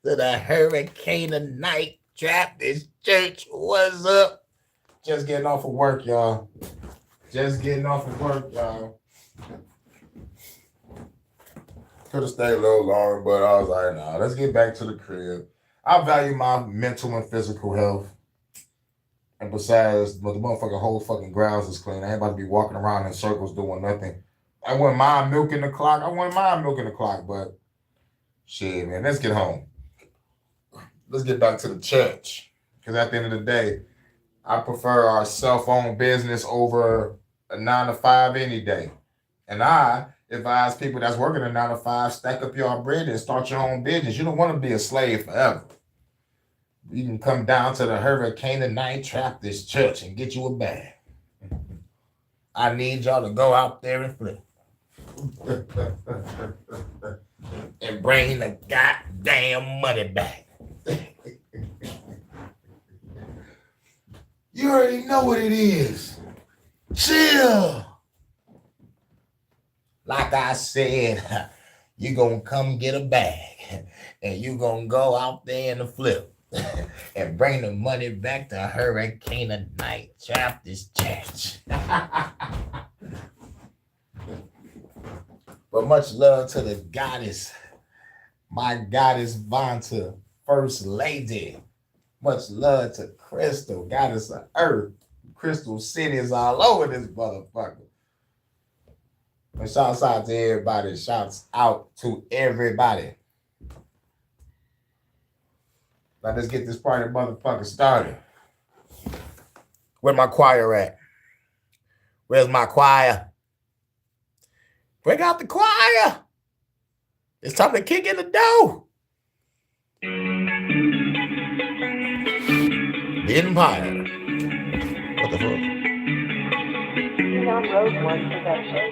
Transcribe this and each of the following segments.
to the Hurricane tonight. Trap this church. What's up? Just getting off of work, y'all. Just getting off of work, y'all. Could have stayed a little longer, but I was like, nah, let's get back to the crib. I value my mental and physical health. And besides, but the motherfucking whole fucking grounds is clean. I ain't about to be walking around in circles doing nothing. I wouldn't mind milking the clock. But shit, man, let's get home. Let's get back to the church. Because at the end of the day, I prefer our self-owned business over a 9 to 5 any day. And I advise people that's working a 9 to 5, stack up your bread and start your own business. You don't want to be a slave forever. You can come down to the Hurykane tonight, trap this church, and get you a bag. I need y'all to go out there and flip. And bring the goddamn money back. You already know what it is. Chill. Like I said, you gonna come get a bag and you gonna go out there in the flip and bring the money back to Hurykane tonight. Trap this church. But much love to the goddess, my goddess Vonta, First Lady. Much love to Crystal, goddess of Earth. Crystal City is all over this motherfucker. And shouts out to everybody. Shouts out to everybody. Now let's get this party motherfucker started. Where my choir at? Where's my choir? Bring out the choir. It's time to kick in the door. The Empire. What the fuck? On Road One Production.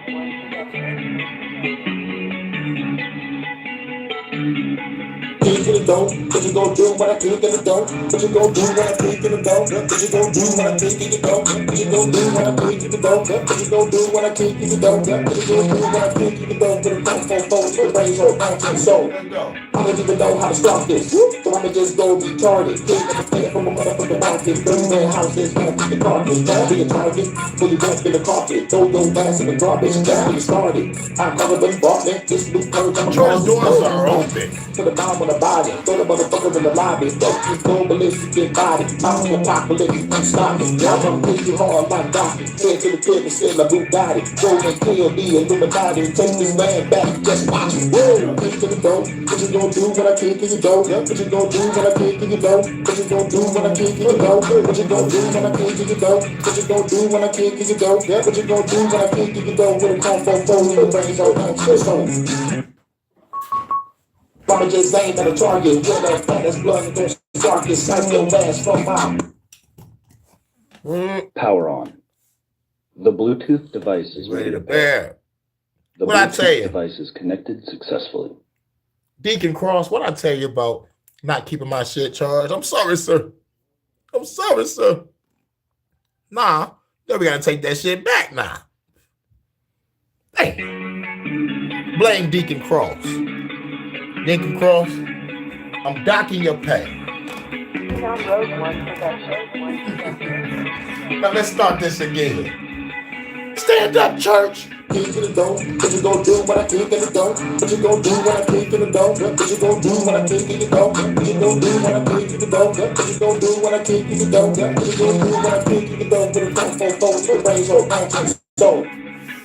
Kick in the door, what you gon' do when I kick in the door? What you gon' do when I kick in the door? What you gon' do when I kick in the door? What you gon' do when I kick in the door? What you gon' do when I kick in the door? What you gon' do when I kick in the door? With a phone, with the brains on mountain soul. I don't even know how to start this, so I'ma just go retarded. Kick in the pit from a motherfucking market. 30-man houses, empty the carpet. Don't be a target, fully wrapped in the carpet. Throw your ass in the garbage, that's when you started. I'm covered with apartment, this new purge, I'm a Jordan's doors are open. to the bomb on the body, throw the motherfucker in the lobby. Fuck you, go ballistic, get body. I'm the apocalypse, I'm stopping. Y'all gonna push you hard like Docky. Head to the crib and sell a Bugatti. Go and kill the Illuminati. Take this land back, just watch it. Woo! Kick to the door. What you gonna do when I kick in your door? What you gonna do when I kick in your door? What you gonna do when I kick in your door? What you gonna do when I kick in your door? What you gonna do when I kick in your door? What you gonna do when I kick in your door? With a comfort phone, the brains on home. I'ma just aim at a target with that fat blood and don't spark it. Sight your ass from my Power on. The Bluetooth device is Ready ready to to pair. bear. The What I tell Bluetooth you? device is connected successfully. Deacon Cross, what I tell you about not keeping my shit charged? I'm sorry, sir. Nah, then we gotta take that shit back now. Hey, blame Deacon Cross. Deacon Cross, I'm docking your pay. On Road One Production. Now let's start this again. Stand up, church. kick in the door. What you gon' do when I kick in the door? What you gon' do when I kick in the door? What you gon' do when I kick in the door? What you gon' do when I kick in the door? What you gon' do when I kick in the door? What you gon' do when I kick in the door? With a phone, with the brains on mountain soul.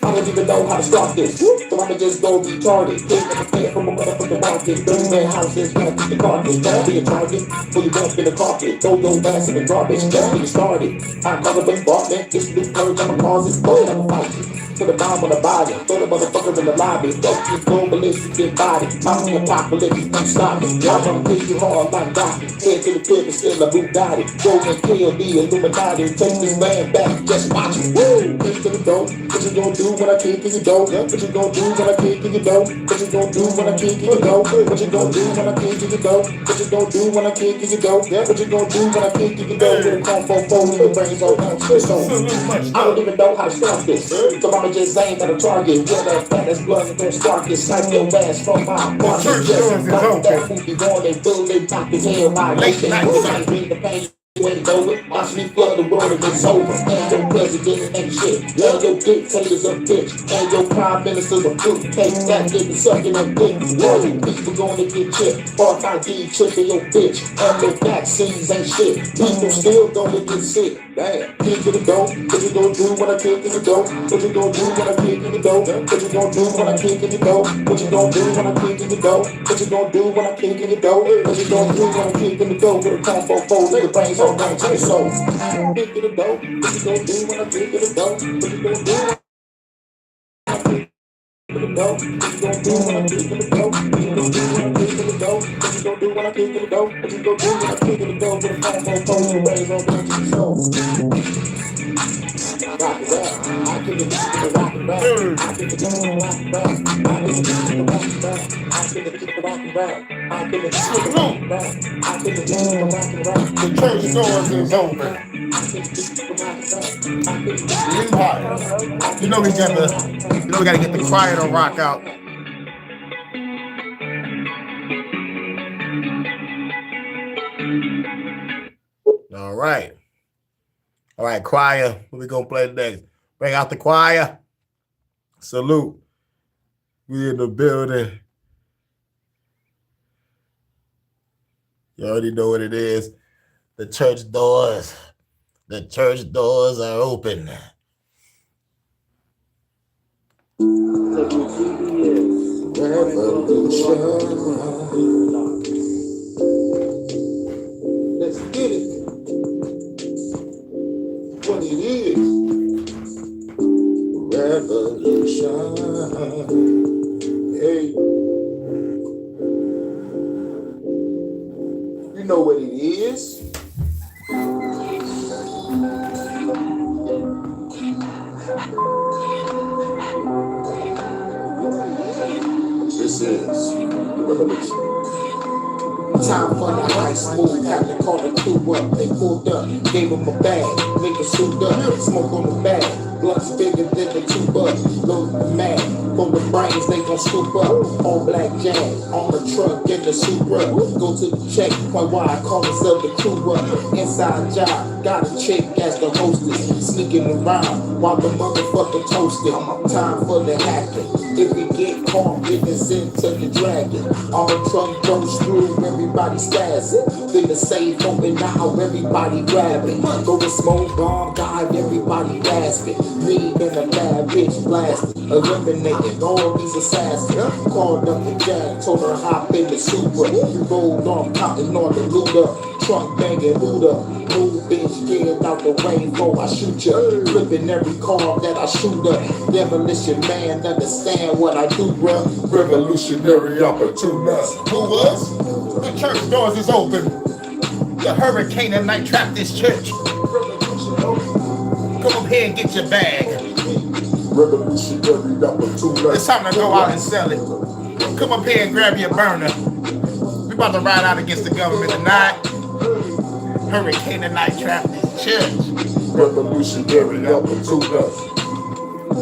I don't even know how to start this, so I'ma just go retarded. Kick in the pit from a motherfucking market. 30-man houses, empty the carpet. Don't be a target, fully wrapped in the carpet. Throw your ass in the garbage, that's when you started. I'm covered with apartment, this new purge, I'm a closet, boy, I'm a fight. To the bomb on the body, throw the motherfucker in the lobby. Fuck you, go ballistic, get body. I'm the apocalypse, I'm stopping. Y'all gonna push you hard like Docky. Head to the crib and sell a Bugatti. Go and kill the Illuminati. Take this land back, just watch it. Woo! Kick to the door. What you gonna do when I kick in your door? What you gonna do when I kick in your door? What you gon' do when I kick in your door? What you gon' do when I kick in your door? What you gon' do when I kick in your door? What you gon' do when I kick in your door? With a combo phone, the brains all down to the soul. I don't even know how to start this. So I'ma just aim at a target. Where that fat is blood and don't start this. Snipe your ass from my apartment. Just like that movie going, they build, they knock his head wide open. Might bring the pain. When know it, watch me flood the world and it's over. And your president ain't shit. And your dictators a bitch. And your prime minister's a fruitcake. That nigga sucking a dick. All you people gonna get chipped. RFID chipping your bitch. And your vaccines ain't shit. People still gonna get sick. Damn. Kick in the door. What you gonna do when I kick in the door? What you gonna do when I kick in the door? What you gonna do when I kick in the door? What you gonna do when I kick in the door? What you gonna do when I kick in the door? What you gonna do when I kick in the door? With a combo fold, nigga brains on down to the soul. Kick in the door. What you gonna do when I kick in the door? What you gonna do when I kick in the door? What you gonna do when I kick in the door? What you gonna do when I kick in the door? What you gonna do when I kick in the door? What you gonna do when I kick in the door? With a combo fold, nigga brains on down to the soul. Rock it back. I give it to rock it back. I give it to rock it back. I give it to rock it back. I give it to rock it back. I give it to rock it back. I give it to rock it back. The church doors is open. Empire. You know we gotta get the choir to rock out. All right, choir. What we gonna play next? Bring out the choir. Salute. We in the building. You already know what it is. The church doors. The church doors are open. Let's get it. What it is. Revolution. Hey. You know what it is. This is the revolution. Time for the high school, had to call the crew up. They pulled up, gave them a bag, nigga suit up, smoke on the bag. Blunts bigger than the two bucks, load the mag. From the brains, they gon' scoop up. All black jag, on the truck, get the Supra. Go to the checkpoint, why I call myself the crew up. Inside job, got a chick as the hostess, sneaking around while the motherfucker toasted. Time for the hacking. If we get caught, getting sent to the dragon. On the truck goes through, everybody spazzing. Then the safe open now, everybody grabbing. Go to smoke bomb, dive, everybody gasping. Me in a bad bitch blasting, eliminating all these assassins. Called up the jag, told her hop in the Supra. We rolled on, counting on the loot up. Trunk banging, boot up. Move, bitch, get out the way before I shoot ya. Flipping every car that I shoot up. Demolition man, understand what I do, bruh. Revolutionary opportunist. Who was? The church doors is open. The hurricane and night trapped this church. Come up here and get your bag. Revolutionary opportunist. It's time to go out and sell it. Come up here and grab your burner. We about to ride out against the government tonight. Hurricane and night trapped this church. Revolutionary opportunist.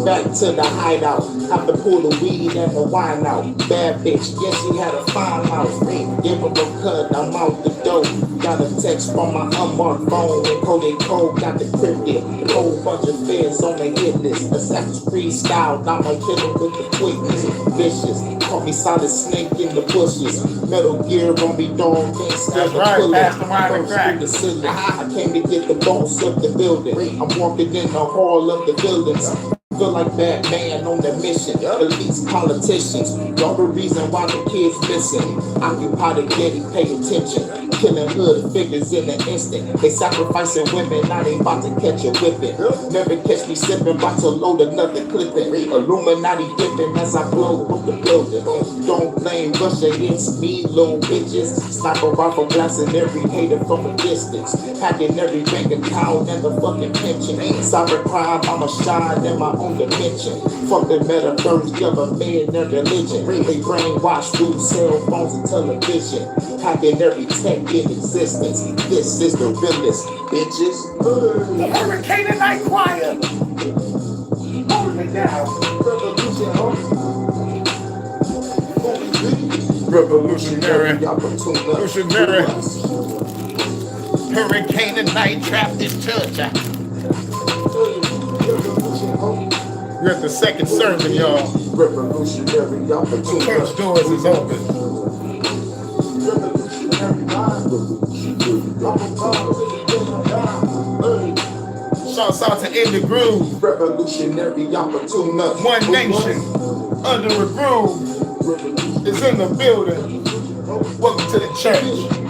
Back to the hideout. Have to pull the weed and the wine out. Bad bitch, yes, she had a fine mouth. Give her a cut, I'm out the door. Got a text from my unmarked phone. And coded code got the cryptic. A whole bunch of feds on the hit list. Assassin's freestyle, now my killer with the quickness. Vicious, caught me solid snake in the bushes. Metal gear on me, dog, can't stand the right, bullet. pass the wine and crack. The ceiling. I came to get the boss of the building. I'm walking in the hall of the buildings. Feel like Batman on the mission. Police, politicians, y'all the reason why the kids missing. Occupy the Getty, pay attention. killing hood figures in an instant. They sacrificing women, now they about to catch a whipping. Never catch me sipping, about to load another clipping. Illuminati dipping as I blow up the building. Don't blame Russia, it's me, little bitches. Sniper rifle blasting every hater from a distance. Hacking every bank account and the fucking pension. Cybercrime, I'm a shine in my own dimension. Fuck the metaverse, government and religion. They brainwashed through cell phones and television. Hacking every tech in existence. This is the realest, bitches. The Hurykane Night Choir. Hold it down. Revolutionary. Revolutionary. Hurykane Night trapped this church. We're at the second sermon, y'all. Revolutionary The church doors is open. Shouts out to In the Groove. Revolutionary opportunity. One nation under a groove is in the building. Welcome to the church.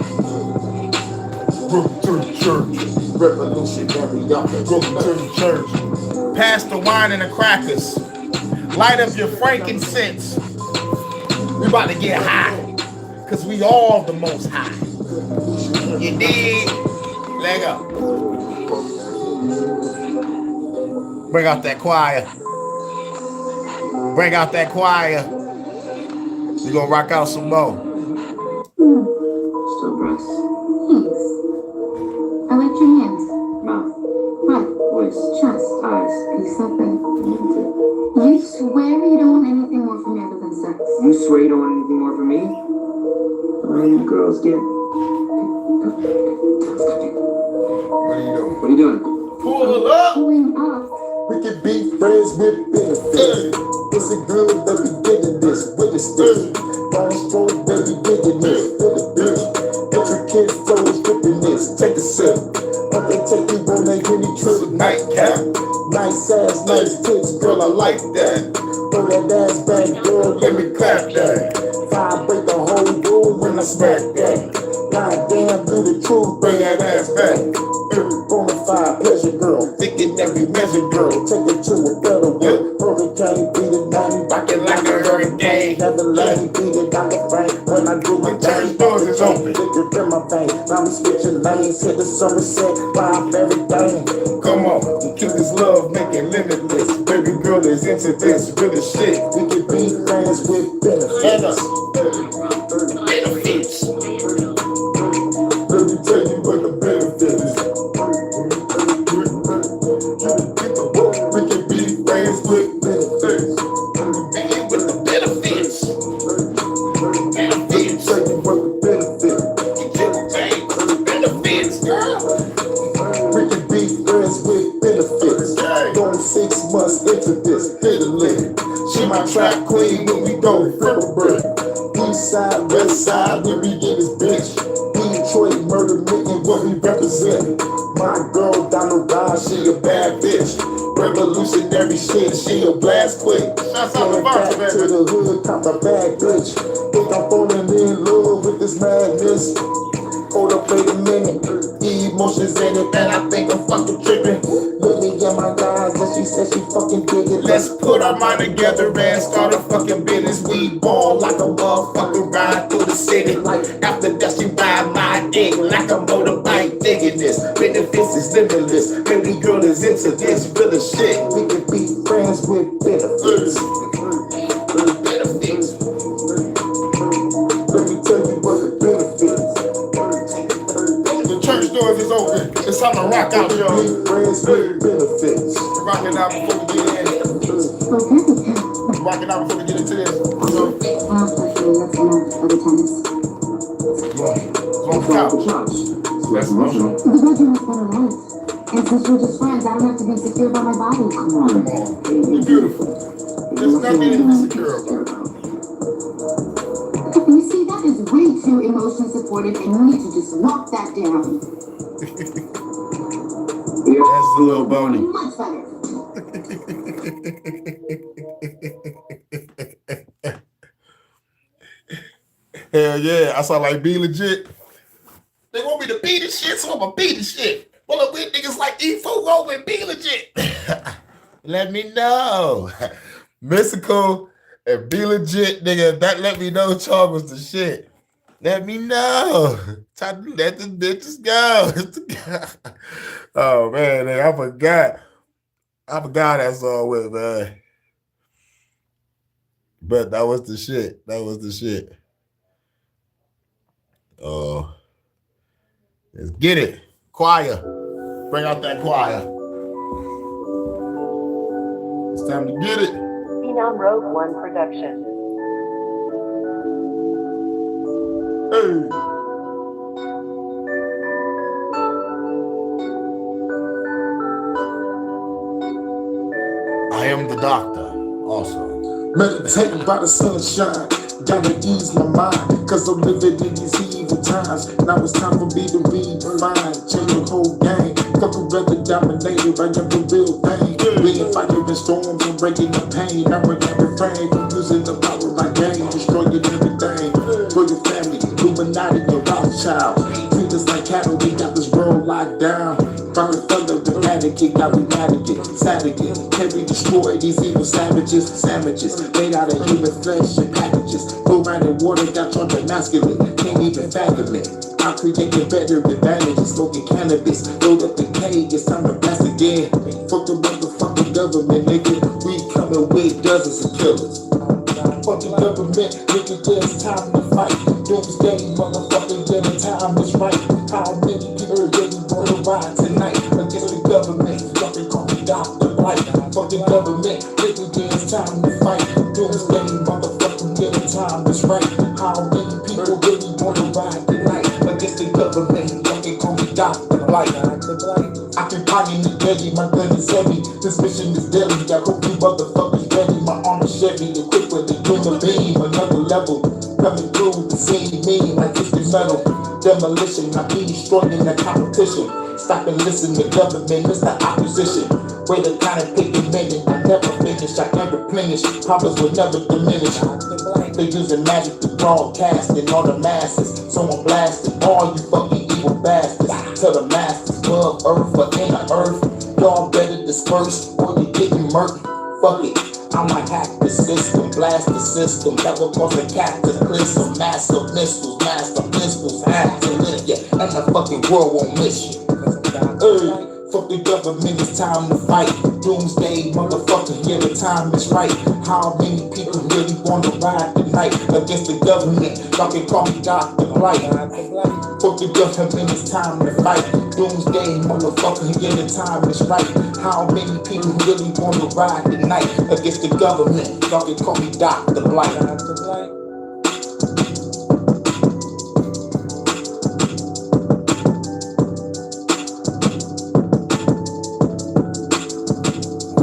Welcome to the church. Revolutionary Welcome to opportunity. the church. Pass the wine and the crackers. Light up your frankincense. We about to get high. Cause we all the most high. You dig? Leg up. Bring out that choir. Bring out that choir. We gonna rock out some more. Still breath. Thanks. I like your hands. Mouth. Heart. Voice. Chest. Eyes. You said that. Negative. You swear you don't want anything more from me other than sex. You swear you don't want anything more from me? Alright, girls, get. What are you doing? What are you doing? Pull up. Pulling up. We can be friends with benefits. Is it good that we getting this? Witness this. Long stroke, baby, digging this. Feel the bitch. Intricate flows, dripping this. Take a sip. But they take you on a uni trip. Nightcap. Nice ass, nice tits, girl, I like that. Throw that ass back, girl, Let me clap that. vibrate the whole room when I smack that. Goddamn, do the truth, bring that ass back. Bonafide pleasure, girl, thinking every measure, girl. Take it to a better world. Hurykane, beat it down, Rockin' like a hurricane. never let me beat it down the bank when I do my The church thing. doors is open. Liquor in my vein, now we switching lanes, hit the Somerset, pop everything. Come on, keep this love making limitless. Baby girl is into this, really shit. We can be friends with benefits. Benefits. Let me tell you what the benefit is. We can be friends with benefits. Man with the benefits. Let me tell you what the benefit. Benefits, girl. We can be friends with benefits. Going 6 months into this, hit a lick. She my trap queen when we go flip a brick. East side, west side, we be in this bitch. Detroit murder nigga, what we represent. My girl down the ride, she a bad bitch. Revolutionary shit, she a blast quick. Shouts out to Going back Barca, to baby. the hood, cop a bad bitch. Think I'm falling in love with this madness. Hold up, wait a minute. Emotions in it, and I think I'm fucking tripping. Look me in my eyes, and she said she fucking dig it. Let's put our mind together and start a fucking business. We ball like a motherfucker ride through the city. After that, she ride my dick like a motorbike. Digging this, benefits is limitless. Baby girl is into this real shit. We can be friends with benefits. Benefits. Let me tell you what the benefits. The church doors is open. It's time to rock out, Be y'all. friends with benefits. Rocking out before we get in. Okay. Rocking out before we get into this. Well, especially let's know other tenants. It's on the couch. That's emotional. The bedroom is better life. And since we're just friends, I don't have to be secure about my body. Come on. Come on. You're beautiful. There's nothing to be secure about. You see, that is way too emotion supportive, and you need to just lock that down. That's a little bony. Much better. Hell yeah, I saw like be legit. They want me to be the shit, so I'm gonna be the shit. Well, if we niggas like E4 go and be legit. Let me know. Mystical and be legit, nigga. That let me know Charm was the shit. Let me know. Time to let the bitches go. Oh man, nigga, I forgot. I forgot that song with, man. But that was the shit. That was the shit. Oh. Let's get it. Choir. Bring out that choir. It's time to get it. Phenom Rogue One production. Hey. I am the doctor, also. Meditating by the sunshine, gotta ease my mind, cause I'm living in these evil times. Now it's time for me to redefine, change the whole game. Fuck a brother dominated, I am the real pain. Being fighting the storms and breaking the pain. I'm a refrain from using the power of my game, destroying everything. For your family, Illuminati, your Rothschild. Treat us like cattle, we got this world locked down. Fire thunder, the Vatican, got me mad again, sad again. Can we destroy these evil savages? Sandwiches made out of human flesh and packages. Go around in water, got y'all masculine. Can't even fathom it. I'm creating better advantages, smoking cannabis. Load up the K, it's time to blast again. Fuck the motherfucking government, nigga. We coming with dozens of killers. Fuck the government, nigga, it's time to fight. Doomsday, motherfucker, yeah, the time is right. How many people really wanna ride tonight against the government? Fucking call me Dr. Blight. Fuck the government, nigga, yeah, it's time to fight. Doomsday, motherfucker, yeah, the time is right. How many people really wanna ride tonight against the government? Fucking call me Dr. Blight. Occupying the deadly, my gun is heavy. This mission is deadly. I hope you motherfuckers ready. My arm is Chevy, equipped with the human beam, another level. Coming through to see me like it's the metal. Demolition, I be destroying the competition. Stop and listen, the government is the opposition. Way to kind of pick a minute, I never finish, I never replenish. Problems will never diminish. They're using magic to broadcast in all the masses. So I'm blasting all you fucking evil bastards. Tell the masters, love earth for inner earth. Y'all better disperse or you're getting murked. Fuck it. I might hack the system, blast the system. That will cause a cataclysm. Massive missiles, massive pistols, have to live ya, and the fucking world won't miss you. Fuck the government, it's time to fight. Doomsday, motherfucker, yeah, the time is right. How many people really wanna ride tonight against the government? Y'all can call me Dr. Blight. Fuck the government, it's time to fight. Doomsday, motherfucker, yeah, the time is right. How many people really wanna ride tonight against the government? Y'all can call me Dr. Blight.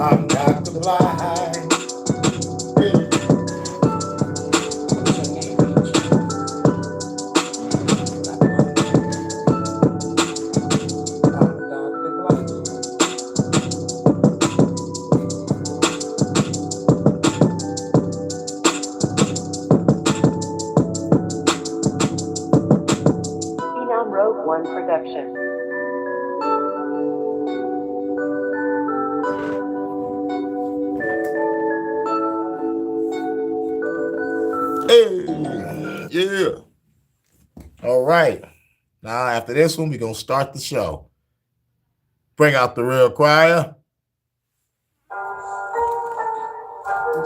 I'm Dr. Blight. Phenom Rogue One production. Hey, yeah. All right. Now, after this one, we're going to start the show. Bring out the real choir.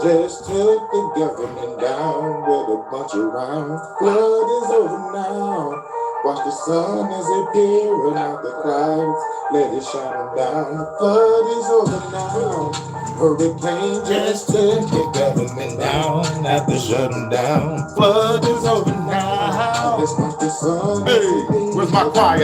Just took the government down with a bunch of rounds. Flood is over now. Watch the sun as it peering out the clouds. Let it shine down. Flood is over now. Hurykane just took the government down after shutting down. Flood is over now. Let's watch the sun. Hey, where's my choir?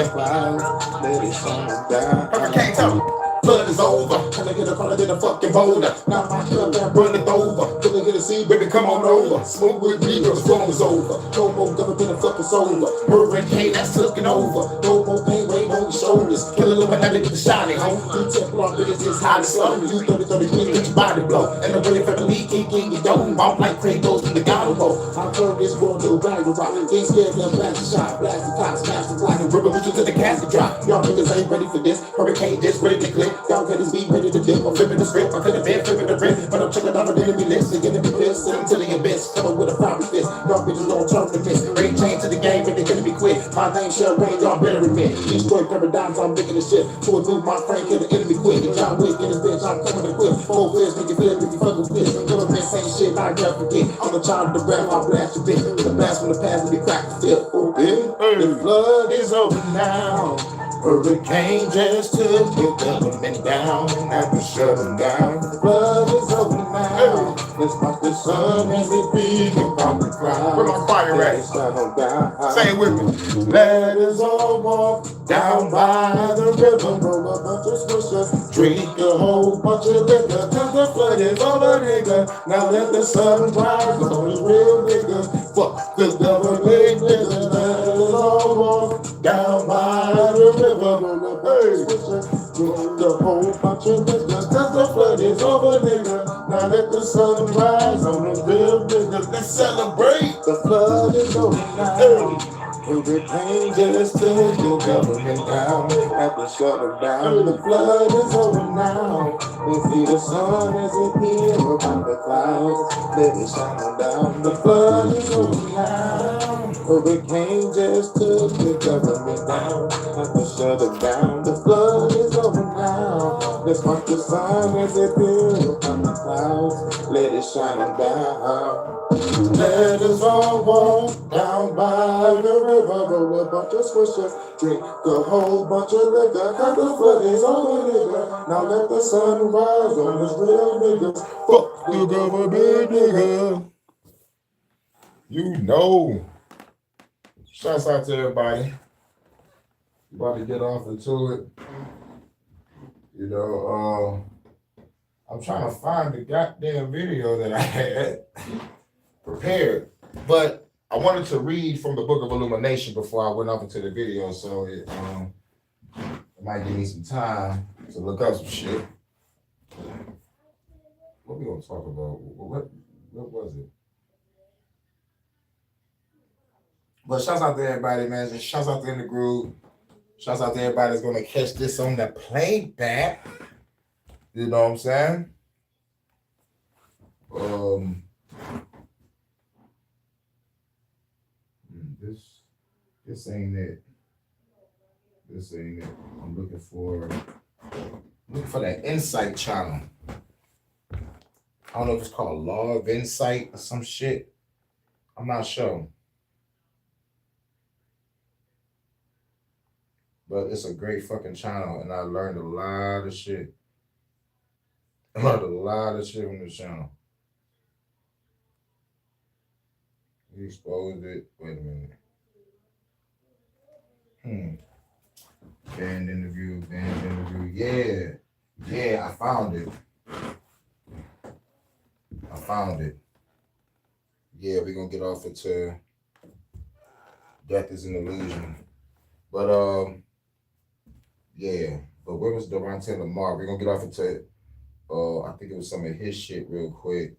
Let it shine down. Hurykane, tell me. Flood is over. Can I get a call in a fucking boulder? Now my club and run it over. Can I get a seat, baby? Come on over. Smoke with me, the storm is over. No more government, the fuck is over. Hurykane, that's looking over. No more pain, weight on your shoulders. Kill a little bit, get the shiny home. You Teflon, niggas is hot as slow. You 30 get your body blow. And the way for the leak, kick in your dome. Bump like Kratos in the gobble. I heard this going to a rally rock. Ain't scared of blast the shot, blast the cops, smash the block, and rip up the to the casket drop. Y'all niggas ain't ready for this. Hurricane just ready to click. Y'all niggas be ready to dip. I'm flipping the script. I'm feeling bad, flipping the rip. But I'm checking out the enemy list. They're gonna be pissed. Sitting to the abyss. Coming with a fiery fist. Y'all bitches gon' turn the miss. Bring change to the game and they're gonna be quick. My name shall reign. Y'all better admit. Destroy paradigms. I'm making the shit. To remove my frame. Kill the enemy quick. And John Wick in this bitch. I'm coming to quit. Full fist. Make you feel if you fucking with. Government saying shit. I never forget. I'm the child of the breath. I'll blast your bitch. With a blast from the past. And be cracked to still. Oh, yeah. The flood is over now. Hurricane just took the government down. Have to shut them down. The flood is over now. Let's watch the sun as it beams from the clouds. Where my fire at? Say it with me. Let us all walk down by the river. Roll a bunch of swishers. Drink a whole bunch of liquor. Cause the flood is over, nigga. Now let the sun rise on the real niggas. Fuck the government niggas. Let us all walk down by the river. Roll a bunch of swishers. Drink a whole bunch of liquor. Cause the flood is over, nigga. Now let the sun rise on the real niggas. Let's celebrate. The flood is over now. Hurricane just took your government down. Have to shut them down. The flood is over now. We see the sun as it peels above the clouds. Let it shine on down. The flood is over now. Hurricane just took your government down. Have to shut them down. The flood is over now. Let's watch the sun as it peels above the clouds. Let it shine on down. Let us all walk down by the river, roll a bunch of swishers, drink a whole bunch of liquor, cause the flood is over, nigga. Now let the sun rise on this real niggas. Fuck the government, nigga. You know. Shouts out to everybody. About to get off into it. You know, I'm trying to find the goddamn video that I had prepared, but I wanted to read from the Book of Illumination before I went off into the video, so it might give me some time to look up some shit. What we gonna talk about? What was it? But shouts out to everybody, man. Just shouts out to in the group. Shouts out to everybody that's gonna catch this on the playback. You know what I'm saying? This ain't it. This ain't it. I'm looking for that Insight channel. I don't know if it's called Law of Insight or some shit. I'm not sure. But it's a great fucking channel, and I learned a lot of shit. I learned a lot of shit from this channel. We exposed it. Wait a minute. Band interview. Yeah, I found it. Yeah, we're gonna get off into Death is an Illusion. But yeah. But where was Durante Lamar? We're gonna get off into I think it was some of his shit real quick.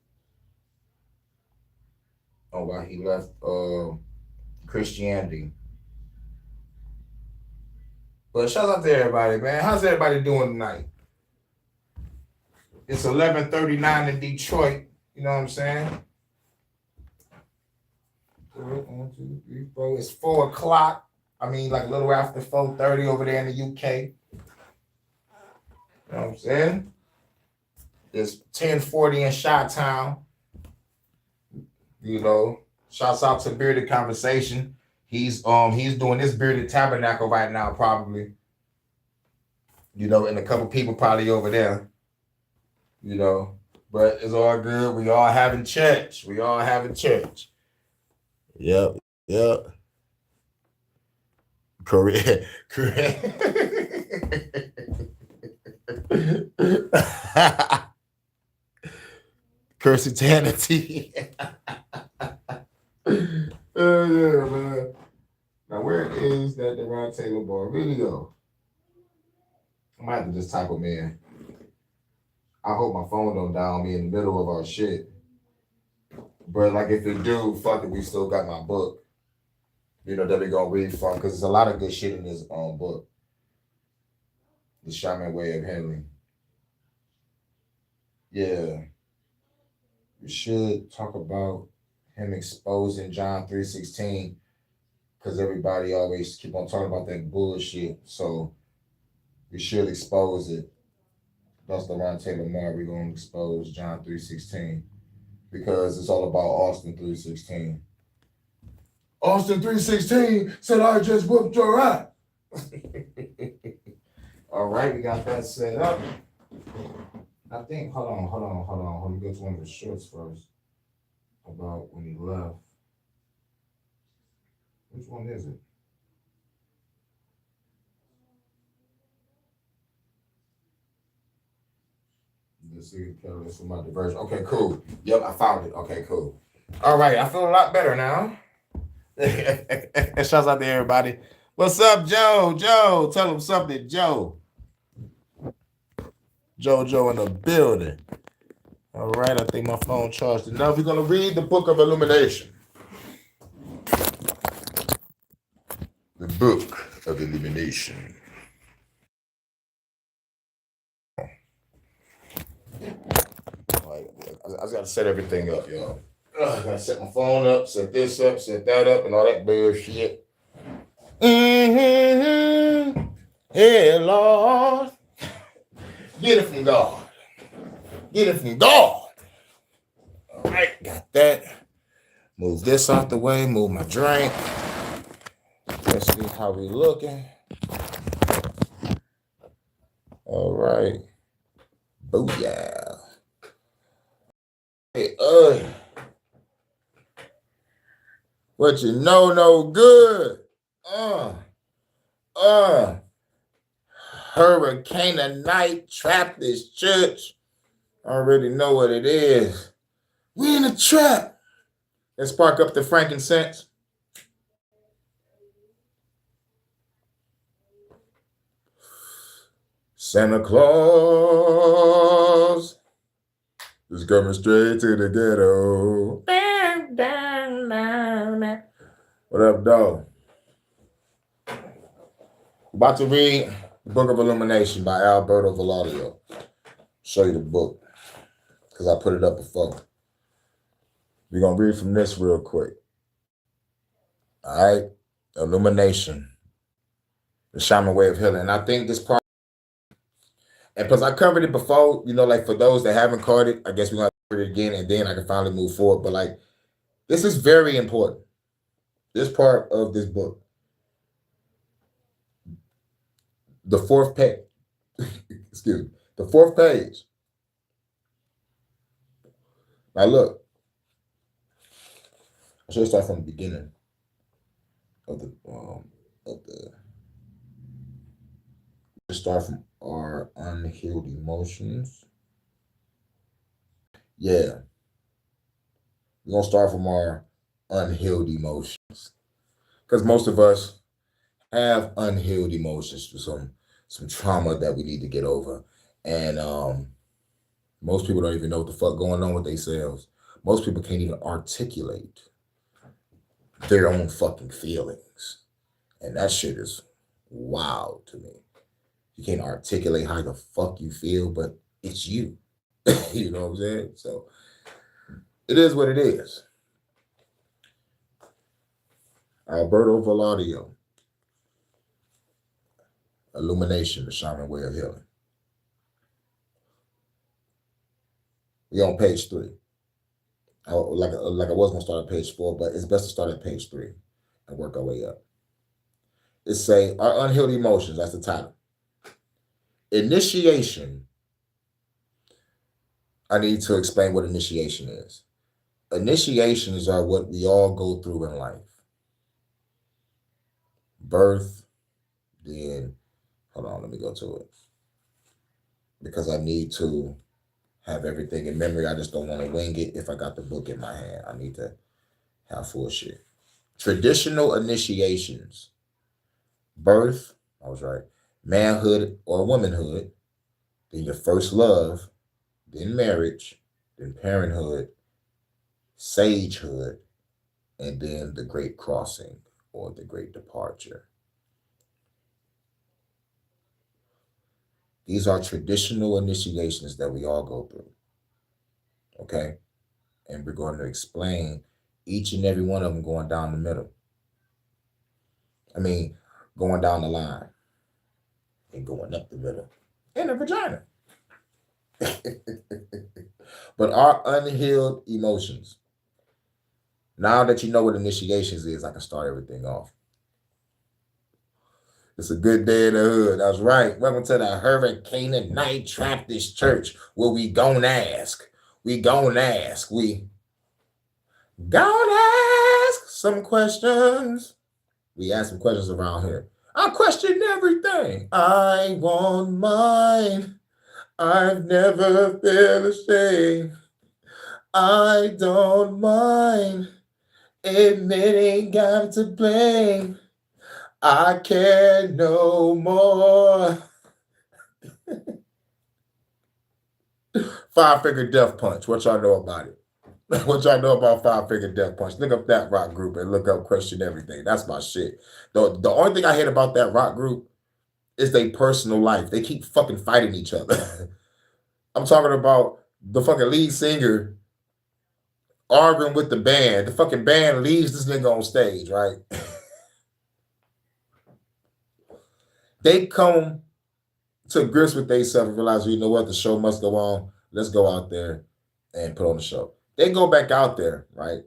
On why he left Christianity. But shout out to everybody, man. How's everybody doing tonight? It's 11:39 in Detroit. You know what I'm saying? 1, 2, 3, 4. It's 4 o'clock. I mean, like a little after 4:30 over there in the UK. You know what I'm saying? It's 10:40 in Chi-Town. You know, shouts out to Bearded Conversation. He's doing this Bearded Tabernacle right now, probably. You know, and a couple people probably over there. You know, but it's all good. We all having church. Yep. Correct. Cursitanity. Yeah, man. Now, where is that Deron Taylor boy video? I might have to just type him in. I hope my phone don't die on me in the middle of our shit. But like if it do, fuck it, we still got my book. that we gonna read from because there's a lot of good shit in this book, The Shaman Way of Healing. Yeah, we should talk about him exposing John 3:16 because everybody always keep on talking about that bullshit. So we should expose it. That's the Ron Taylor Moore. We're gonna expose John 3:16 because it's all about Austin 3:16. Austin 3:16 said I just whooped your ass. All right, we got that set up. I think, hold on. Let me go to one of the shorts first about when he left. Which one is it? Let's see, this is my diversion. Okay, cool. Yep, I found it. Okay, cool. All right, I feel a lot better now. Shouts out to everybody. What's up, Joe? Joe, tell him something, Joe. Joe in the building. All right, I think my phone charged enough. We're going to read the Book of Illumination. The Book of Illumination. I just got to set everything up, y'all. I got to set my phone up, set this up, set that up, and all that bullshit. Mm-hmm. Hey, Lord. Get it from God. Get it from God. All right, got that. Move this out the way. Move my drink. Let's see how we looking. All right. Booyah. Hey, what you know no good. Hurricane of night trapped this church. I already know what it is. We in a trap. Let's spark up the frankincense. Santa Claus is coming straight to the ghetto. What up, dog? About to read the Book of Illumination by Alberto Villolio. Show you the book because I put it up before. We're going to read from this real quick. All right. Illumination. The Shaman Way of Healing. And I think this part, and because I covered it before, like for those that haven't caught it, I guess we're going to cover it again and then I can finally move forward. But like, this is very important. This part of this book. The fourth page. Excuse me. The fourth page. Now look. I should start from the beginning of the start from our unhealed emotions. Yeah. We're gonna start from our unhealed emotions. Because most of us have unhealed emotions for some trauma that we need to get over. And most people don't even know what the fuck going on with themselves. Most people can't even articulate their own fucking feelings. And that shit is wild to me. You can't articulate how the fuck you feel, but it's you. You know what I'm saying? So it is what it is. Alberto Villolio. Illumination, the Shaman Way of Healing. We're on page 3. Like I was going to start at page 4, but it's best to start at page 3 and work our way up. It say, our unhealed emotions, that's the title. Initiation. I need to explain what initiation is. Initiations are what we all go through in life. Birth, then, hold on, let me go to it. Because I need to have everything in memory. I just don't want to wing it if I got the book in my hand. I need to have full shit. Traditional initiations. Birth, I was right. Manhood or womanhood. Then your first love. Then marriage. Then parenthood. Sagehood. And then the great crossing or the Great Departure. These are traditional initiations that we all go through. Okay? And we're going to explain each and every one of them going down the middle. I mean, going down the line and going up the middle in the vagina. But our unhealed emotions. Now that you know what initiations is, I can start everything off. It's a good day in the hood. That's right. Welcome to the Hurykane Night Traptist Church, where we gon' ask. We gon' ask. We gon' ask some questions. We ask some questions around here. I question everything. I want mine. I've never felt ashamed. I don't mind admitting I'm to blame. I care no more. 5-Finger Death Punch. What y'all know about it? What y'all know about 5-Finger Death Punch? Look up that rock group and look up Question Everything. That's my shit. The only thing I hate about that rock group is their personal life. They keep fucking fighting each other. I'm talking about the fucking lead singer arguing with the band. The fucking band leaves this nigga on stage, right? They come to grips with themselves and realize, you know what, the show must go on. Let's go out there and put on the show. They go back out there, right,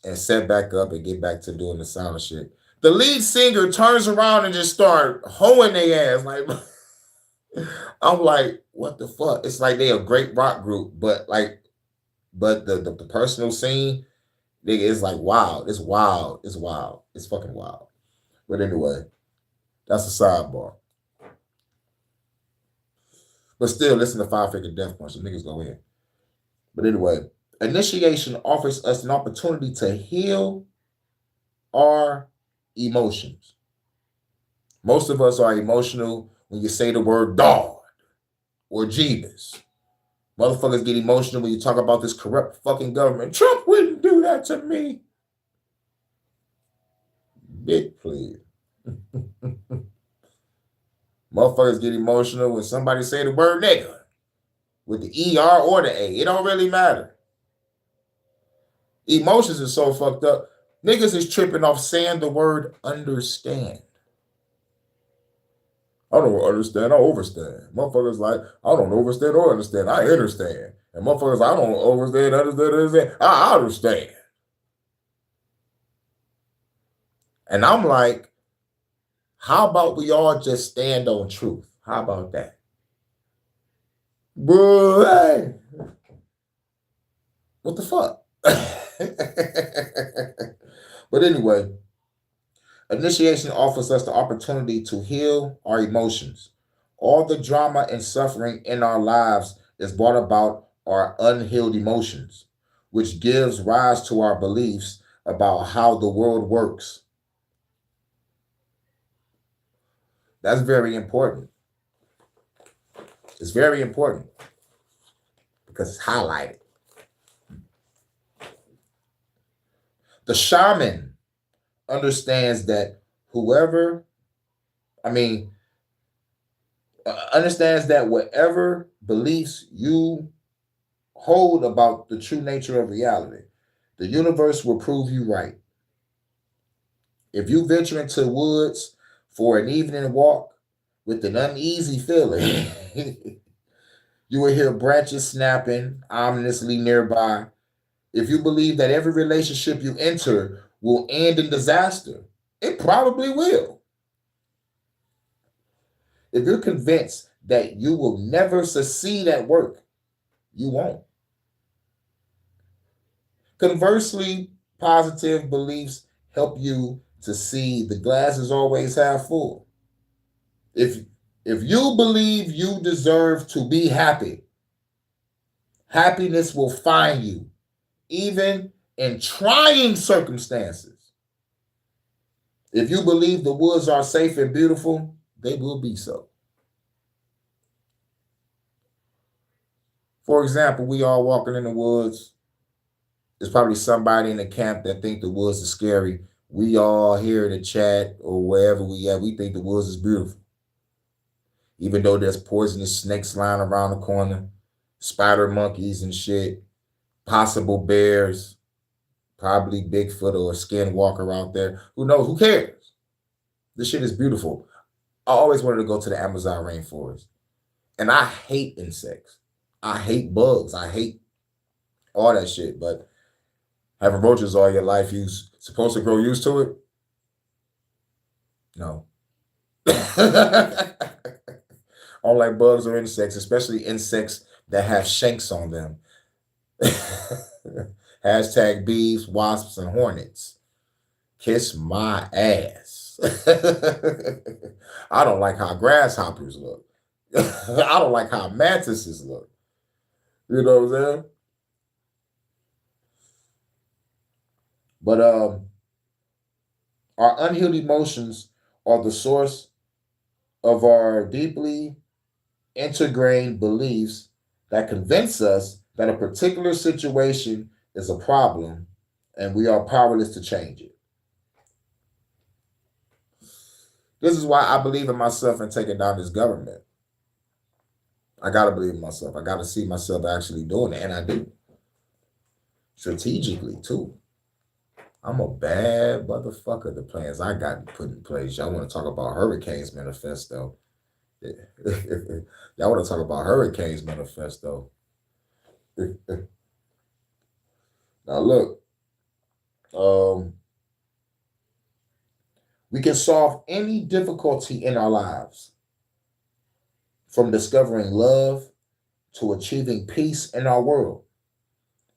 and set back up and get back to doing the sound of shit. The lead singer turns around and just start hoeing their ass. Like, I'm like, what the fuck? It's like they a great rock group, but the personal scene, nigga, is like wild. It's wild. It's wild. It's fucking wild. But anyway, that's a sidebar. But still, listen to 5-Finger Death Punch. The niggas go in. But anyway, initiation offers us an opportunity to heal our emotions. Most of us are emotional when you say the word dog or Jeebus. Motherfuckers get emotional when you talk about this corrupt fucking government. Trump wouldn't do that to me. Big please. Motherfuckers get emotional when somebody say the word nigga with the ER or the A. It don't really matter. Emotions are so fucked up. Niggas is tripping off saying the word understand. I don't understand, I overstand. Motherfuckers like, I don't overstand or understand. I understand. And motherfuckers, I don't overstand, understand. I understand. And I'm like, how about we all just stand on truth? How about that? Boy, what the fuck? But anyway, initiation offers us the opportunity to heal our emotions. All the drama and suffering in our lives is brought about our unhealed emotions, which gives rise to our beliefs about how the world works. That's very important. It's very important because it's highlighted. The shaman understands that understands that whatever beliefs you hold about the true nature of reality, the universe will prove you right. If you venture into the woods for an evening walk with an uneasy feeling, you will hear branches snapping ominously nearby. If you believe that every relationship you enter will end in disaster, it probably will. If you're convinced that you will never succeed at work, you won't. Conversely, positive beliefs help you to see the glass is always half full. If you believe you deserve to be happy, happiness will find you, even in trying circumstances. If you believe the woods are safe and beautiful, they will be so. For example, we all walking in the woods. There's probably somebody in the camp that think the woods are scary, we all here in the chat or wherever we at, we think the woods is beautiful. Even though there's poisonous snakes lying around the corner, spider monkeys and shit, possible bears, probably Bigfoot or a skinwalker out there. Who knows? Who cares? This shit is beautiful. I always wanted to go to the Amazon rainforest. And I hate insects. I hate bugs. I hate all that shit. But having roaches all your life, you supposed to grow used to it? No. I don't like bugs or insects, especially insects that have shanks on them. Hashtag bees, wasps, and hornets. Kiss my ass. I don't like how grasshoppers look. I don't like how mantises look. You know what I'm saying? But our unhealed emotions are the source of our deeply ingrained beliefs that convince us that a particular situation is a problem and we are powerless to change it. This is why I believe in myself and taking down this government. I got to believe in myself. I got to see myself actually doing it, and I do. Strategically, too. I'm a bad motherfucker. The plans I got put in place. Y'all want to talk about Hurricane's manifesto. Y'all want to talk about Hurricane's manifesto. Now look, we can solve any difficulty in our lives, from discovering love to achieving peace in our world,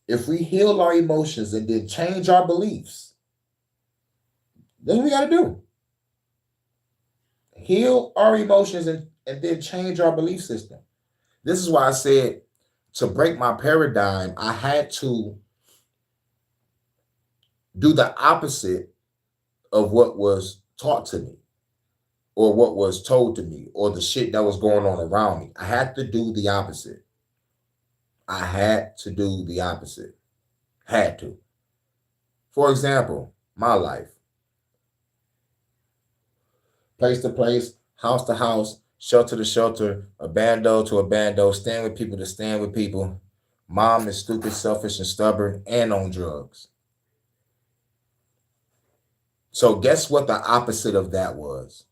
if we heal our emotions and then change our beliefs. That's what we got to do. Heal our emotions and then change our belief system. This is why I said, to break my paradigm, I had to do the opposite of what was taught to me or what was told to me or the shit that was going on around me. I had to do the opposite. I had to do the opposite. Had to. For example, my life. Place to place, house to house, shelter to shelter, a bando to a bando, stand with people to stand with people. Mom is stupid, selfish, and stubborn, and on drugs. So guess what the opposite of that was?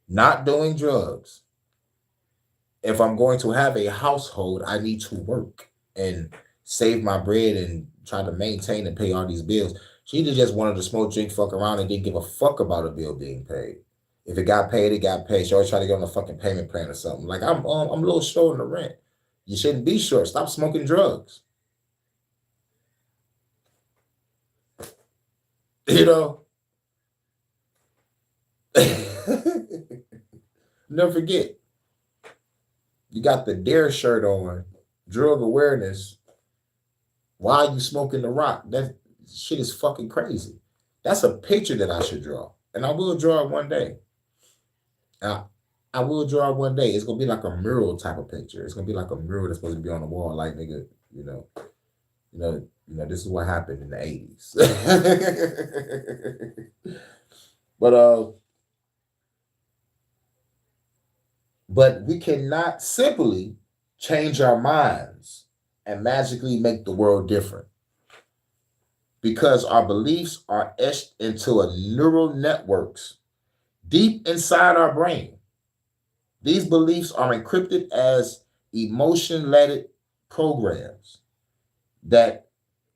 Not doing drugs. If I'm going to have a household, I need to work and save my bread and try to maintain and pay all these bills. She just wanted to smoke, drink, fuck around, and didn't give a fuck about a bill being paid. If it got paid, it got paid. She always tried to get on a fucking payment plan or something. Like, I'm a little short on the rent. You shouldn't be short. Stop smoking drugs. You know? Never forget. You got the DARE shirt on, drug awareness. Why are you smoking the rock? That shit is fucking crazy. That's a picture that I should draw. And I will draw it one day. I will draw it one day. It's gonna be like a mural type of picture. It's gonna be like a mural that's supposed to be on the wall, like, nigga, this is what happened in the 80s. But we cannot simply change our minds and magically make the world different, because our beliefs are etched into a neural networks deep inside our brain. These beliefs are encrypted as emotion-led programs that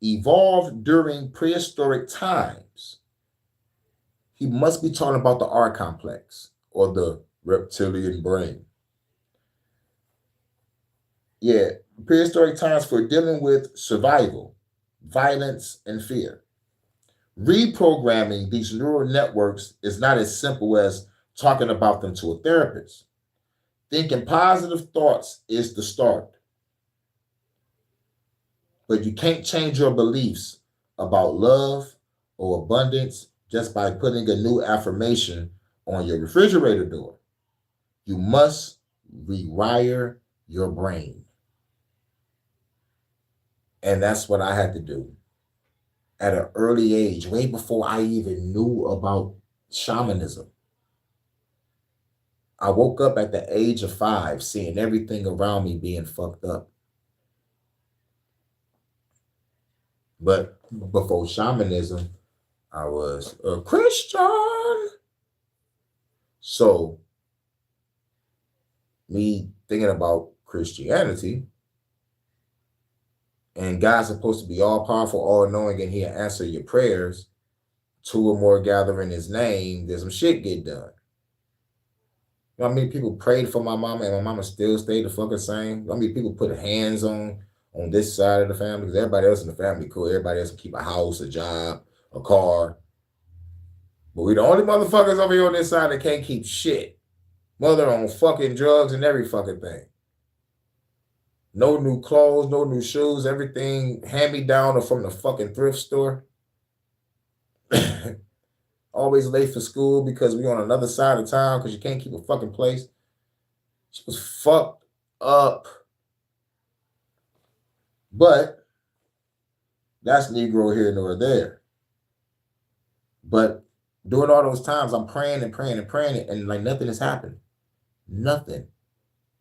evolved during prehistoric times. He must be talking about the R complex or the reptilian brain. Yeah, prehistoric times for dealing with survival, violence, and fear. Reprogramming these neural networks is not as simple as talking about them to a therapist. Thinking positive thoughts is the start. But you can't change your beliefs about love or abundance just by putting a new affirmation on your refrigerator door. You must rewire your brain. And that's what I had to do. at an early age, way before I even knew about shamanism. I woke up at the age of 5, seeing everything around me being fucked up. But before shamanism, I was a Christian. So, me thinking about Christianity, and God's supposed to be all powerful, all knowing, and He'll answer your prayers. 2 or more gather in His name, there's some shit get done. You know how many people prayed for my mama and my mama still stayed the fucking same? You know how many people put hands on this side of the family? Because everybody else in the family cool. Everybody else can keep a house, a job, a car. But we the only motherfuckers over here on this side that can't keep shit. Mother on fucking drugs and every fucking thing. No new clothes, no new shoes, everything hand-me-down or from the fucking thrift store. Always late for school because we on another side of town because you can't keep a fucking place. She was fucked up. But that's Negro here nor there. But during all those times, I'm praying and praying and praying, and like nothing has happened. Nothing.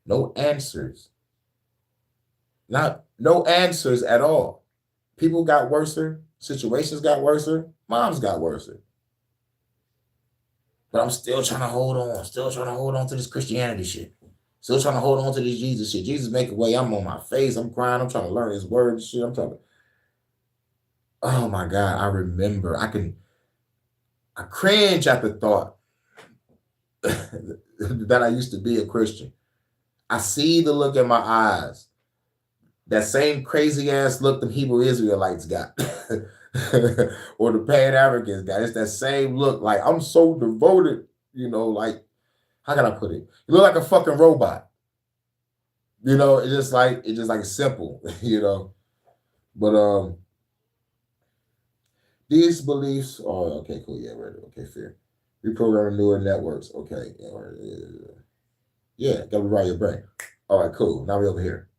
No answers. No answers at all. People got worser. Situations got worser. Moms got worser. But I'm still trying to hold on. Still trying to hold on to this Christianity shit. Still trying to hold on to this Jesus shit. Jesus make a way. I'm on my face. I'm crying. I'm trying to learn His word and shit. I'm trying to. Oh my God. I remember. I cringe at the thought that I used to be a Christian. I see the look in my eyes. That same crazy ass look the Hebrew Israelites got. Or the Pan-Africans got. It's that same look. Like, I'm so devoted, like, how can I put it? You look like a fucking robot. It's just like simple, But these beliefs, okay, cool, yeah, right, okay, fair. Reprogramming neural networks, okay. Yeah, gotta rewrite your brain. All right, cool. Now we're over here.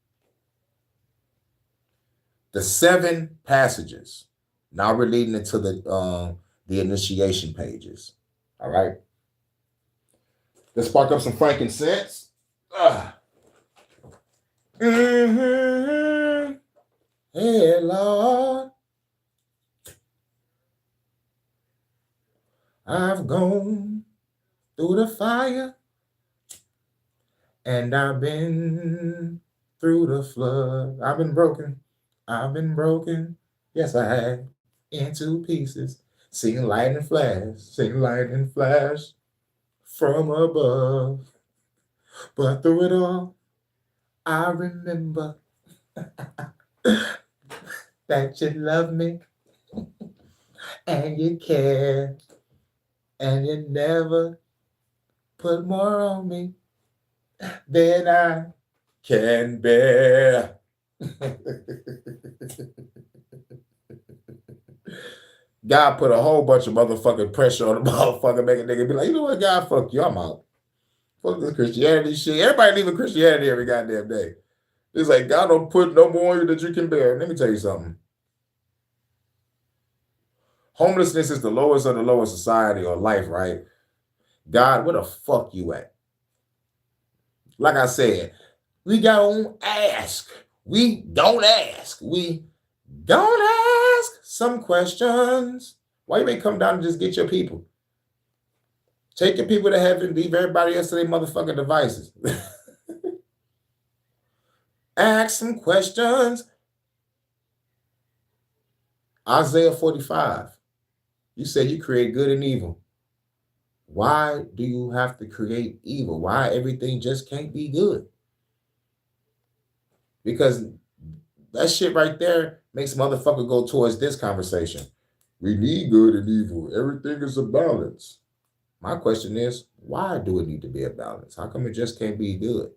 The 7 passages. Now we're leading into the initiation pages. All right. Let's spark up some frankincense. Mm-hmm. Hey, Lord. I've gone through the fire and I've been through the flood. I've been broken. Yes, I have. Into pieces. Sing lightning flash from above. But through it all, I remember that you love me and you care and you never put more on me than I can bear. God put a whole bunch of motherfucking pressure on the motherfucker, make a nigga be like, you know what, God, fuck you, I'm out. Fuck this Christianity shit. Everybody leaving Christianity every goddamn day. It's like, God don't put no more on you than you can bear. Let me tell you something. Homelessness is the lowest of the lowest society or life, right? God, where the fuck you at? Like I said, we don't ask. We don't ask. We don't ask some questions. Why you ain't come down and just get your people? Take your people to heaven, leave everybody else to their motherfucking devices. Ask some questions. Isaiah 45. You said you create good and evil. Why do you have to create evil? Why everything just can't be good? Because that shit right there makes motherfucker go towards this conversation. We need good and evil. Everything is a balance. My question is, why do it need to be a balance? How come it just can't be good?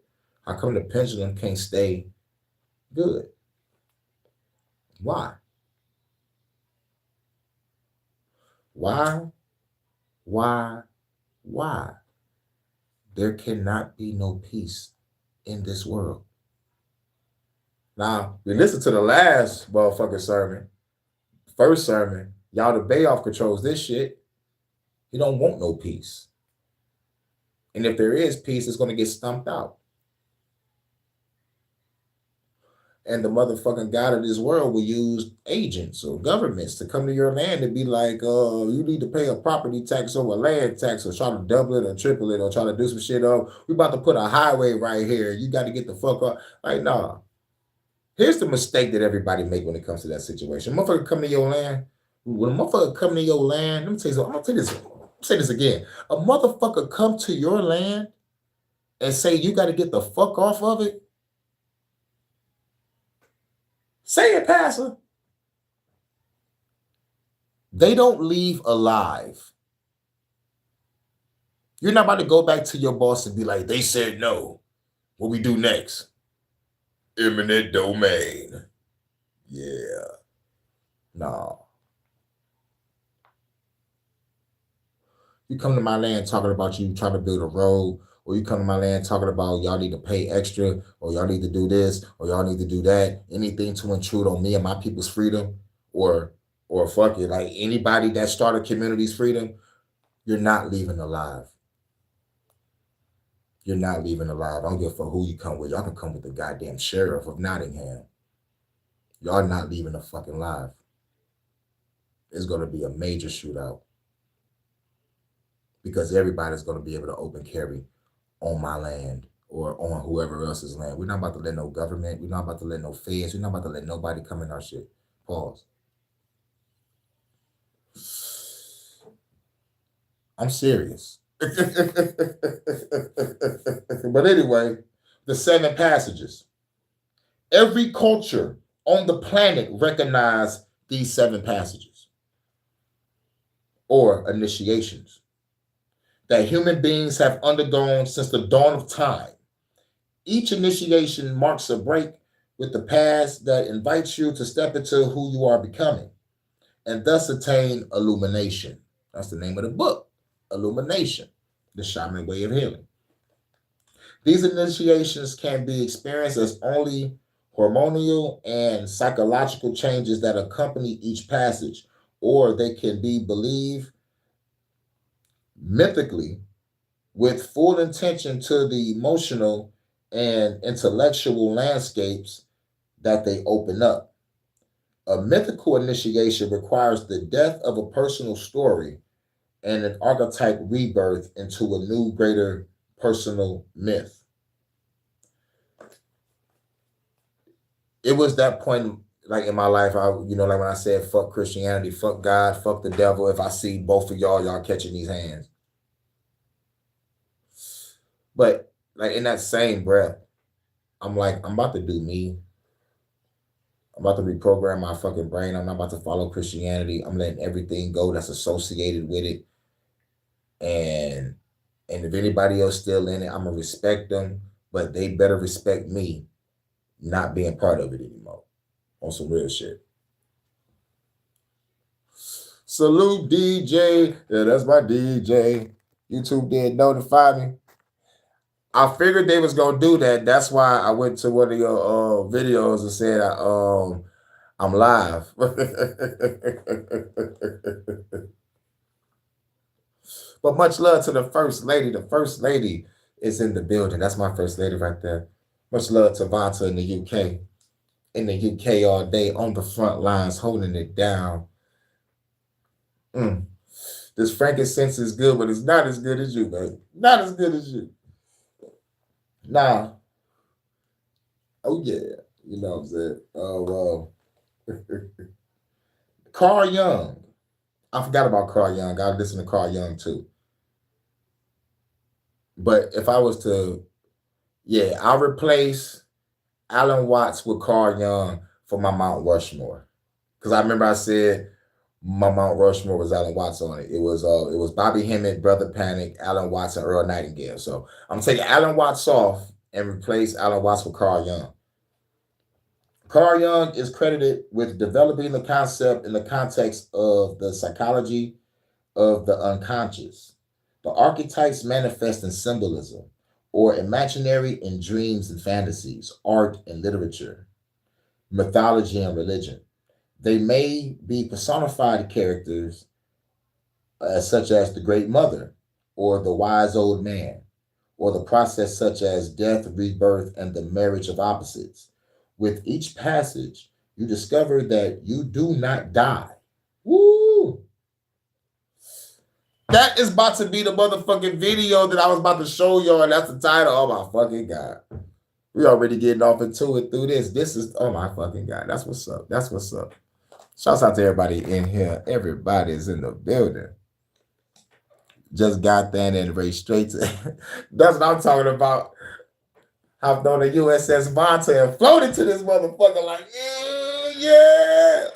How come the pendulum can't stay good? Why? Why? There cannot be no peace in this world. Now, we listened to the last motherfucking sermon. First sermon, y'all the Bayoff controls this shit. He don't want no peace. And if there is peace, it's going to get stumped out. And the motherfucking God of this world will use agents or governments to come to your land and be like, you need to pay a property tax or a land tax or try to double it or triple it or try to do some shit up. We about to put a highway right here. You got to get the fuck up. Like, nah. Here's the mistake that everybody make when it comes to that situation. Motherfucker come to your land. When a motherfucker come to your land, let me tell you something. I'm going to say this again. A motherfucker come to your land and say you got to get the fuck off of it. Say it, Pastor. They don't leave alive. You're not about to go back to your boss and be like, they said no. What we do next? Eminent domain. Yeah. No. You come to my land talking about you trying to build a road, or you come to my land talking about y'all need to pay extra, or y'all need to do this, or y'all need to do that, anything to intrude on me and my people's freedom, or fuck it, like anybody that started community's freedom, you're not leaving alive. You're not leaving alive. I don't give a fuck who you come with. Y'all can come with the goddamn sheriff of Nottingham. Y'all not leaving the fucking live. It's going to be a major shootout. Because everybody's going to be able to open carry on my land or on whoever else's land. We're not about to let no government. We're not about to let no feds. We're not about to let nobody come in our shit. Pause. I'm serious. But anyway, the 7 passages. Every culture on the planet recognizes these 7 passages or initiations that human beings have undergone since the dawn of time. Each initiation marks a break with the past that invites you to step into who you are becoming and thus attain illumination. That's the name of the book, Illumination, the shaman way of healing. These initiations can be experienced as only hormonal and psychological changes that accompany each passage, or they can be believed mythically with full intention to the emotional and intellectual landscapes that they open up. A mythical initiation requires the death of a personal story and an archetype rebirth into a new, greater personal myth. It was that point, like in my life, like when I said, fuck Christianity, fuck God, fuck the devil. If I see both of y'all catching these hands. But like in that same breath, I'm like, I'm about to do me. I'm about to reprogram my fucking brain. I'm not about to follow Christianity. I'm letting everything go that's associated with it. And if anybody else still in it, I'm gonna respect them, but they better respect me not being part of it anymore. On some real shit. Salute DJ. Yeah, that's my DJ. YouTube did notify me. I figured they was gonna do that. That's why I went to one of your videos and said I'm live. But much love to the first lady. The first lady is in the building. That's my first lady right there. Much love to Vanta in the UK. In the UK all day on the front lines, holding it down. This frankincense is good, but it's not as good as you, baby. Not as good as you. Nah. Oh, yeah. You know what I'm saying? Oh, Carl Jung. I forgot about Carl Jung. I listen to Carl Jung, too. But if I was to, I'll replace Alan Watts with Carl Jung for my Mount Rushmore. Because I remember I said my Mount Rushmore was Alan Watts on it. It was Bobby Hemmett, Brother Panic, Alan Watts, and Earl Nightingale. So I'm taking Alan Watts off and replace Alan Watts with Carl Jung. Carl Jung is credited with developing the concept in the context of the psychology of the unconscious. The archetypes manifest in symbolism or imaginary in dreams and fantasies, art and literature, mythology and religion. They may be personified characters such as the Great Mother or the Wise Old Man, or the process such as death, rebirth, and the marriage of opposites. With each passage, you discover that you do not die. Woo! That is about to be the motherfucking video that I was about to show y'all, and that's the title. Oh my fucking God. We already getting off into it through this. This is, oh my fucking God. That's what's up. That's what's up. Shouts out to everybody in here. Everybody's in the building. Just got that and very straight to that's what I'm talking about. Hopped on the USS Vonta and floated to this motherfucker like, yeah.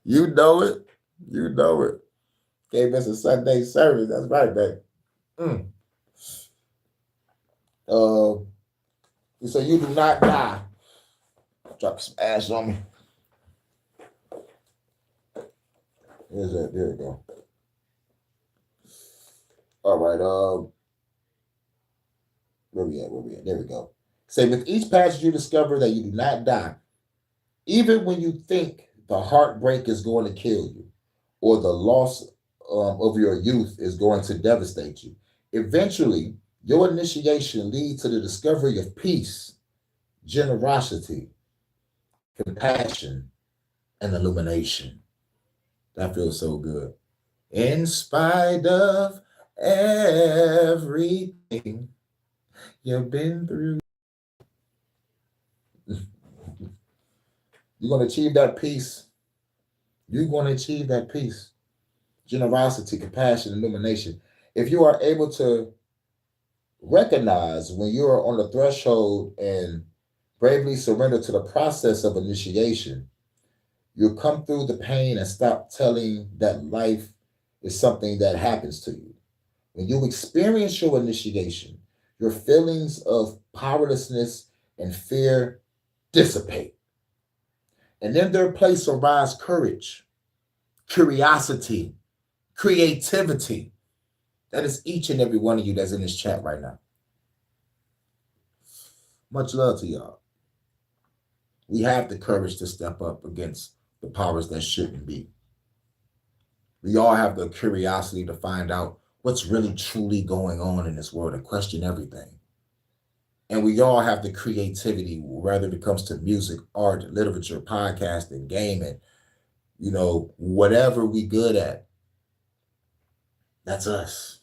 You know it. You know it. Gave us a Sunday service. That's right, baby. So you do not die. Drop some ash on me. Here's that. There we go. All right. Where we at? There we go. Say, with each passage you discover that you do not die, even when you think the heartbreak is going to kill you, or the loss of your youth is going to devastate you. Eventually, your initiation leads to the discovery of peace, generosity, compassion, and illumination. That feels so good. In spite of everything you've been through, you're going to achieve that peace. You're going to achieve that peace, generosity, compassion, illumination. If you are able to recognize when you are on the threshold and bravely surrender to the process of initiation, you'll come through the pain and stop telling that life is something that happens to you. When you experience your initiation, your feelings of powerlessness and fear dissipate. And in their place arise courage, curiosity, creativity. That is each and every one of you that's in this chat right now. Much love to y'all. We have the courage to step up against the powers that shouldn't be. We all have the curiosity to find out what's really truly going on in this world and question everything. And we all have the creativity, whether it comes to music, art, literature, podcasting, gaming, whatever we good at. That's us.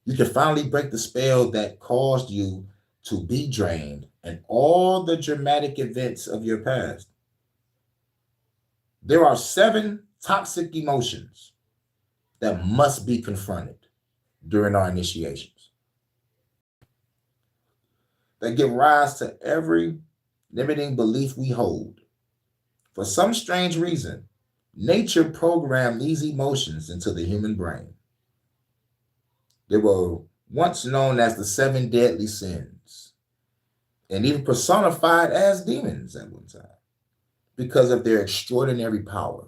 You can finally break the spell that caused you to be drained and all the dramatic events of your past. There are 7 toxic emotions that must be confronted during our initiations. They give rise to every limiting belief we hold. For some strange reason, nature programmed these emotions into the human brain. They were once known as the 7 deadly sins, and even personified as demons at one time because of their extraordinary power.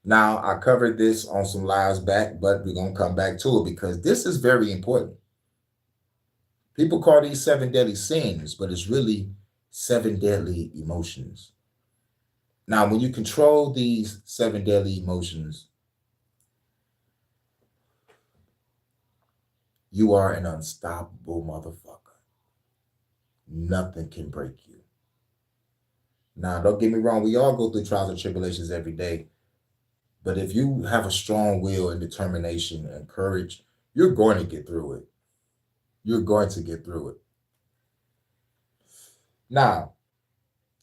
Now, I covered this on some lives back, but we're going to come back to it because this is very important. People call these 7 deadly sins, but it's really 7 deadly emotions. Now, when you control these 7 deadly emotions, you are an unstoppable motherfucker. Nothing can break you. Now, don't get me wrong. We all go through trials and tribulations every day. But if you have a strong will and determination and courage, you're going to get through it. You're going to get through it. Now,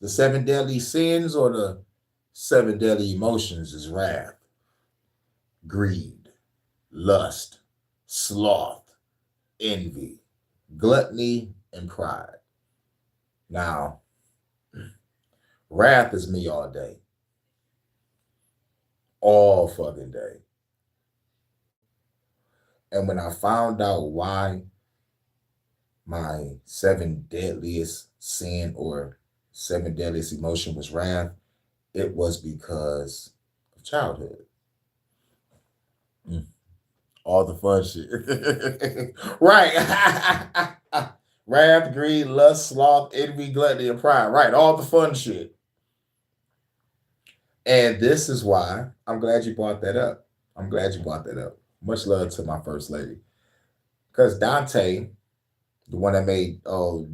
the 7 deadly sins or the 7 deadly emotions is wrath, greed, lust, sloth, envy, gluttony, and pride. Now, wrath is me all day. All fucking day. And when I found out why my 7 deadliest sin or 7 deadliest emotion was wrath, it was because of childhood. All the fun shit. Right. Wrath, greed, lust, sloth, envy, gluttony, and pride. Right, all the fun shit. And this is why I'm glad you brought that up. I'm glad you brought that up. Much love to my first lady. Because Dante, the one that made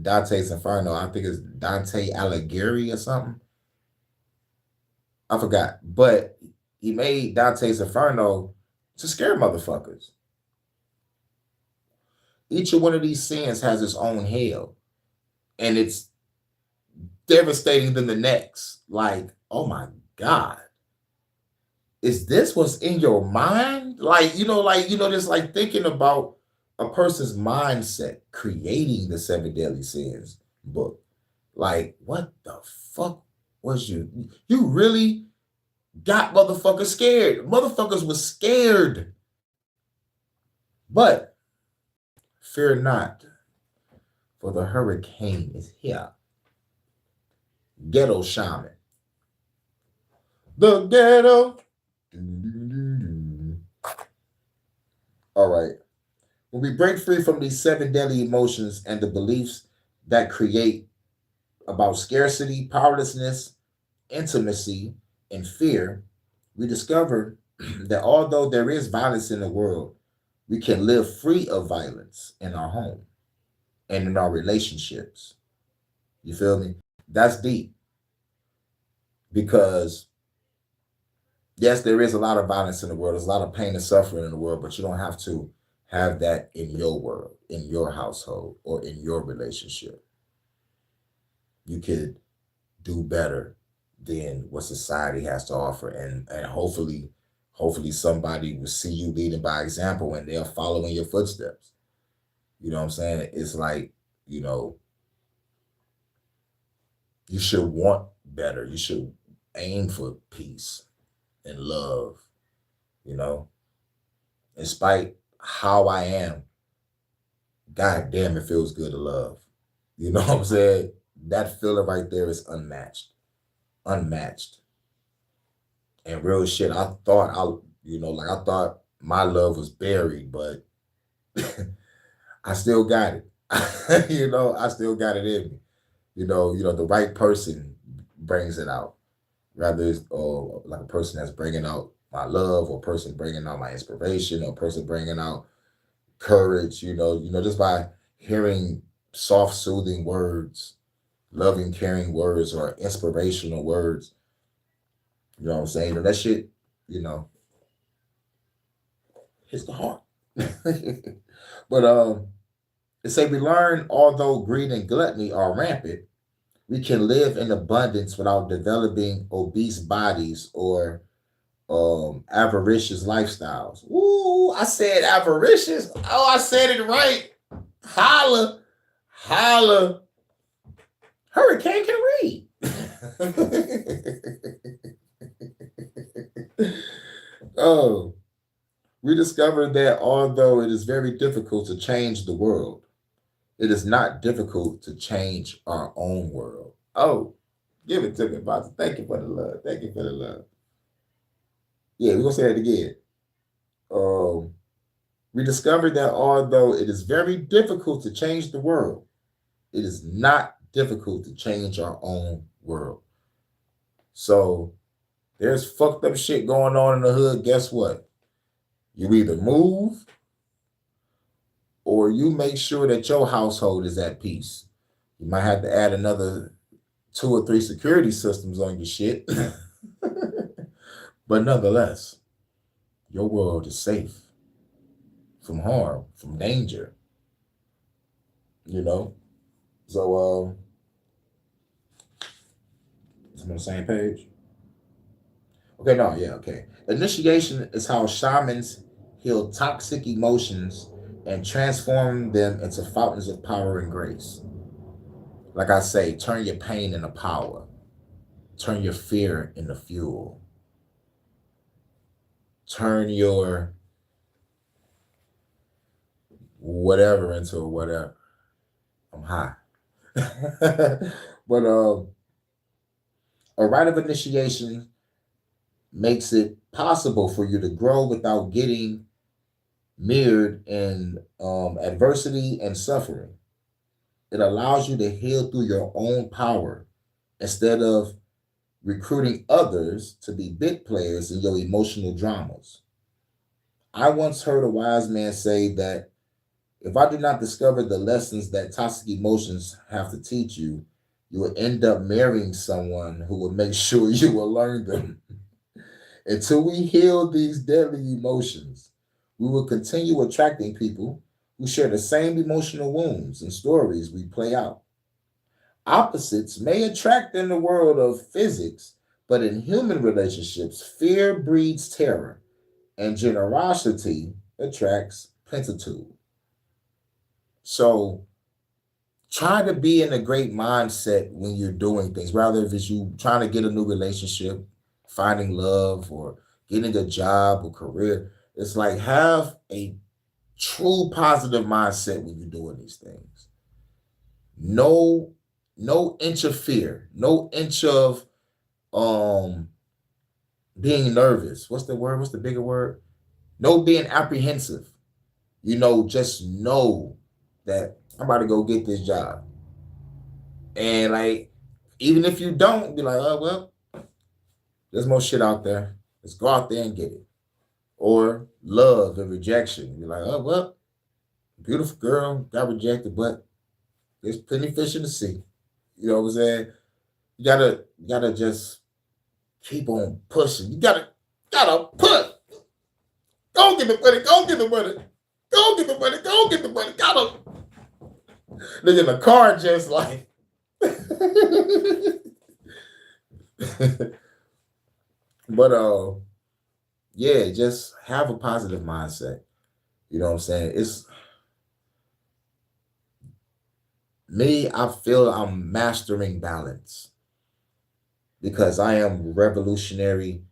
Dante's Inferno, I think it's Dante Alighieri or something. I forgot. But he made Dante's Inferno to scare motherfuckers. Each one of these sins has its own hell. And it's devastating than the next. Like, oh my God. Is this what's in your mind? Just like thinking about a person's mindset creating the Seven Deadly Sins book. Like, what the fuck was you? You really got motherfuckers scared. Motherfuckers was scared. But fear not, for the hurricane is here. Ghetto shaman. The ghetto. All right. When we break free from these seven deadly emotions and the beliefs that create about scarcity, powerlessness, intimacy, and fear, we discover that although there is violence in the world, we can live free of violence in our home and in our relationships. You feel me? That's deep. Because yes, there is a lot of violence in the world. There's a lot of pain and suffering in the world, but you don't have to have that in your world, in your household, or in your relationship. You could do better than what society has to offer. And hopefully somebody will see you leading by example and they'll follow in your footsteps. You know what I'm saying? It's like, you should want better. You should aim for peace and love, in spite how I am. God damn, it feels good to love. You know what I'm saying? That feeling right there is unmatched. And real shit, I thought I thought my love was buried, but I still got it. I still got it in me. The right person brings it out. Rather it's like a person that's bringing out my love, or a person bringing out my inspiration, or a person bringing out courage, just by hearing soft, soothing words, loving, caring words, or inspirational words. You know what I'm saying? That shit, hits the heart. But it say we learn, although greed and gluttony are rampant, we can live in abundance without developing obese bodies or avaricious lifestyles. Ooh, I said avaricious. Oh, I said it right. Holla. Hurykane can read. Oh, we discovered that although it is very difficult to change the world, it is not difficult to change our own world. Oh, give it to me, Boss. Thank you for the love. Thank you for the love. Yeah, we're going to say that again. We discovered that although it is very difficult to change the world, it is not difficult to change our own world. So there's fucked up shit going on in the hood. Guess what? You either move or you make sure that your household is at peace. You might have to add another 2 or 3 security systems on your shit. But nonetheless, your world is safe from harm, from danger. So is it on the same page? Okay, no, yeah, okay. Initiation is how shamans heal toxic emotions and transform them into fountains of power and grace. Like I say, turn your pain into power. Turn your fear into fuel. Turn your whatever into whatever. I'm high. But a rite of initiation makes it possible for you to grow without getting mirrored in adversity and suffering. It allows you to heal through your own power instead of recruiting others to be bit players in your emotional dramas. I once heard a wise man say that if I do not discover the lessons that toxic emotions have to teach you, you will end up marrying someone who will make sure you will learn them. Until we heal these deadly emotions, we will continue attracting people who share the same emotional wounds and stories we play out. Opposites may attract in the world of physics, but in human relationships, fear breeds terror and generosity attracts plenitude. So try to be in a great mindset when you're doing things, rather if it's you trying to get a new relationship, finding love, or getting a job or career. It's like have a true positive mindset when you're doing these things. No, no inch of fear, no inch of um being nervous. What's the word? What's the bigger word? No being apprehensive. Just know that I'm about to go get this job. And like, even if you don't, be like, oh well, there's more shit out there. Let's go out there and get it. Or love and rejection. You're like, oh well, beautiful girl got rejected, but there's plenty of fish in the sea. You know what I'm saying? You gotta just keep on pushing. You gotta push. Go get the money. Go get the money. Go get the money. Go get the money. Gotta. Look in the car, just like. But yeah, just have a positive mindset. You know what I'm saying? It's me, I feel I'm mastering balance because I am revolutionary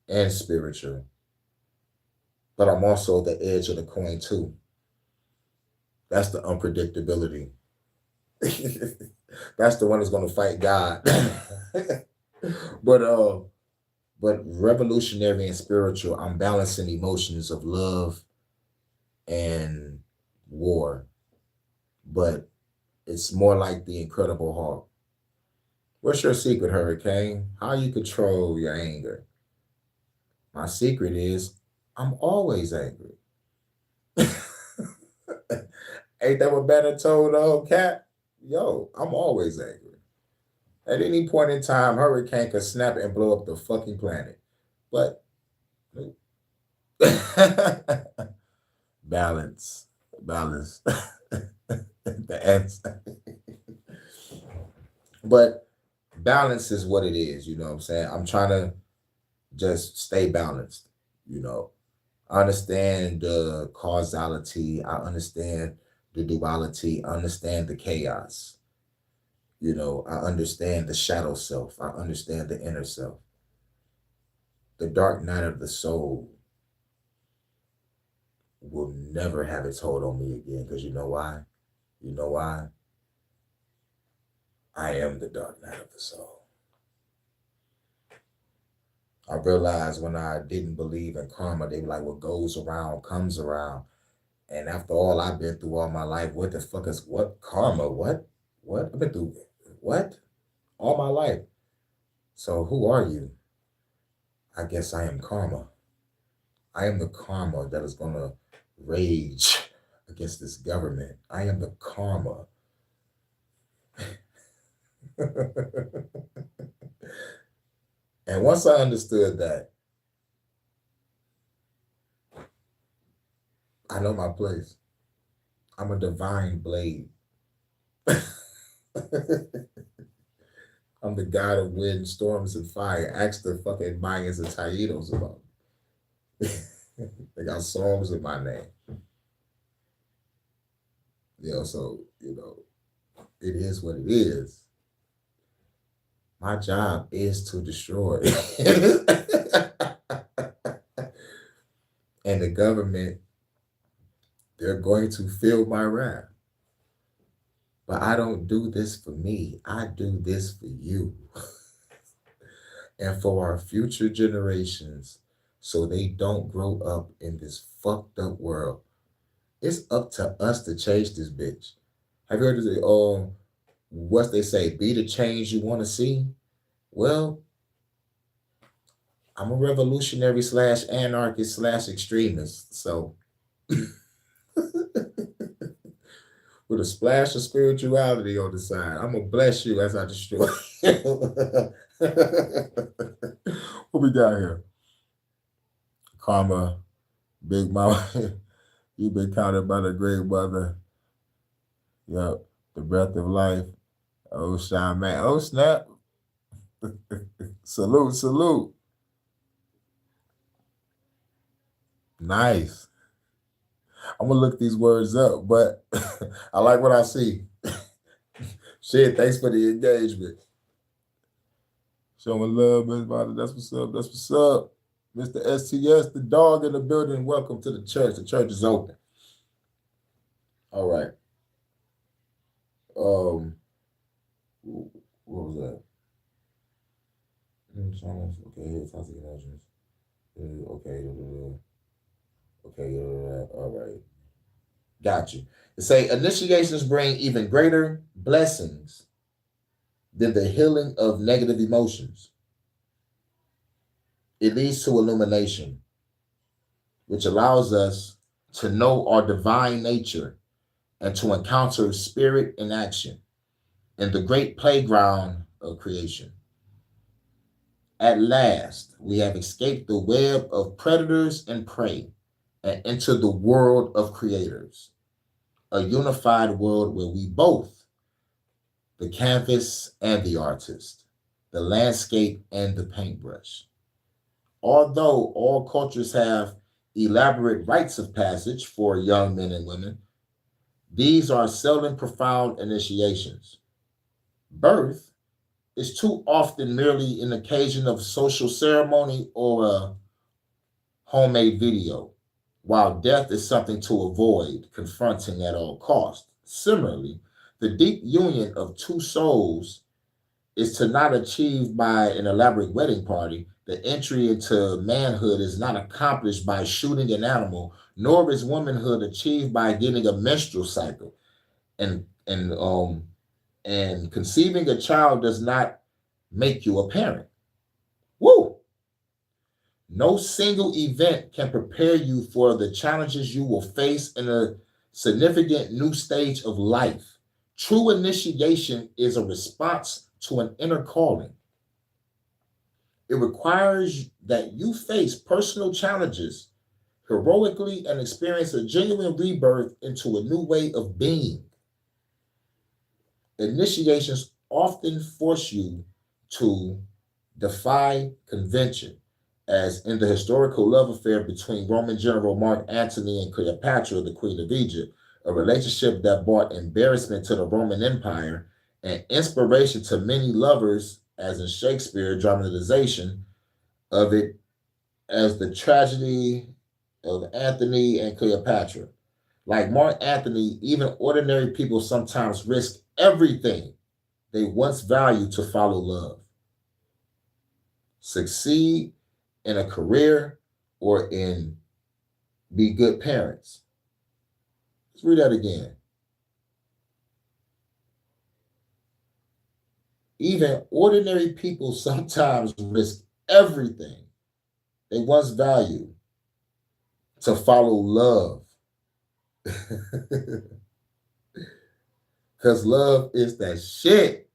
and spiritual, but I'm also the edge of the coin too. That's the unpredictability. That's the one that's gonna fight God. but but revolutionary and spiritual, I'm balancing emotions of love and war. But it's more like the Incredible Hulk. What's your secret, Hurricane? How you control your anger? My secret is I'm always angry. Ain't that what Banner told the old cat? Yo, I'm always angry. At any point in time, Hurricane could snap and blow up the fucking planet. But balance, balance, the answer. But balance is what it is. You know what I'm saying? I'm trying to just stay balanced. You know, I understand the causality. I understand the duality. I understand the chaos. I understand the shadow self. I understand the inner self. The dark night of the soul will never have its hold on me again. Because you know why? You know why? I am the dark night of the soul. I realized when I didn't believe in karma, they were like, what goes around comes around. And after all I've been through all my life, what the fuck is what karma? What? What? I've been through what? All my life. So who are you? I guess I am karma. I am the karma that is going to rage against this government. I am the karma. And once I understood that, I know my place. I'm a divine blade. I'm the god of wind, storms, and fire. Ask the fucking Mayans and Tainos about it. They got songs in my name. So, it is what it is. My job is to destroy. And the government, they're going to feel my wrath. But I don't do this for me. I do this for you. And for our future generations, so they don't grow up in this fucked up world. It's up to us to change this bitch. Have you heard of it? What they say, be the change you want to see. Well, I'm a revolutionary slash anarchist slash extremist. So with a splash of spirituality on the side, I'm gonna bless you as I destroy you. What we got here? Karma, Big Mama. You've been counted by the great mother. Yep. The breath of life. Oh, shine man. Oh, snap. Salute, salute. Nice. I'm gonna look these words up, but I like what I see. Shit, thanks for the engagement. Showing love, Miss Vada. That's what's up. That's what's up. Mr. STS, the dog in the building. Welcome to the church. The church is open. All right. What was that? Okay, here's toxic emotions. Okay, okay, all right. Got you. Say initiations bring even greater blessings than the healing of negative emotions. It leads to illumination, which allows us to know our divine nature and to encounter spirit in action in the great playground of creation. At last, we have escaped the web of predators and prey and entered the world of creators, a unified world where we both, the canvas and the artist, the landscape and the paintbrush. Although all cultures have elaborate rites of passage for young men and women, these are seldom profound initiations. Birth is too often merely an occasion of social ceremony or a homemade video, while death is something to avoid confronting at all costs. Similarly, the deep union of two souls is to not achieved by an elaborate wedding party. The entry into manhood is not accomplished by shooting an animal, nor is womanhood achieved by getting a menstrual cycle. And conceiving a child does not make you a parent. Woo! No single event can prepare you for the challenges you will face in a significant new stage of life. True initiation is a response to an inner calling. It requires that you face personal challenges heroically and experience a genuine rebirth into a new way of being. Initiations often force you to defy convention, as in the historical love affair between Roman general Mark Antony and Cleopatra, the Queen of Egypt, a relationship that brought embarrassment to the Roman Empire and inspiration to many lovers, as in Shakespeare dramatization of it as the tragedy of Antony and Cleopatra. Like Mark Antony, even ordinary people sometimes risk everything they once valued to follow love, succeed in a career, or in be good parents. Let's read that again. Even ordinary people sometimes risk everything they once valued to follow love. Because love is that shit.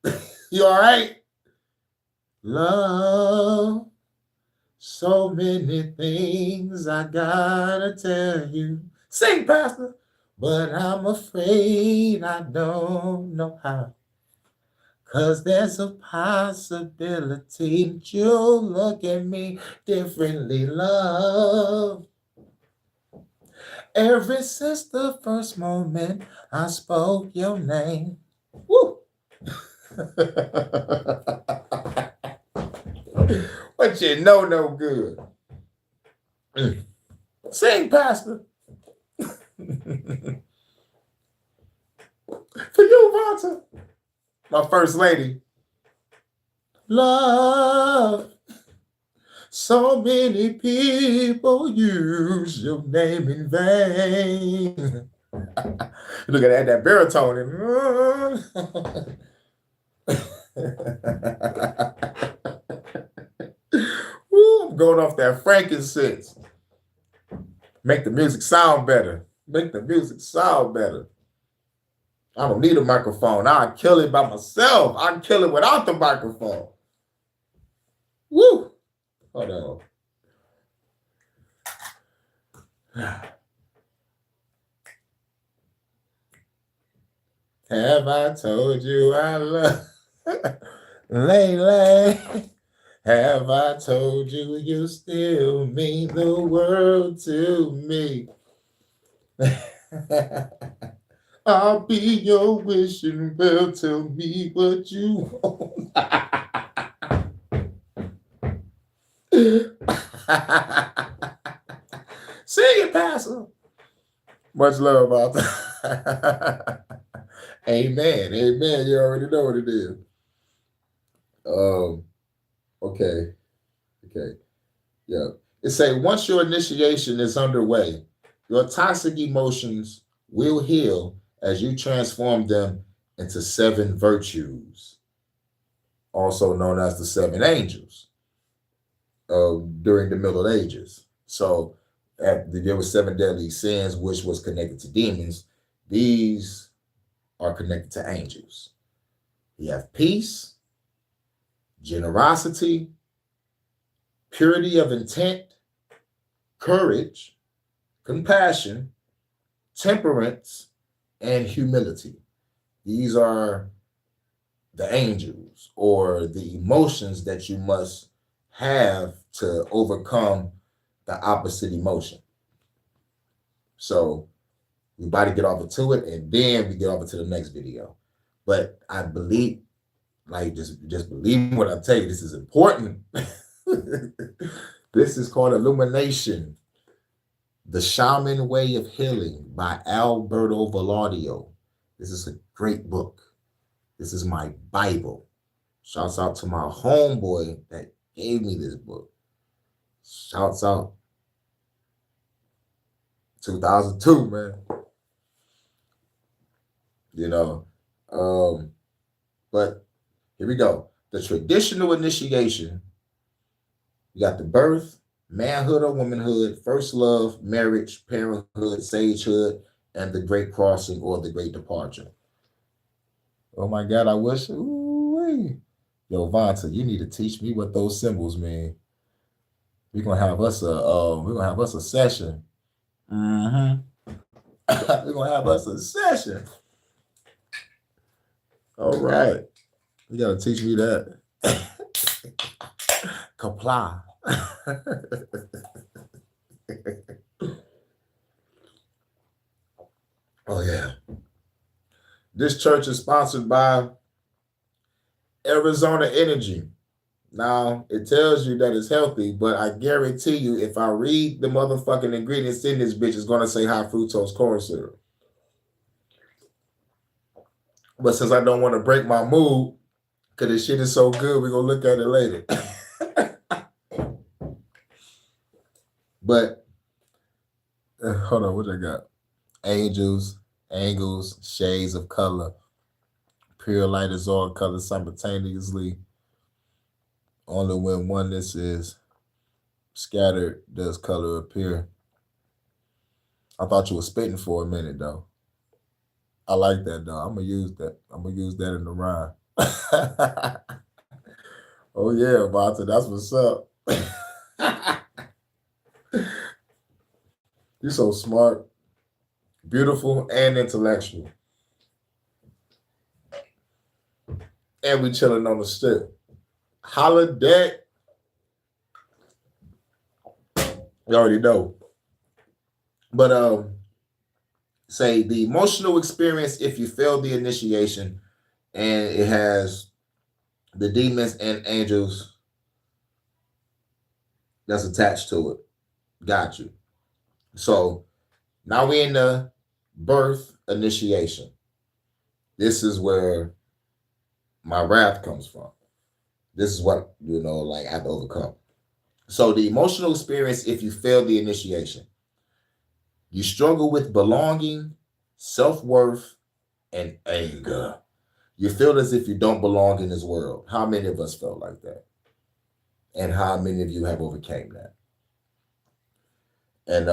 You all right? Love, so many things I gotta tell you. Sing, Pastor. But I'm afraid I don't know how. 'Cause there's a possibility that you'll look at me differently, love. Ever since the first moment I spoke your name. Woo! What you know no good. Sing, Pastor. For you, Vanta. My first lady. Love. So many people use your name in vain. Look at that baritone. Woo, I'm going off that frankincense. Make the music sound better. Make the music sound better. I don't need a microphone. I'll kill it by myself. I can kill it without the microphone. Woo! Hold on. Have I told you I love Lately? Have I told you you still mean the world to me? I'll be your wishing well. Tell me what you want. Sing it, Pastor. Much love out there. Amen. Amen. You already know what it is. Okay. Yeah. It say once your initiation is underway, your toxic emotions will heal as you transform them into 7 virtues, also known as the 7 angels, during the Middle Ages. So there were 7 deadly sins, which was connected to demons. These are connected to angels. You have peace, generosity, purity of intent, courage, compassion, temperance, and humility. These are the angels, or the emotions that you must have to overcome the opposite emotion. So we about to get over to it, and then we get over to the next video. But I believe, like, just believe what I tell you. This is important. This is called Illumination, The Shaman Way of Healing by Alberto Velardio. This is a great book. This is my Bible. Shouts out to my homeboy that gave me this book. Shouts out. 2002, man. You know, but here we go. The traditional initiation. You got the birth, manhood or womanhood, first love, marriage, parenthood, sagehood, and the great crossing or the great departure. Oh my God, I wish. Ooh-wee. Yo, Vonta, you need to teach me what those symbols mean. We're gonna have us a session. We're gonna have us a session. All right. You gotta teach me that. Comply. Oh yeah. This church is sponsored by Arizona Energy. Now, it tells you that it's healthy, but I guarantee you, if I read the motherfucking ingredients in this bitch, it's going to say high fructose corn syrup. But since I don't want to break my mood, because this shit is so good, we're going to look at it later. But, hold on, what I got? Angels, angles, shades of color. Pure light is all colors simultaneously. Only when oneness is scattered does color appear. I thought you were spitting for a minute, though. I like that, though. I'm going to use that. I'm going to use that in the rhyme. Oh, yeah, Vonta, that's what's up. You're so smart, beautiful, and intellectual. And we chilling on the strip. Holiday. You already know. But say the emotional experience if you fail the initiation, and it has the demons and angels that's attached to it. Got you. So now we're in the birth initiation. This is where my wrath comes from. This is what, like, I have to overcome. So the emotional experience if you fail the initiation. You struggle with belonging, self-worth, and anger. You feel as if you don't belong in this world. How many of us felt like that? And how many of you have overcame that? And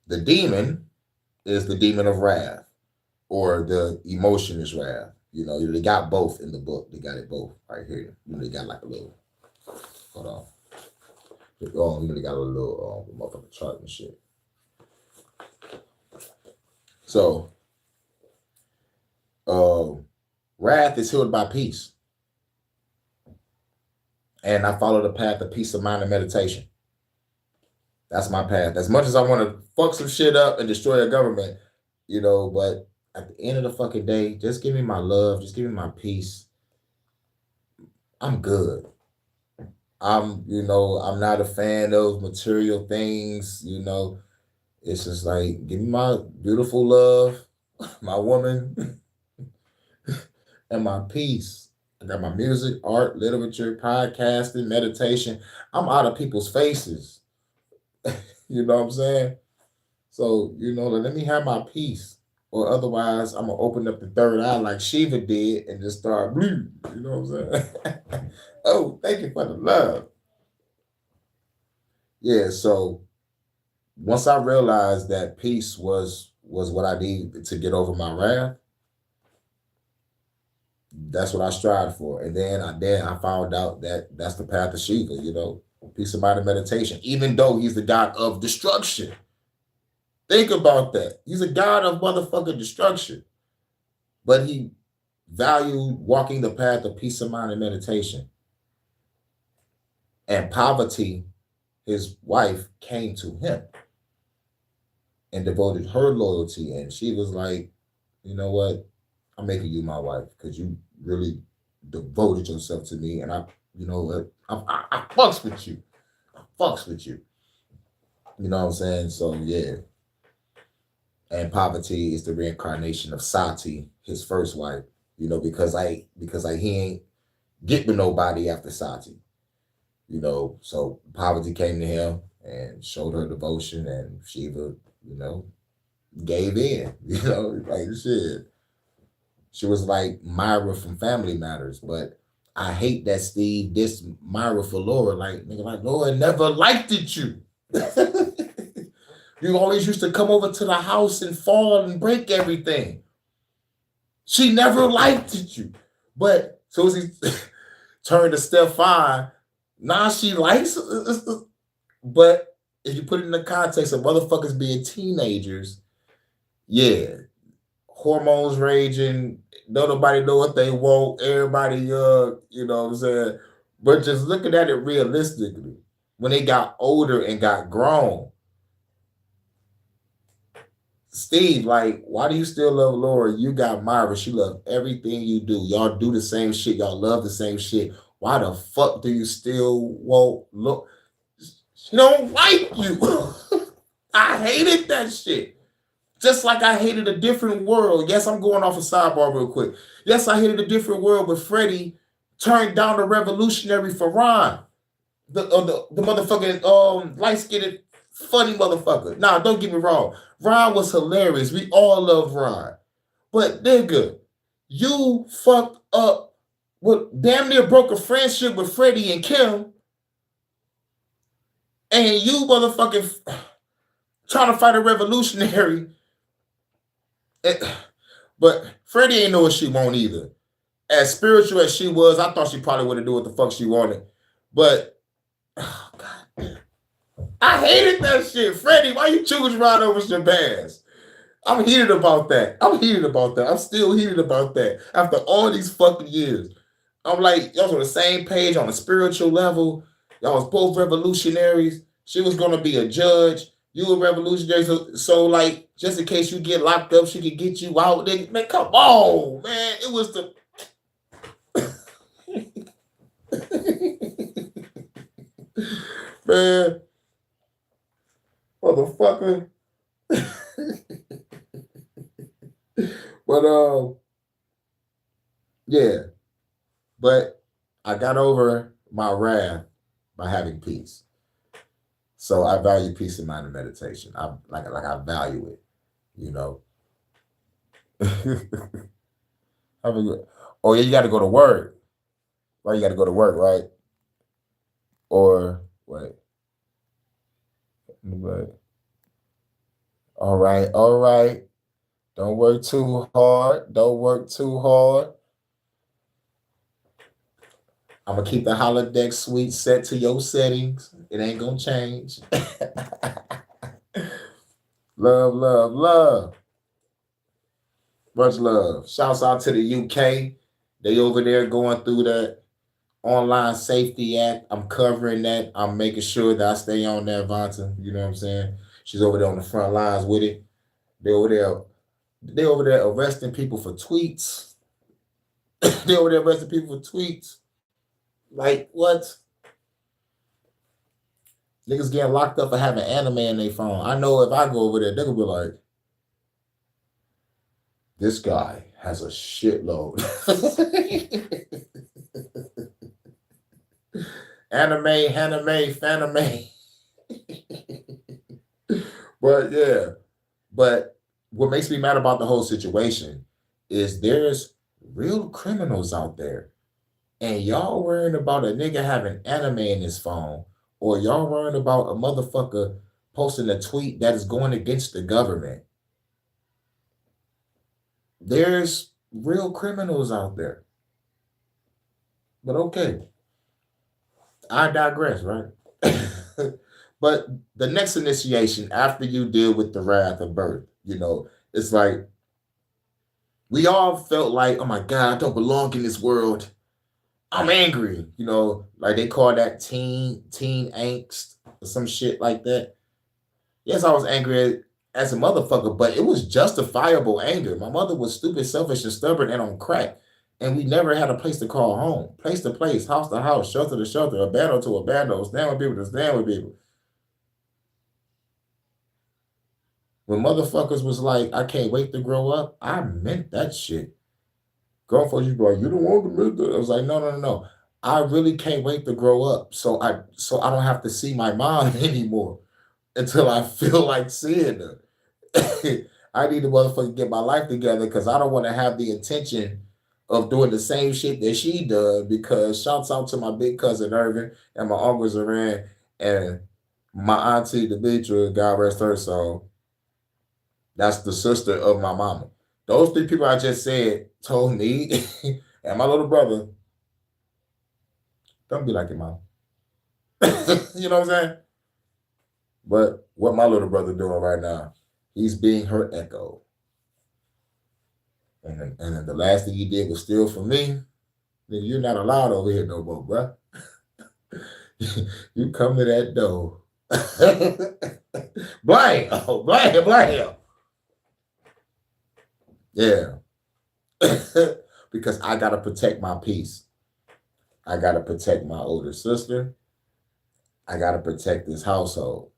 the demon is the demon of wrath, or the emotion is wrath. You know, they got both in the book. They got it both right here. You know, they got like a little, hold on. You know, they got a little motherfucking chart and shit. So, wrath is healed by peace. And I follow the path of peace of mind and meditation. That's my path. As much as I want to fuck some shit up and destroy a government, you know, but at the end of the fucking day, just give me my love. Just give me my peace. I'm good. I'm not a fan of material things, you know. It's just like, give me my beautiful love, my woman, and my peace. I got my music, art, literature, podcasting, meditation. I'm out of people's faces. You know what I'm saying? So, you know, let me have my peace. Or otherwise, I'm going to open up the third eye like Shiva did and just start blue. You know what I'm saying? Oh, thank you for the love. Yeah, so once I realized that peace was what I needed to get over my wrath, that's what I strived for. And then I found out that that's the path of Shiva, you know, peace of mind and meditation, even though he's the god of destruction. Think about that. He's a god of motherfucking destruction. But he valued walking the path of peace of mind and meditation. And Parvati, his wife, came to him and devoted her loyalty. And she was like, you know what? I'm making you my wife because you really devoted yourself to me. And I fucks with you. I fucks with you. You know what I'm saying? So, yeah. And Parvati is the reincarnation of Sati, his first wife, you know, because he ain't get with nobody after Sati, you know. So Parvati came to him and showed her devotion, and Shiva, you know, gave in, you know, like shit. She was like Myra from Family Matters, but I hate that Steve dissed Myra for Laura. Like, nigga, like Laura never liked it you. You always used to come over to the house and fall and break everything. She never liked it you. But so as he turned to Stefan, now she likes it. But if you put it in the context of motherfuckers being teenagers, yeah, hormones raging, don't nobody know what they want, everybody young, you know what I'm saying? But just looking at it realistically, when they got older and got grown, Steve, like, why do you still love Laura? You got Myra. She loves everything you do. Y'all do the same shit. Y'all love the same shit. Why the fuck do you still won't look? She don't like you. I hated that shit. Just like I hated A Different World. Yes, I'm going off a sidebar real quick. Yes, I hated A Different World, but Freddie turned down the revolutionary for Ron. The motherfucking light-skinned funny motherfucker. Nah, don't get me wrong. Ron was hilarious. We all love Ron. But nigga, you fucked up with damn near broke a friendship with Freddie and Kim. And you motherfucking trying to fight a revolutionary. But Freddie ain't know what she want either. As spiritual as she was, I thought she probably would have done what the fuck she wanted. But oh, God, I hated that shit. Freddie, why you choose Ron over Shabazz? I'm heated about that. I'm still heated about that. After all these fucking years. I'm like, y'all was on the same page on a spiritual level. Y'all was both revolutionaries. She was going to be a judge. You a revolutionary. So, like, just in case you get locked up, she could get you out. Man, come on, man. It was the... Man. Motherfucker. But yeah. But I got over my wrath by having peace. So I value peace in mind and meditation. I value it. You know. Have a good. Oh yeah, you got to go to work. Right, you got to go to work, right? Or wait, wait. All right, all right. Don't work too hard. Don't work too hard. I'm gonna keep the holodeck suite set to your settings. It ain't gonna change. Love, love, love. Much love. Shouts out to the UK. They over there going through that online safety act. I'm covering that. I'm making sure that I stay on that, Vanta. You know what I'm saying? She's over there on the front lines with it. They over there. They over there arresting people for tweets. They over there arresting people for tweets. Like what? Niggas getting locked up for having anime in their phone. I know if I go over there, they're gonna be like, this guy has a shitload. Anime, fanime. But yeah, but what makes me mad about the whole situation is there's real criminals out there. And y'all worrying about a nigga having anime in his phone, or y'all worrying about a motherfucker posting a tweet that is going against the government. There's real criminals out there. But okay, I digress, right? But the next initiation after you deal with the wrath of birth, it's like we all felt like, oh my God, I don't belong in this world. I'm angry, like they call that teen angst or some shit like that. Yes, I was angry as a motherfucker, but it was justifiable anger. My mother was stupid, selfish, and stubborn and on crack. And we never had a place to call home, place to place, house to house, shelter to shelter, abando to abando, stand with people to stand with people. When motherfuckers was like, I can't wait to grow up, I meant that shit. Girlfriends, you be like, you don't want to admit that. I was like, no. I really can't wait to grow up, so I don't have to see my mom anymore until I feel like seeing her. I need to motherfucker get my life together because I don't want to have the intention of doing the same shit that she does. Because shouts out to my big cousin Irvin and my uncles Iran and my auntie Demetra, God rest her soul. That's the sister of my mama. Those three people I just said told me and my little brother, don't be like your mom. You know what I'm saying? But what my little brother doing right now, he's being her echo. And then the last thing he did was steal from me. Then you're not allowed over here no more, bruh. You come to that door. Blam. Yeah. Because I got to protect my peace. I got to protect my older sister. I got to protect this household.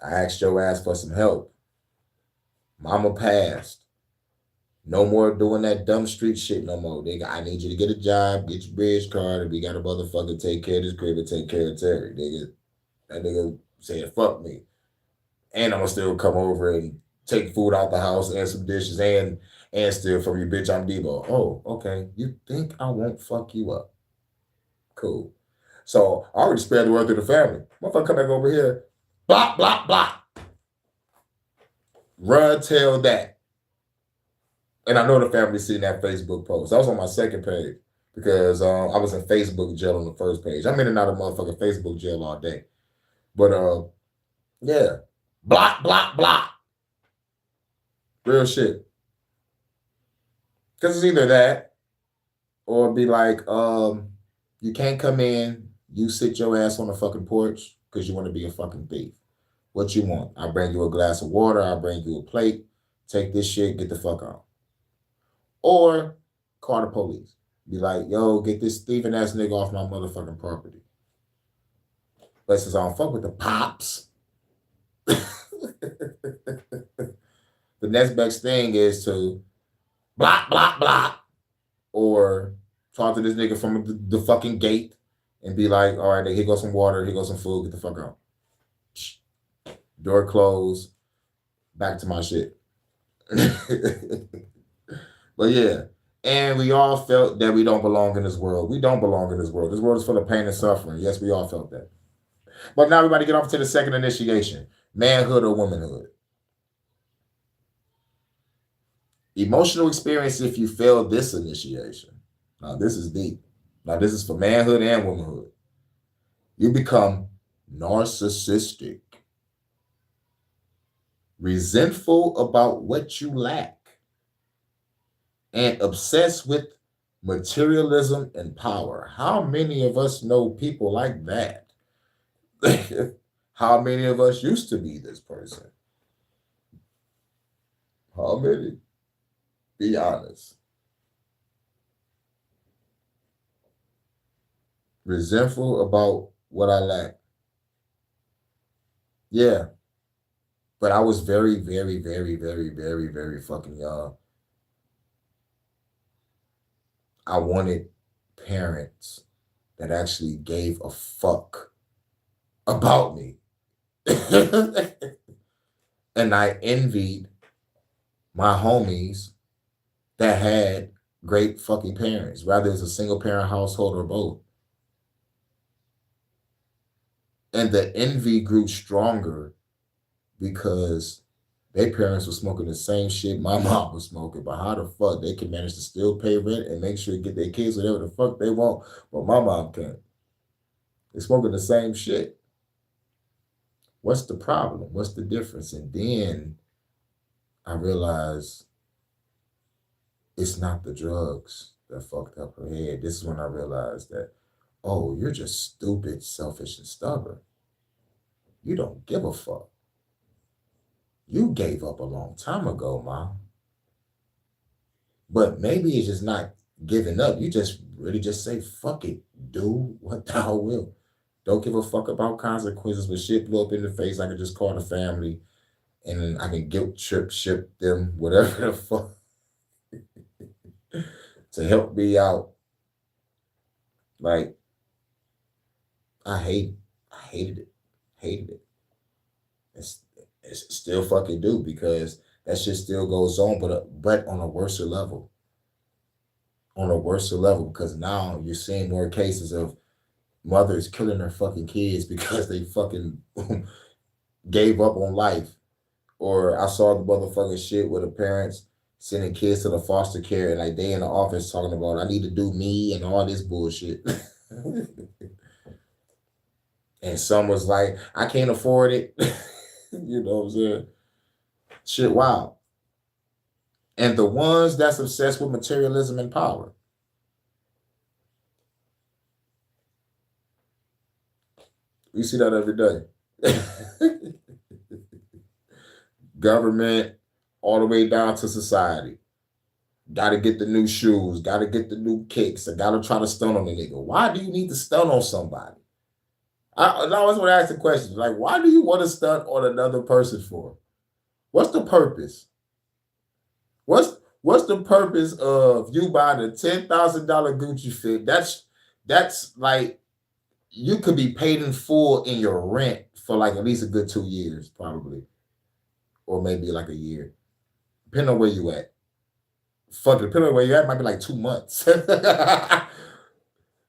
I asked your ass for some help. Mama passed. No more doing that dumb street shit no more. I need you to get a job, get your bridge card, and we got a motherfucker take care of this crib and take care of Terry. That nigga said, fuck me. And I'm going to still come over and take food out the house and some dishes and steal from you, bitch. I'm Debo. Oh, okay. You think I won't fuck you up? Cool. So I already spared the word to the family. Motherfucker come back over here. Block, block, block. Run, tell that. And I know the family seen that Facebook post. I was on my second page because I was in Facebook jail on the first page. I'm in and out of motherfucking Facebook jail all day. But yeah. Block, block, block. Real shit. Because it's either that or be like, you can't come in, you sit your ass on the fucking porch because you want to be a fucking thief. What you want? I bring you a glass of water, I bring you a plate, take this shit, get the fuck on. Or call the police. Be like, yo, get this thieving ass nigga off my motherfucking property. But since I don't fuck with the pops, the next best thing is to block, block, block. Or talk to this nigga from the fucking gate and be like, all right, here goes some water, here goes some food, get the fuck out. Door closed. Back to my shit. But yeah. And we all felt that we don't belong in this world. We don't belong in this world. This world is full of pain and suffering. Yes, we all felt that. But now everybody get off to the second initiation. Manhood or womanhood. Emotional experience if you fail this initiation. Now this is deep. Now this is for manhood and womanhood. You become narcissistic, resentful about what you lack, and obsessed with materialism and power. How many of us know people like that? How many of us used to be this person? How many? Be honest. Resentful about what I lack. Yeah. But I was very, very, very, very, very, very fucking young. I wanted parents that actually gave a fuck about me. And I envied my homies that had great fucking parents, whether it's a single parent household or both. And the envy grew stronger because their parents were smoking the same shit my mom was smoking. But how the fuck they can manage to still pay rent and make sure to get their kids whatever the fuck they want, but my mom can't. They're smoking the same shit. What's the problem? What's the difference? And then I realized it's not the drugs that fucked up her head. This is when I realized that, oh, you're just stupid, selfish, and stubborn. You don't give a fuck. You gave up a long time ago, Mom. But maybe it's just not giving up. You just really just say, fuck it, do what thou will. Don't give a fuck about consequences. When shit blew up in the face, I could just call the family and then I can guilt trip ship them, whatever the fuck, to help me out. Like, I hated it. It's still fucking do because that shit still goes on, but on a worser level. On a worser level, because now you're seeing more cases of mothers killing their fucking kids because they fucking gave up on life. Or I saw the motherfucking shit where the parents sending kids to the foster care and like they in the office talking about I need to do me and all this bullshit. And some was like, I can't afford it. You know what I'm saying? Shit wild. And the ones that's obsessed with materialism and power. We see that every day. Government, all the way down to society. Gotta get the new shoes, gotta get the new kicks, I gotta try to stun on the nigga. Why do you need to stun on somebody? I always want to ask the question, like, why do you want to stunt on another person for? What's the purpose? What's the purpose of you buying a $10,000 Gucci fit? That's like you could be paid in full in your rent for like at least a good 2 years, probably, or maybe like a year, depending on where you at. Fuck it, depending on where you at, it might be like 2 months.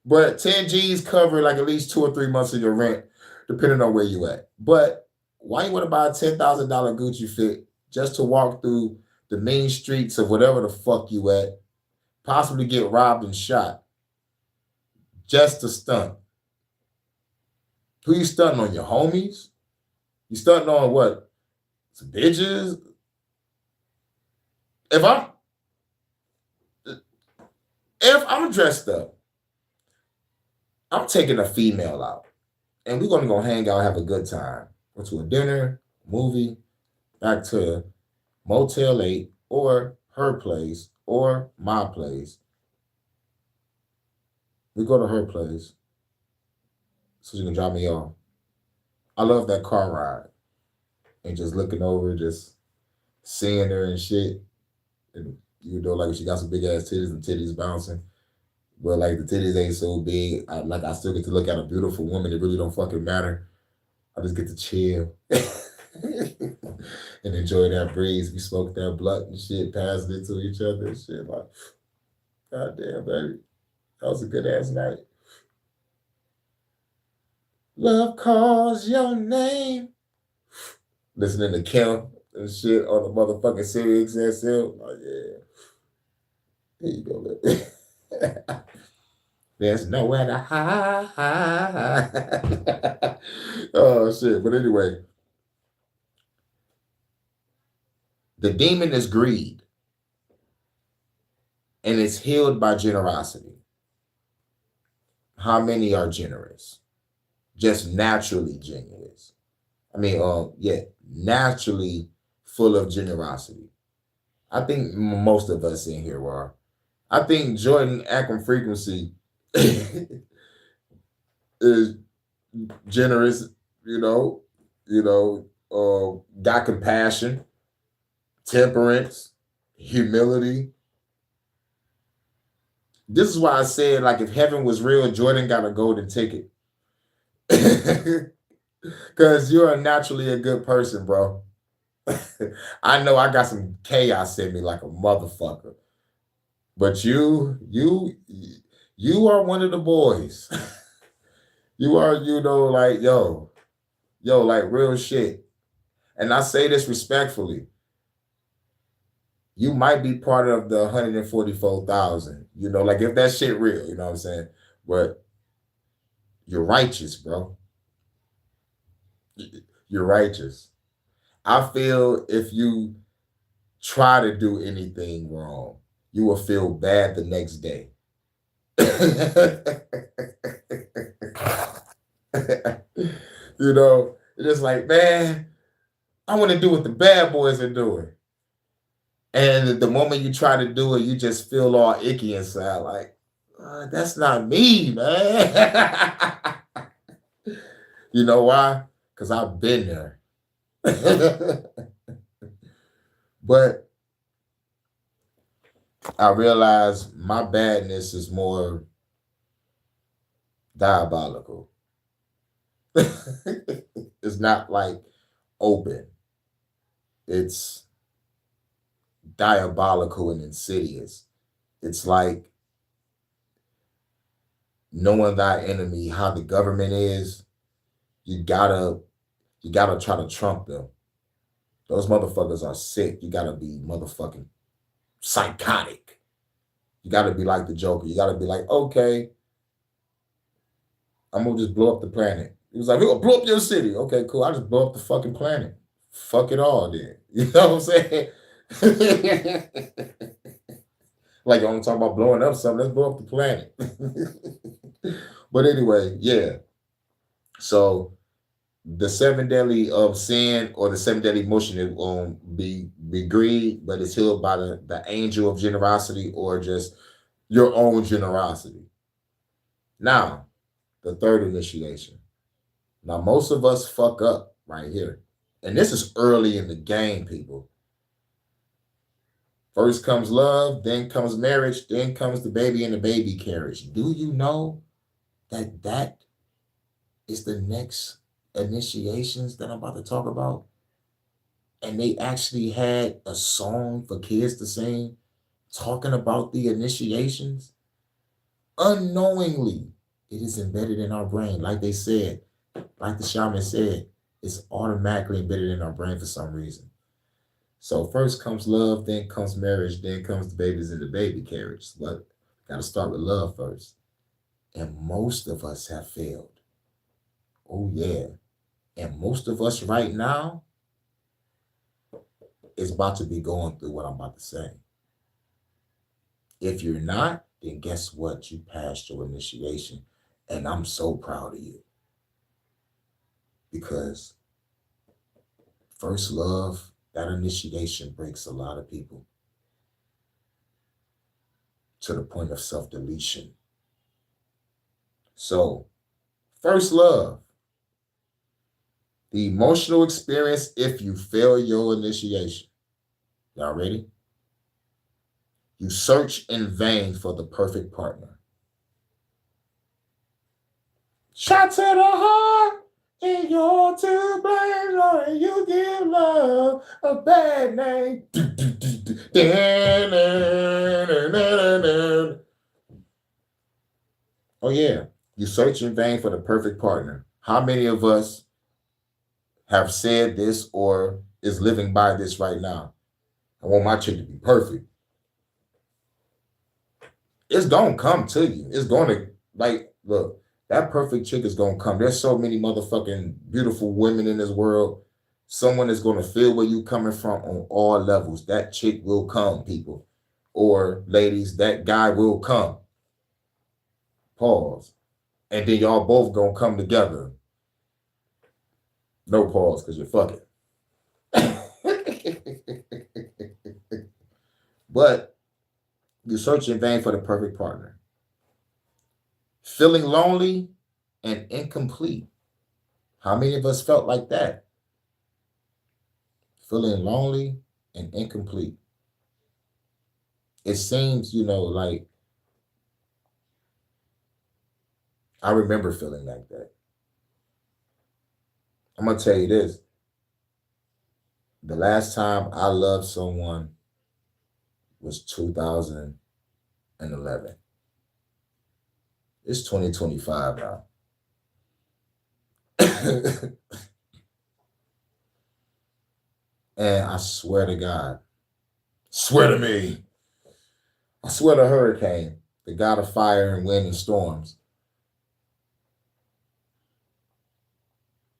But 10 G's cover like at least 2 or 3 months of your rent, depending on where you at. But why you want to buy a $10,000 Gucci fit just to walk through the main streets of whatever the fuck you at, possibly get robbed and shot, just to stunt? Who you stunting on? Your homies? You stunting on what? Some bitches? If I'm dressed up, I'm taking a female out, and we're gonna go hang out, have a good time. Go to a dinner, movie, back to Motel 8 or her place or my place. We go to her place so she can drop me off. I love that car ride and just looking over, just seeing her and shit. And you know, like if she got some big ass titties and titties bouncing. But like the titties ain't so big. I still get to look at a beautiful woman. It really don't fucking matter. I just get to chill. and enjoy that breeze. We smoked that blunt and shit, passing it to each other and shit. Like, goddamn, baby. That was a good ass night. Love calls your name. Listening to Kim and shit on the motherfucking Sirius XM. Like, yeah. Here you go, baby. There's nowhere to hide. Oh, shit. But anyway, the demon is greed, and it's healed by generosity. How many are generous? Just naturally generous. I mean, naturally full of generosity. I think most of us in here are. I think Jordan Akron Frequency is generous, got compassion, temperance, humility. This is why I said, like, if heaven was real, Jordan got a golden ticket. Because you're naturally a good person, bro. I know I got some chaos in me like a motherfucker. But you are one of the boys. You are, like, like real shit. And I say this respectfully. You might be part of the 144,000, like if that shit real, you know what I'm saying? But you're righteous, bro. You're righteous. I feel if you try to do anything wrong, you will feel bad the next day. It's just like, man, I want to do what the bad boys are doing. And the moment you try to do it, you just feel all icky inside, like, that's not me, man. You know why? Because I've been there. But I realize my badness is more diabolical. It's not like open. It's diabolical and insidious. It's like knowing thy enemy, how the government is, you gotta try to trump them. Those motherfuckers are sick. You gotta be motherfucking psychotic. You gotta be like the Joker. You gotta be like, okay, I'm gonna just blow up the planet. He was like, we're gonna blow up your city. Okay, cool. I just blow up the fucking planet. Fuck it all then. You know what I'm saying? Like, I'm talking about blowing up something. Let's blow up the planet. But anyway, yeah. So the 7 deadly of sin, or the 7 deadly emotion, will be greed, but it's healed by the angel of generosity, or just your own generosity. Now, the third initiation. Now, most of us fuck up right here. And this is early in the game, people. First comes love, then comes marriage, then comes the baby and the baby carriage. Do you know that is the next initiations that I'm about to talk about? And they actually had a song for kids to sing talking about the initiations. Unknowingly, it is embedded in our brain. Like they said, like the shaman said, it's automatically embedded in our brain for some reason. So first comes love, then comes marriage, then comes the babies and the baby carriage. But got to start with love first. And most of us have failed. Oh, yeah. And most of us right now is about to be going through what I'm about to say. If you're not, then guess what? You passed your initiation. And I'm so proud of you. Because first love, that initiation breaks a lot of people to the point of self-deletion. So, first love, the emotional experience if you fail your initiation. Y'all ready? You search in vain for the perfect partner. Shot to the heart. And you're to blame, or you give love a bad name. Oh, yeah. You search in vain for the perfect partner. How many of us have said this or is living by this right now? I want my chick to be perfect. It's going to come to you. It's going to, like, look, that perfect chick is going to come. There's so many motherfucking beautiful women in this world. Someone is going to feel where you coming from on all levels. That chick will come, people. Or ladies, that guy will come. Pause. And then y'all both going to come together. No pause, because you're fucking. But you search in vain for the perfect partner. Feeling lonely and incomplete. How many of us felt like that? Feeling lonely and incomplete. It seems, like I remember feeling like that. I'm going to tell you this. The last time I loved someone was 2011. It's 2025 now. And I swear to God, swear to me, I swear to Hurykane, the god of fire and wind and storms,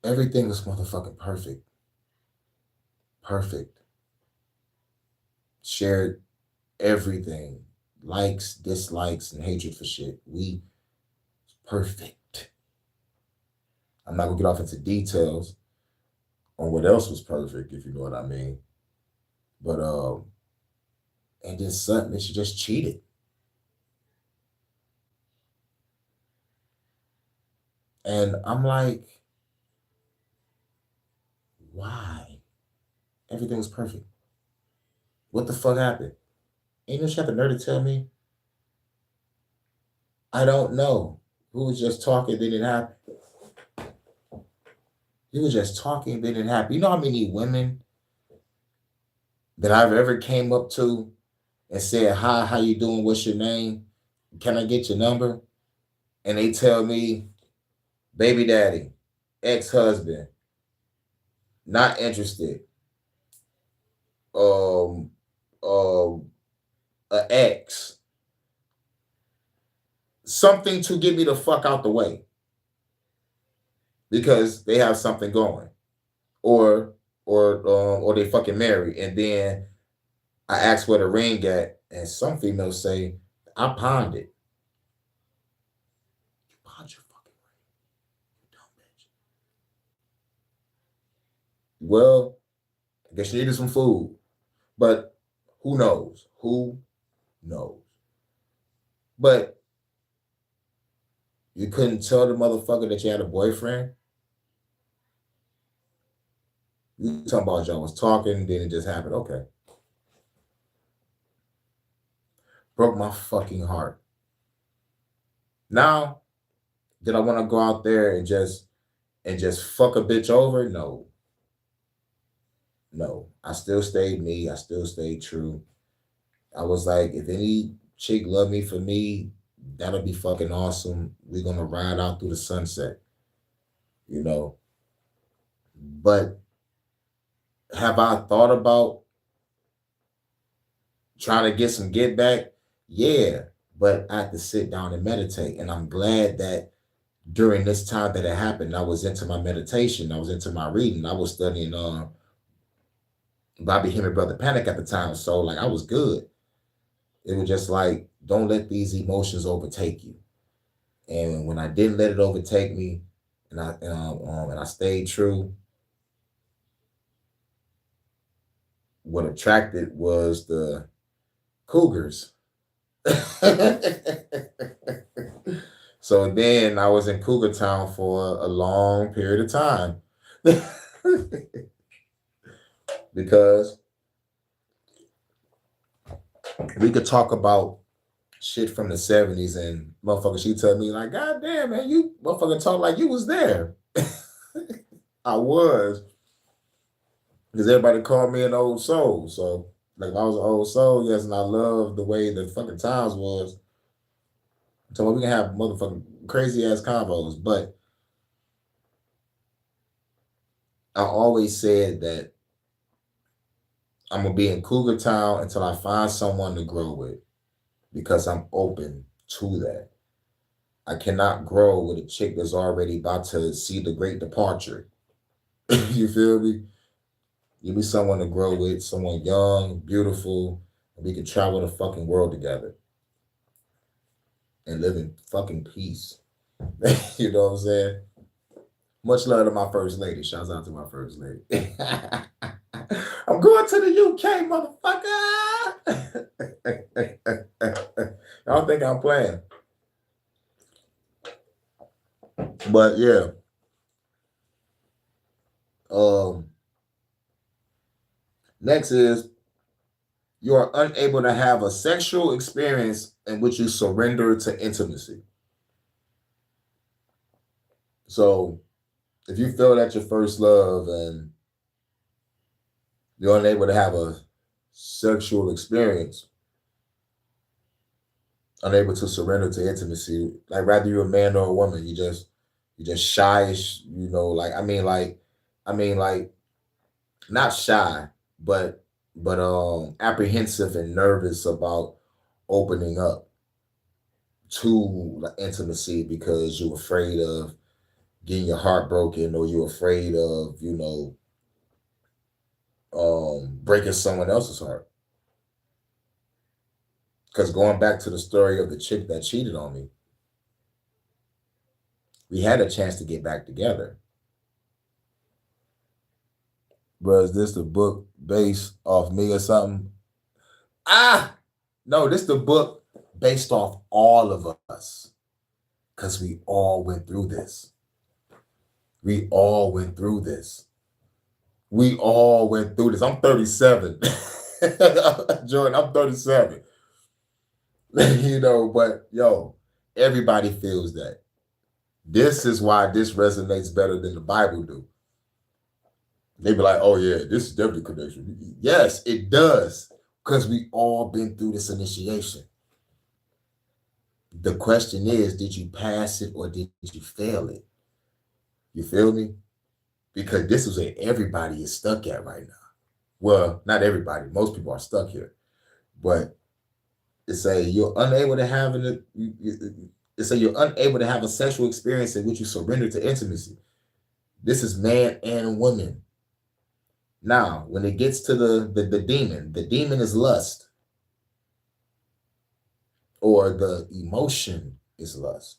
everything was motherfucking perfect. Perfect. Shared everything. Likes, dislikes, and hatred for shit. We perfect. I'm not gonna get off into details on what else was perfect, if you know what I mean. But and then suddenly she just cheated. And I'm like, why? Everything was perfect. What the fuck happened? Ain't no shit the nerve to tell me. I don't know. Who was just talking, then it happened. He was just talking, then it happened. You know how many women that I've ever came up to and said, hi, how you doing? What's your name? Can I get your number? And they tell me, baby daddy, ex-husband, not interested. A ex. Something to get me the fuck out the way. Because they have something going. Or they fucking married. And then I asked where the ring at, and some females say, I pawned it. You pawned your fucking ring. You dumb bitch. Well, I guess you needed some food. But who knows? Who knows? But you couldn't tell the motherfucker that you had a boyfriend? You talking about y'all was talking, then it just happened. Okay. Broke my fucking heart. Now, did I want to go out there and just fuck a bitch over? No. No. I still stayed me. I still stayed true. I was like, if any chick love me for me, that'll be fucking awesome. We're gonna ride out through the sunset. But have I thought about trying to get some get back? Yeah, but I had to sit down and meditate. And I'm glad that during this time that it happened, I was into my meditation. I was into my reading. I was studying Bobby Him and Brother Panic at the time. So like I was good. It was just like, don't let these emotions overtake you. And when I didn't let it overtake me, and I stayed true, what attracted was the cougars. So then I was in Cougar Town for a long period of time. Because we could talk about shit from the 70s and motherfucker, she tell me like, God damn, man, you motherfucker talk like you was there. I was. Because everybody called me an old soul. So, like, I was an old soul, yes, and I love the way the fucking times was. So we can have motherfucking crazy ass combos. But I always said that I'm gonna be in Cougar Town until I find someone to grow with because I'm open to that. I cannot grow with a chick that's already about to see the great departure. You feel me? Give me someone to grow with, someone young, beautiful, and we can travel the fucking world together and live in fucking peace. You know what I'm saying? Much love to my first lady. Shouts out to my first lady. I'm going to the UK, motherfucker. I don't think I'm playing. But yeah. Next is you are unable to have a sexual experience in which you surrender to intimacy. So if you feel that your first love and you're unable to have a sexual experience, unable to surrender to intimacy, like rather you're a man or a woman, you just shy, like not shy, but apprehensive and nervous about opening up to intimacy because you're afraid of getting your heart broken or you're afraid of breaking someone else's heart. Because going back to the story of the chick that cheated on me, we had a chance to get back together. Bro, is this the book based off me or something? No, this the book based off all of us. Because we all went through this. We all went through this. We all went through this. I'm 37. Jordan, I'm 37. But yo, everybody feels that. This is why this resonates better than the Bible do. They be like, oh yeah, this is definitely connection. Yes, it does. Because we all been through this initiation. The question is, did you pass it or did you fail it? You feel me? Because this is where everybody is stuck at right now. Well, not everybody. Most people are stuck here. But it's you're unable to have you're unable to have a sexual experience in which you surrender to intimacy. This is man and woman. Now, when it gets to the demon is lust. Or the emotion is lust.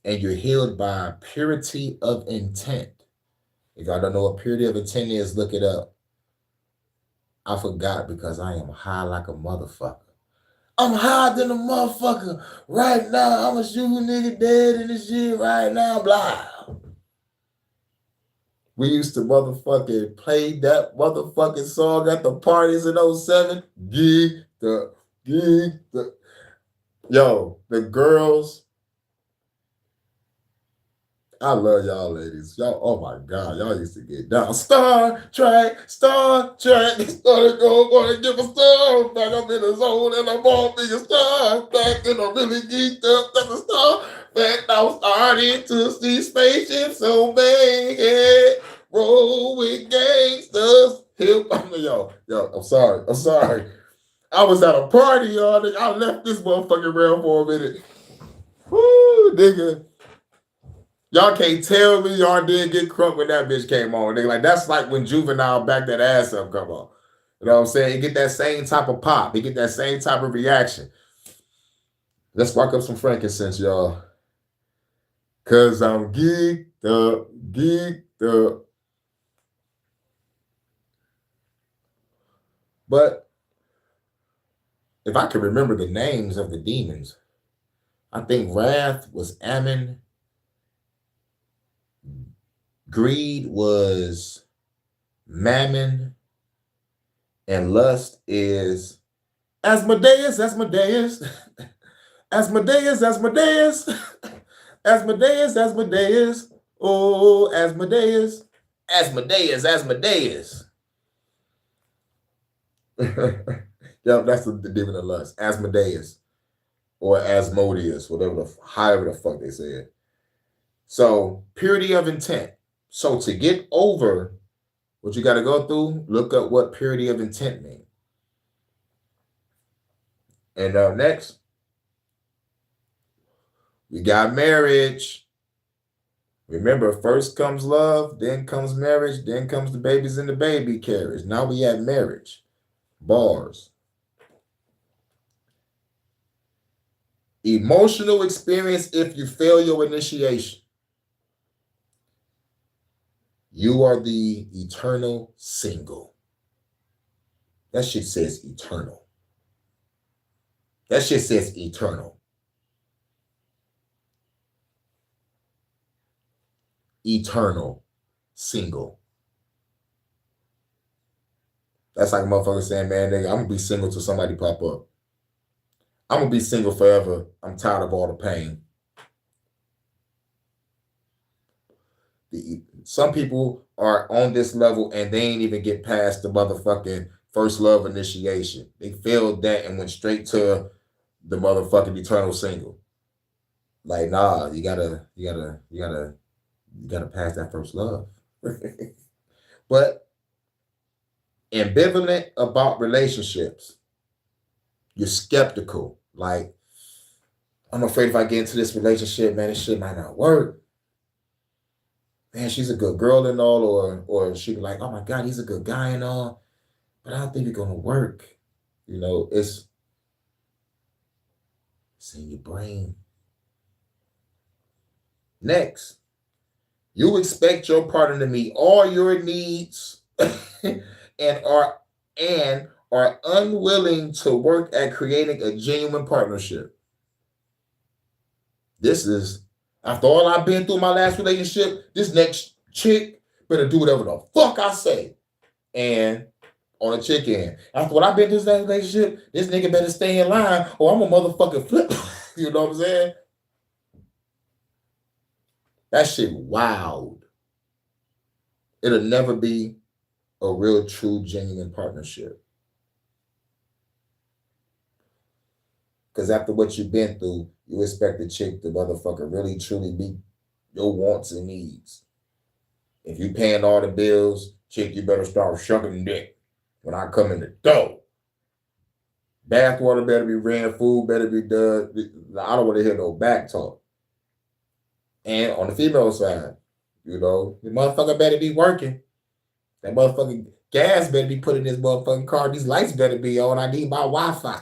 And you're healed by purity of intent. If y'all don't know what purity of intent is, look it up. I forgot because I am high like a motherfucker. I'm higher than a motherfucker right now. I'ma shoot a nigga dead in this shit right now, blah. We used to motherfucking play that motherfucking song at the parties in 07. Yo, the girls. I love y'all ladies. Y'all, oh my God, y'all used to get down. Star Trek. Started going, wanna give a star back. I'm in the zone and I'm all being star back and I'm really geeked up. That's a star back. I'm starting to see spaceships so big. Roll with gangsters. Yo, I'm sorry. I was at a party, y'all. I left this motherfucking realm for a minute. Woo, nigga. Y'all can't tell me y'all didn't get crunk when that bitch came on. Nigga, like that's like when Juvenile back that ass up come on. You know what I'm saying? You get that same type of pop. You get that same type of reaction. Let's spark up some frankincense, y'all. Cause I'm geeked up. But if I can remember the names of the demons, I think wrath was Ammon. Greed was Mammon, and lust is Asmodeus. Asmodeus. Oh, Asmodeus. Asmodeus, Asmodeus. Yep, that's the demon of lust. Asmodeus. Or Asmodeus, however the fuck they say it. So, purity of intent. So, to get over what you got to go through, look up what purity of intent means. And next, we got marriage. Remember, first comes love, then comes marriage, then comes the babies in the baby carriage. Now we have marriage. Bars. Emotional experience if you fail your initiation. You are the eternal single. That shit says eternal. That shit says eternal. Eternal single. That's like a motherfucker saying, man, nigga, I'm gonna be single till somebody pop up. I'm gonna be single forever. I'm tired of all the pain. Some people are on this level and they ain't even get past the motherfucking first love initiation. They failed that and went straight to the motherfucking eternal single. Like, nah, you gotta pass that first love. But ambivalent about relationships. You're skeptical. Like, I'm afraid if I get into this relationship, man, this shit might not work. Man, she's a good girl and all, or she'd be like, oh my God, he's a good guy and all, but I don't think it's gonna work. You know, it's in your brain. Next, you expect your partner to meet all your needs and are unwilling to work at creating a genuine partnership. This is, after all I've been through my last relationship, this next chick better do whatever the fuck I say. And on a chick end, after what I've been through this last relationship, this nigga better stay in line or I'm a motherfucking flip. You know what I'm saying? That shit wild. It'll never be a real, true, genuine partnership. Because after what you've been through, you expect the chick to motherfucker really, truly meet your wants and needs. If you paying all the bills, chick, you better start shucking dick when I come in the door. Bathwater better be ran, food better be done. I don't want to hear no back talk. And on the female side, you know, the motherfucker better be working. That motherfucking gas better be put in this motherfucking car. These lights better be on. I need my Wi-Fi.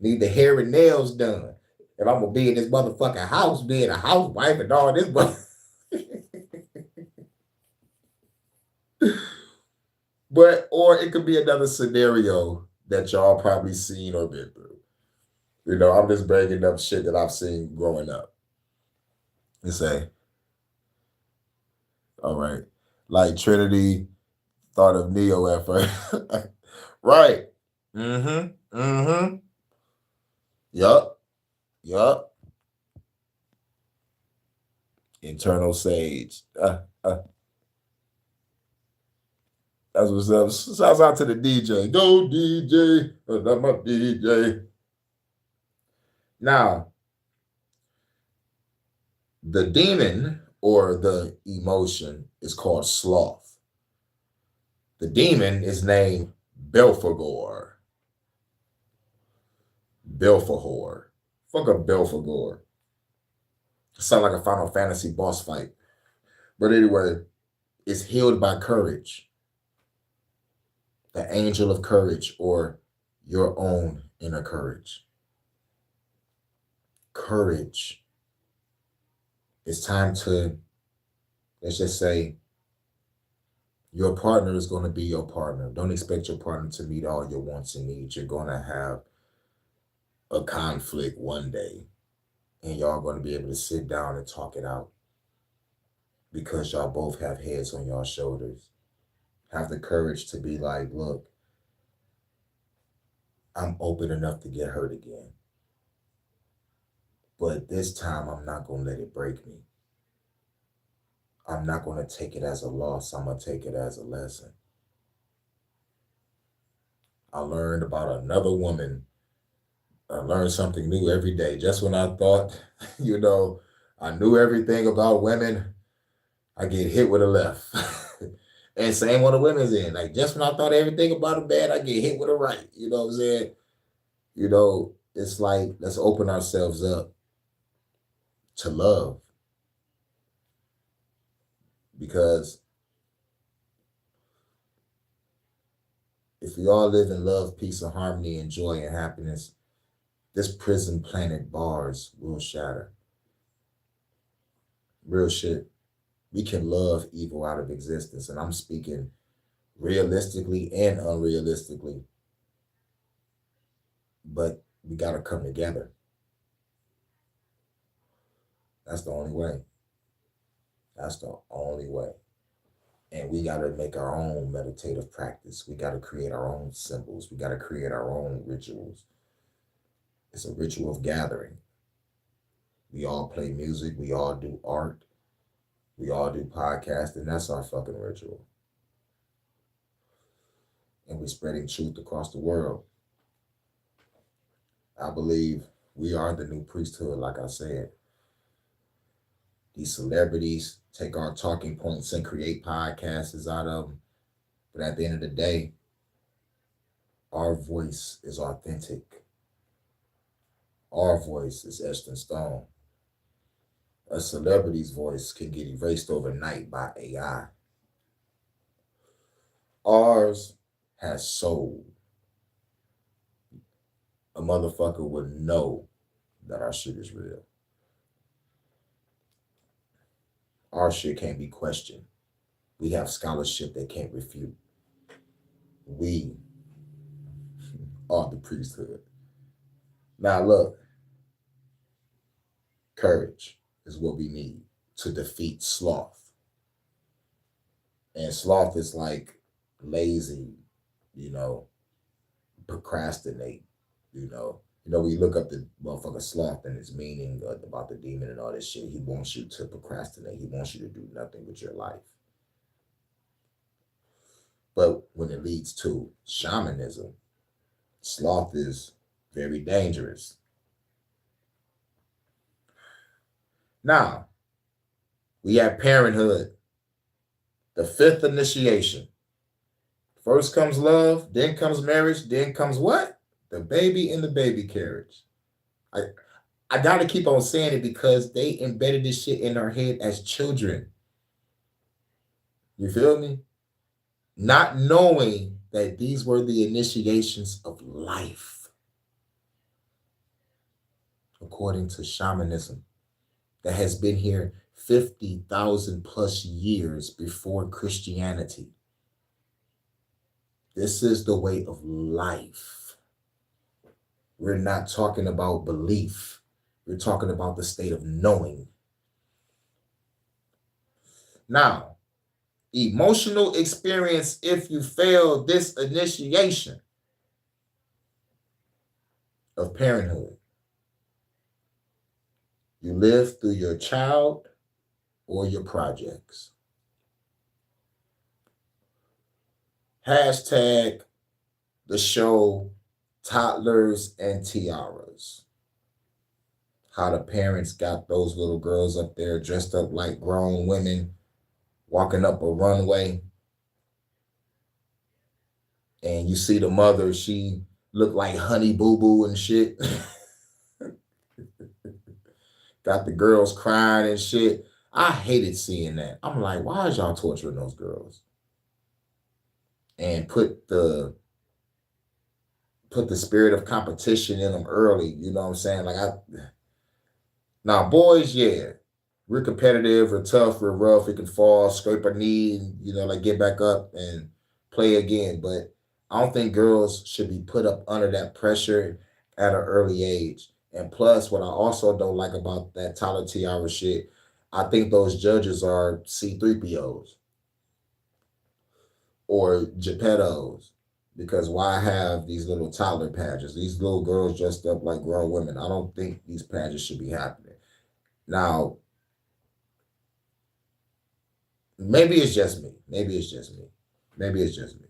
Need the hair and nails done. If I'm gonna be in this motherfucking house, being a housewife and all this, but or it could be another scenario that y'all probably seen or been through. You know, I'm just bringing up shit that I've seen growing up. And say, all right, like Trinity thought of Neo at first. Right. Yup. Internal Sage. That's what's up. Shouts out to the DJ. Go DJ. That's my DJ. Now, the demon or the emotion is called sloth. The demon is named Belphegor. Fuck a Belphegor. Sound like a Final Fantasy boss fight. But anyway, it's healed by courage. The angel of courage or your own inner courage. Courage. It's time to, let's just say, your partner is going to be your partner. Don't expect your partner to meet all your wants and needs. You're going to have a conflict one day. And y'all going to be able to sit down and talk it out. Because y'all both have heads on y'all shoulders. Have the courage to be like, look, I'm open enough to get hurt again. But this time, I'm not going to let it break me. I'm not going to take it as a loss. I'm going to take it as a lesson. I learned about another woman. I learned something new every day. Just when I thought, I knew everything about women, I get hit with a left. And same on the women's end. Like, just when I thought everything about a man, I get hit with a right. You know what I'm saying? It's like, let's open ourselves up to love. Because if we all live in love, peace, and harmony, and joy and happiness, this prison planet bars will shatter. Real shit. We can love evil out of existence. And I'm speaking realistically and unrealistically. But we got to come together. That's the only way. That's the only way. And we got to make our own meditative practice. We got to create our own symbols. We got to create our own rituals. It's a ritual of gathering. We all play music. We all do art. We all do podcasting. That's our fucking ritual. And we're spreading truth across the world. I believe we are the new priesthood, like I said. These celebrities take our talking points and create podcasts out of them. But at the end of the day, our voice is authentic. Our voice is etched in stone. A celebrity's voice can get erased overnight by AI. Ours has soul. A motherfucker would know that our shit is real. Our shit can't be questioned. We have scholarship that can't refute. We are the priesthood. Now look, courage is what we need to defeat sloth. And sloth is like lazy, procrastinate, when you look up the motherfucker sloth and its meaning about the demon and all this shit, he wants you to procrastinate. He wants you to do nothing with your life. But when it leads to shamanism, sloth is very dangerous. Now, we have parenthood, the fifth initiation. First comes love, then comes marriage, then comes what? The baby in the baby carriage. I gotta keep on saying it because they embedded this shit in our head as children. You feel me? Not knowing that these were the initiations of life. According to shamanism, that has been here 50,000 plus years before Christianity. This is the way of life. We're not talking about belief. We're talking about the state of knowing. Now, emotional experience if you fail this initiation of parenthood. You live through your child or your projects. Hashtag the show Toddlers and Tiaras. How the parents got those little girls up there dressed up like grown women walking up a runway. And you see the mother, she looked like Honey Boo Boo and shit. Got the girls crying and shit. I hated seeing that. I'm like, why is y'all torturing those girls? And put the spirit of competition in them early. You know what I'm saying? Now boys, yeah, we're competitive, we're tough, we're rough, we can fall, scrape our knee, and get back up and play again. But I don't think girls should be put up under that pressure at an early age. And plus, what I also don't like about that Tyler Tiara shit, I think those judges are C3POs or Geppettos. Because why have these little toddler pageants? These little girls dressed up like grown women. I don't think these pageants should be happening. Now, maybe it's just me. Maybe it's just me. Maybe it's just me.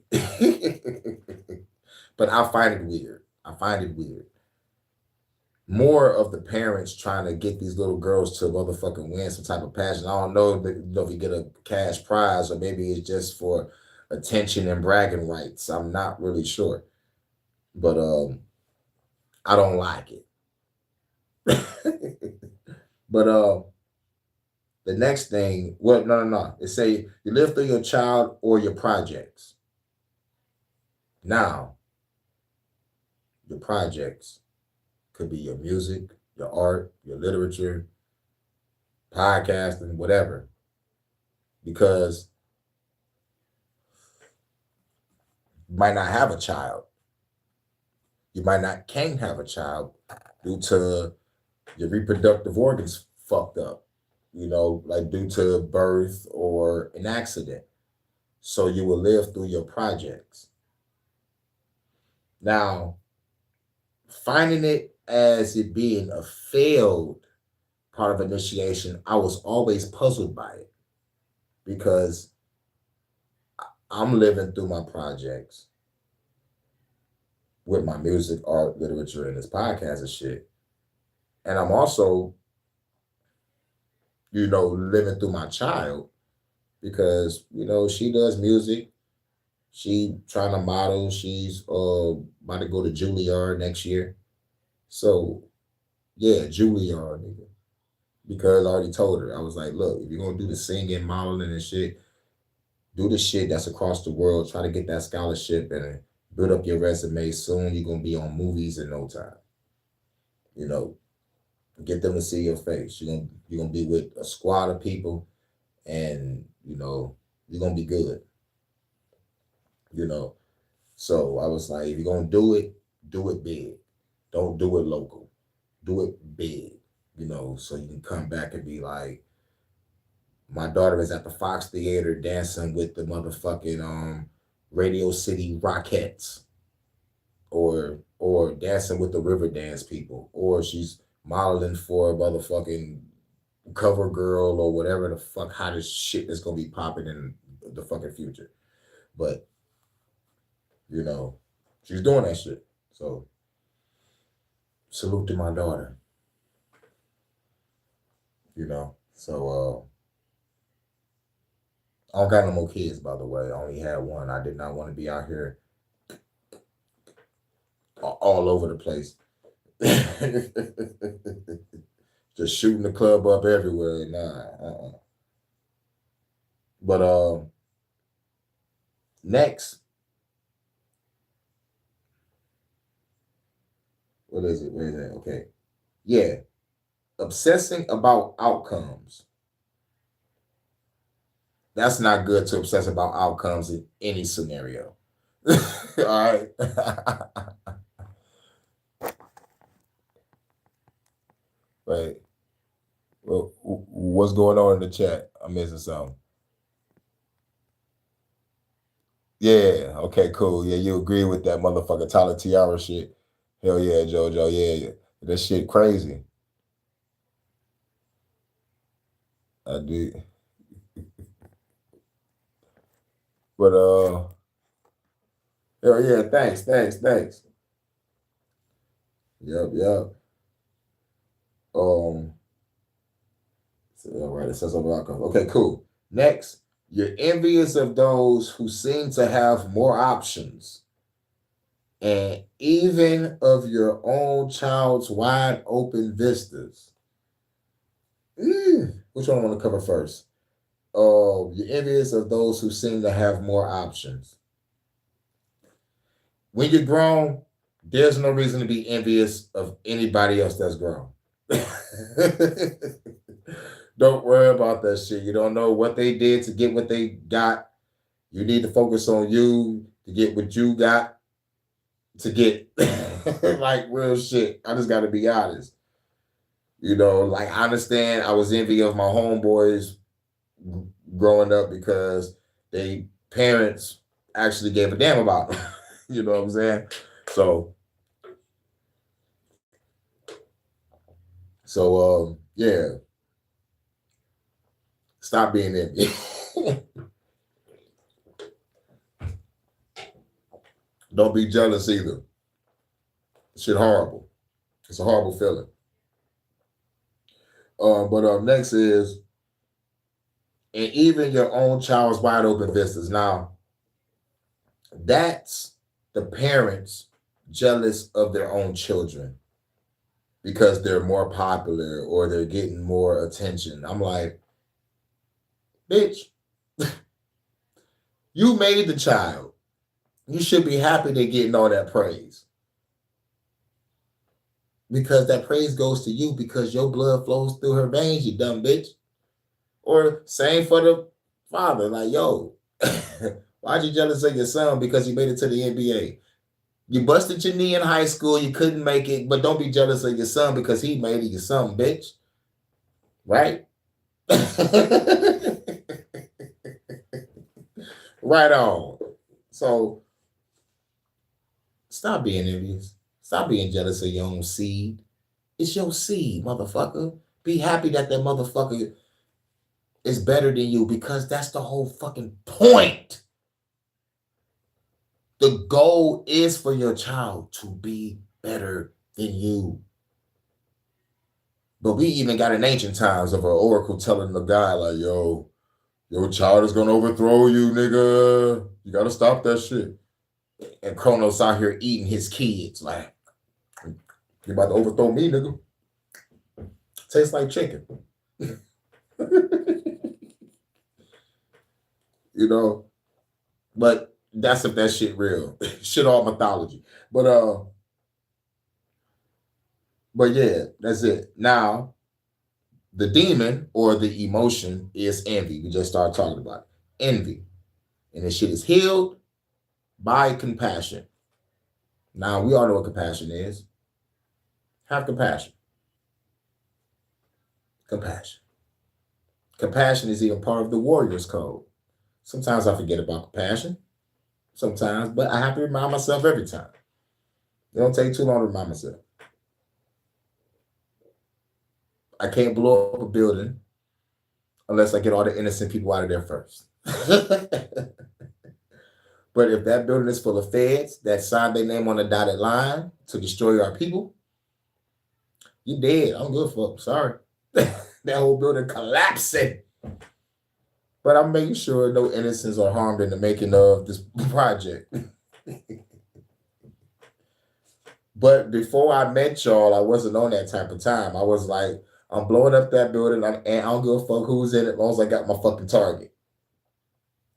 But I find it weird. I find it weird. More of the parents trying to get these little girls to motherfucking win some type of pageant. I don't know if you get a cash prize or maybe it's just for attention and bragging rights. I'm not really sure. But I don't like it. But the next thing, well, no. It say you live through your child or your projects. Now, your projects could be your music, your art, your literature, podcasting, whatever. Because you might not have a child. You might not can't have a child due to your reproductive organs fucked up, like due to birth or an accident. So you will live through your projects. Now, finding it as it being a failed part of initiation, I was always puzzled by it because I'm living through my projects with my music, art, literature, and this podcast and shit. And I'm also, living through my child because, she does music. She trying to model. She's about to go to Juilliard next year. So, yeah, Juilliard, nigga. Because I already told her, I was like, look, if you're going to do the singing, modeling and shit, do the shit that's across the world. Try to get that scholarship and build up your resume. Soon you're going to be on movies in no time. Get them to see your face. You're gonna be with a squad of people and you're gonna be good. So I was like, if you're gonna do it big. Don't do it local. Do it big, so you can come back and be like, my daughter is at the Fox Theater dancing with the motherfucking Radio City Rockettes or dancing with the River Dance people, or she's modeling for a motherfucking cover girl or whatever the fuck hottest shit that's gonna be popping in the fucking future. But she's doing that shit. So salute to my daughter. So I don't got no more kids, by the way. I only had one. I did not want to be out here all over the place. Just shooting the club up everywhere. Nah. But next, what is it? Where is that? Okay. Yeah. Obsessing about outcomes. That's not good to obsess about outcomes in any scenario. All right. Wait. Well, what's going on in the chat? I'm missing something. Yeah. Okay. Cool. Yeah, you agree with that motherfucker Tyler Tiara shit? Hell yeah, JoJo. Yeah. That shit crazy. I do. But hell yeah. Thanks. Yep. All right, it says about outcomes. Okay, cool. Next, you're envious of those who seem to have more options, and even of your own child's wide open vistas. Which one I want to cover first? You're envious of those who seem to have more options. When you're grown, there's no reason to be envious of anybody else that's grown. Don't worry about that shit. You don't know what they did to get what they got. You need to focus on you to get what you got to get. Like real shit. I just got to be honest. Like I understand I was envy of my homeboys growing up because they parents actually gave a damn about them. You know what I'm saying? So yeah. Stop being envious. Don't be jealous either. Shit horrible. It's a horrible feeling. But next is, and even your own child's wide open vistas. Now, that's the parents jealous of their own children because they're more popular or they're getting more attention. I'm like, bitch, you made the child. You should be happy they're getting all that praise. Because that praise goes to you because your blood flows through her veins, you dumb bitch. Or same for the father. Like, yo, why'd you jealous of your son because he made it to the NBA? You busted your knee in high school, you couldn't make it, but don't be jealous of your son because he made it, your son, bitch. Right? Right on. So stop being envious. Stop being jealous of your own seed. It's your seed, motherfucker. Be happy that motherfucker is better than you because that's the whole fucking point. The goal is for your child to be better than you. But we even got in ancient times of an oracle telling the guy, like, yo, your child is going to overthrow you, nigga. You got to stop that shit. And Kronos out here eating his kids. Like, you about to overthrow me, nigga. Tastes like chicken. You know? But that's if that shit real. Shit all mythology. But yeah, that's it. Now, the demon or the emotion is envy. We just started talking about it. Envy. And this shit is healed by compassion. Now, we all know what compassion is. Have compassion. Compassion. Compassion is even part of the warrior's code. Sometimes I forget about compassion. Sometimes, but I have to remind myself every time. It don't take too long to remind myself. I can't blow up a building unless I get all the innocent people out of there first. But if that building is full of feds that signed their name on a dotted line to destroy our people, you dead. I don't give a fuck. Sorry. That whole building collapsing. But I'm making sure no innocents are harmed in the making of this project. But before I met y'all, I wasn't on that type of time. I was like, I'm blowing up that building, and I don't give a fuck who's in it as long as I got my fucking target.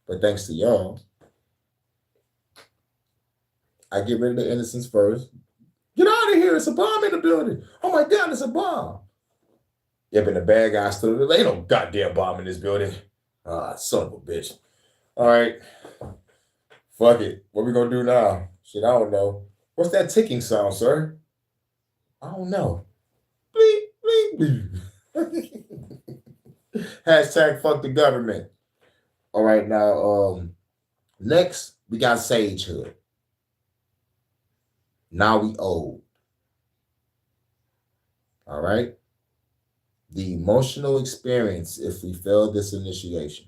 But thanks to y'all, I get rid of the innocents first. Get out of here. It's a bomb in the building. Oh my God, it's a bomb. Yeah, but the bad guy stood there. Ain't no goddamn bomb in this building. Ah, son of a bitch. All right. Fuck it. What we gonna do now? Shit, I don't know. What's that ticking sound, sir? I don't know. Bleep, bleep, bleep. Hashtag fuck the government. All right, now, next, we got sagehood. Now we old. All right? The emotional experience if we failed this initiation.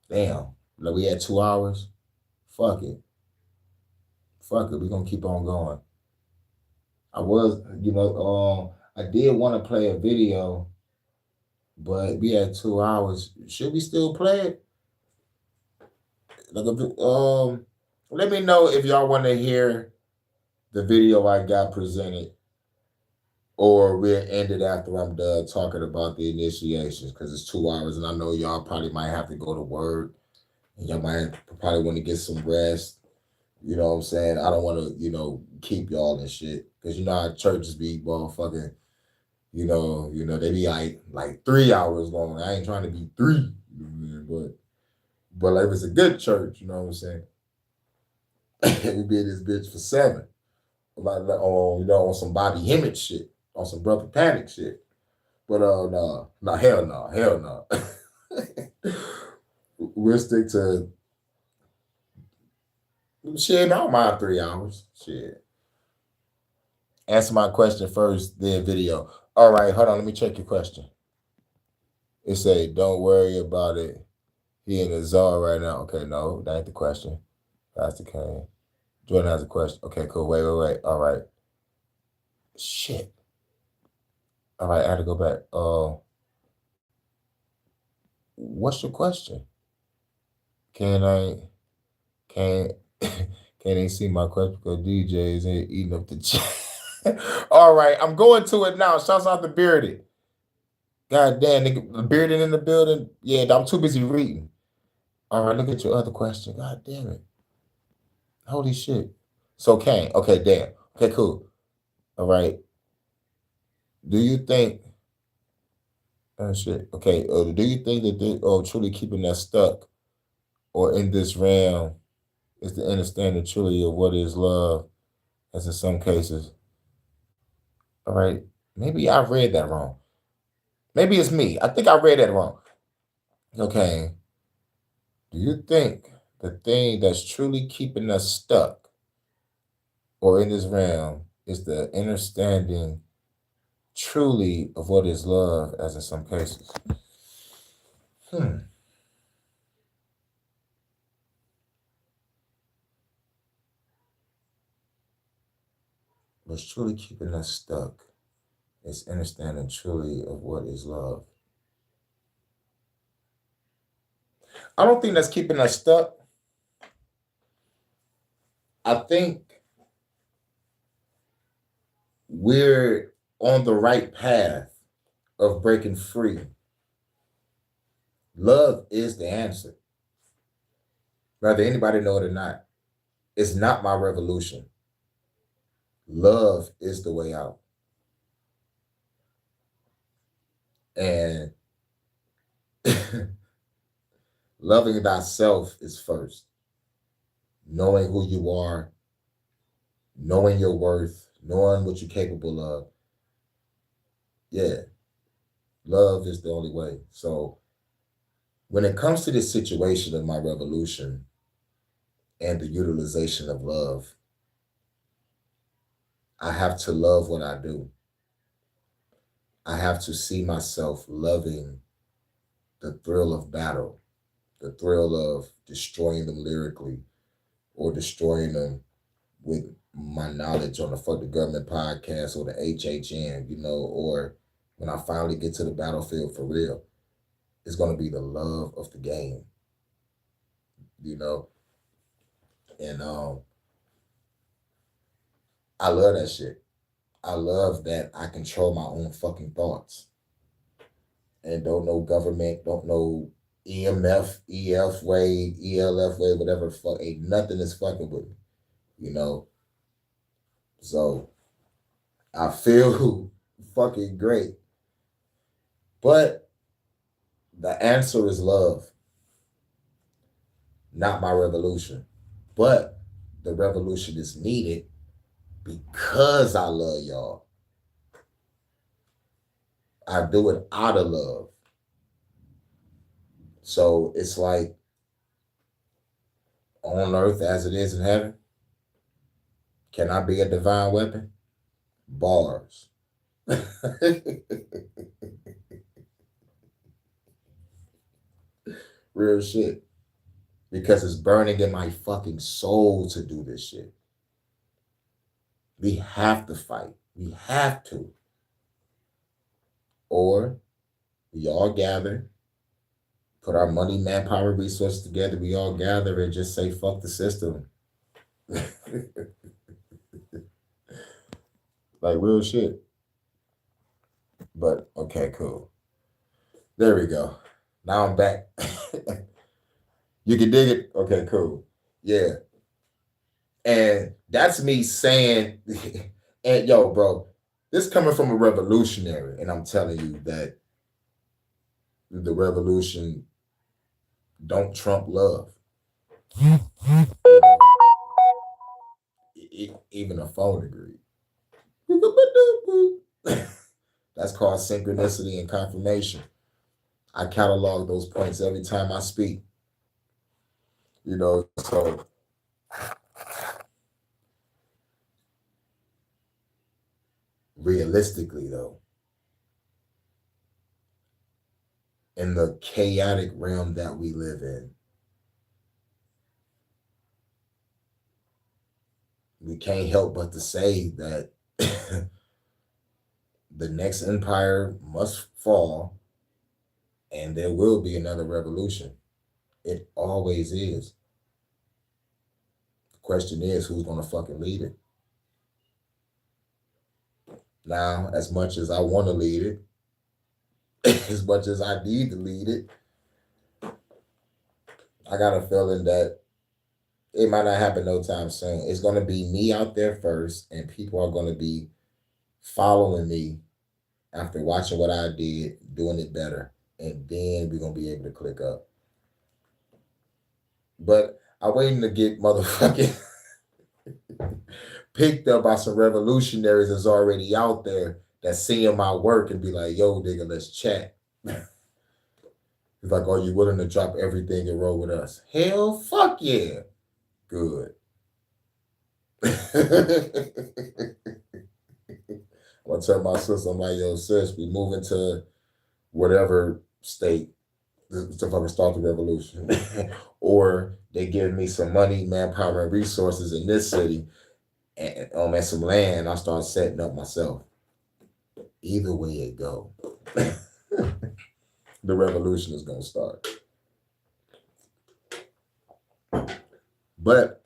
Damn. Like we had 2 hours. Fuck it. Fuck it. We're going to keep on going. I was, I did want to play a video, but we had 2 hours. Should we still play it? Let me know if y'all want to hear the video I got presented, or we'll end it after I'm done talking about the initiations because it's 2 hours and I know y'all probably might have to go to work and y'all might probably want to get some rest. You know what I'm saying? I don't want to, keep y'all and shit because you know how churches be motherfucking, they be like 3 hours long. I ain't trying to be 3, but like if it's a good church, you know what I'm saying? We be in this bitch for 7. Like on some Bobby Hemmett shit, on some Brother Panic shit. But no, hell no. We'll stick to Shit, I don't mind 3 hours. Shit. Answer my question first, then video. All right, hold on. Let me check your question. It say, don't worry about it. He in the zone right now. Okay, no, that ain't the question. Pastor Kane. Jordan has a question. Okay, cool. Wait. All right. Shit. All right, I had to go back. What's your question? Can can't they see my question because DJs ain't eating up the chat? All right, I'm going to it now. Shouts out to Bearded. God damn, nigga, Bearded in the building. Yeah, I'm too busy reading. All right, look at your other question. God damn it. Holy shit. So Kane. Okay, damn. Okay, cool. All right. Do you think? Oh shit. Okay. Do you think that they truly keeping us stuck or in this realm is the understanding truly of what is love, as in some cases? All right. Maybe I read that wrong. Maybe it's me. I think I read that wrong. Okay. Do you think the thing that's truly keeping us stuck or in this realm is the understanding truly of what is love, as in some cases? What's truly keeping us stuck is understanding truly of what is love. I don't think that's keeping us stuck. I think we're on the right path of breaking free. Love is the answer, whether anybody know it or not. It's not my revolution. Love is the way out. And loving thyself is first. Knowing who you are, knowing your worth, knowing what you're capable of. Yeah, love is the only way. So when it comes to this situation of my revolution and the utilization of love, I have to love what I do. I have to see myself loving the thrill of battle, the thrill of destroying them lyrically or destroying them with my knowledge on the Fuck the Government podcast or the HHN, or when I finally get to the battlefield for real. It's going to be the love of the game, and I love that shit. I love that I control my own fucking thoughts and don't know government, don't know EMF, EF way, ELF way, whatever. Fuck, ain't nothing is fucking with me, So I feel fucking great. But the answer is love, not my revolution. But the revolution is needed because I love y'all. I do it out of love. So it's like on earth as it is in heaven. Can I be a divine weapon? Bars. Real shit. Because it's burning in my fucking soul to do this shit. We have to fight. We have to. Or we all gather, put our money, manpower, resources together. We all gather and just say, fuck the system. Like real shit. But okay, cool. There we go. Now I'm back. You can dig it? Okay, cool. Yeah. And that's me saying, and yo, bro, this coming from a revolutionary, and I'm telling you that the revolution don't trump love. Even a phone agreed. That's called synchronicity and confirmation. I catalog those points every time I speak. So Realistically, though, in the chaotic realm that we live in, we can't help but to say that the next empire must fall and there will be another revolution. It always is. The question is, who's going to fucking lead it? Now, as much as I want to lead it, as much as I need to lead it, I got a feeling that it might not happen no time soon. It's going to be me out there first, and people are going to be following me after watching what I did, doing it better, and then we're going to be able to click up. But I'm waiting to get motherfucking picked up by some revolutionaries that's already out there that's seeing my work and be like, yo, nigga, let's chat. It's like, are you willing to drop everything and roll with us? Hell, fuck yeah. Good. I'm gonna tell my sister, I'm like, yo, sis, we moving to whatever state to fucking start the revolution. Or they give me some money, manpower, and resources in this city and some land, I start setting up myself. Either way it go, the revolution is gonna start. But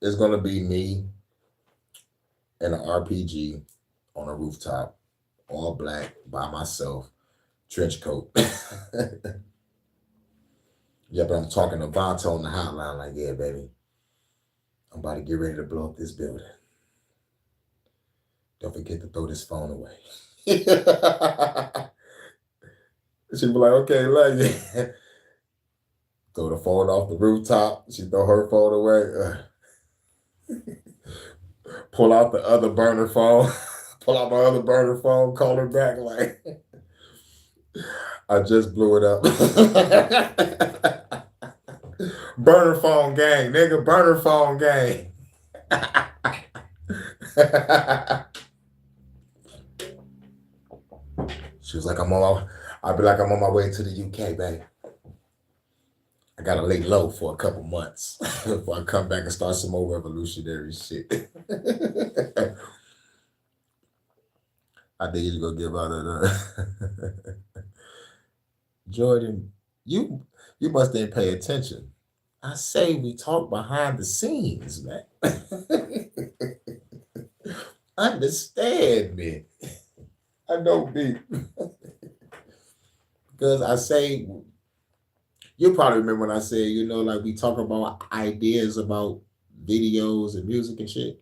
it's gonna be me and an RPG on a rooftop, all black, by myself, trench coat. Yeah, but I'm talking to Vonta on the hotline like, yeah, baby, I'm about to get ready to blow up this building. Don't forget to throw this phone away. She'd be like, okay, love you. Throw the phone off the rooftop. She throw her phone away. Pull out the other burner phone. Pull out my other burner phone. Call her back like, I just blew it up. Burner phone gang, nigga. Burner phone gang. She was like, I'll be like, I'm on my way to the UK, babe. I gotta lay low for a couple months before I come back and start some more revolutionary shit. I think you're gonna give out of that. Jordan, you must didn't pay attention. I say we talk behind the scenes, man. Understand me. I don't be. Because I say, you probably remember when I said, like we talk about ideas about videos and music and shit.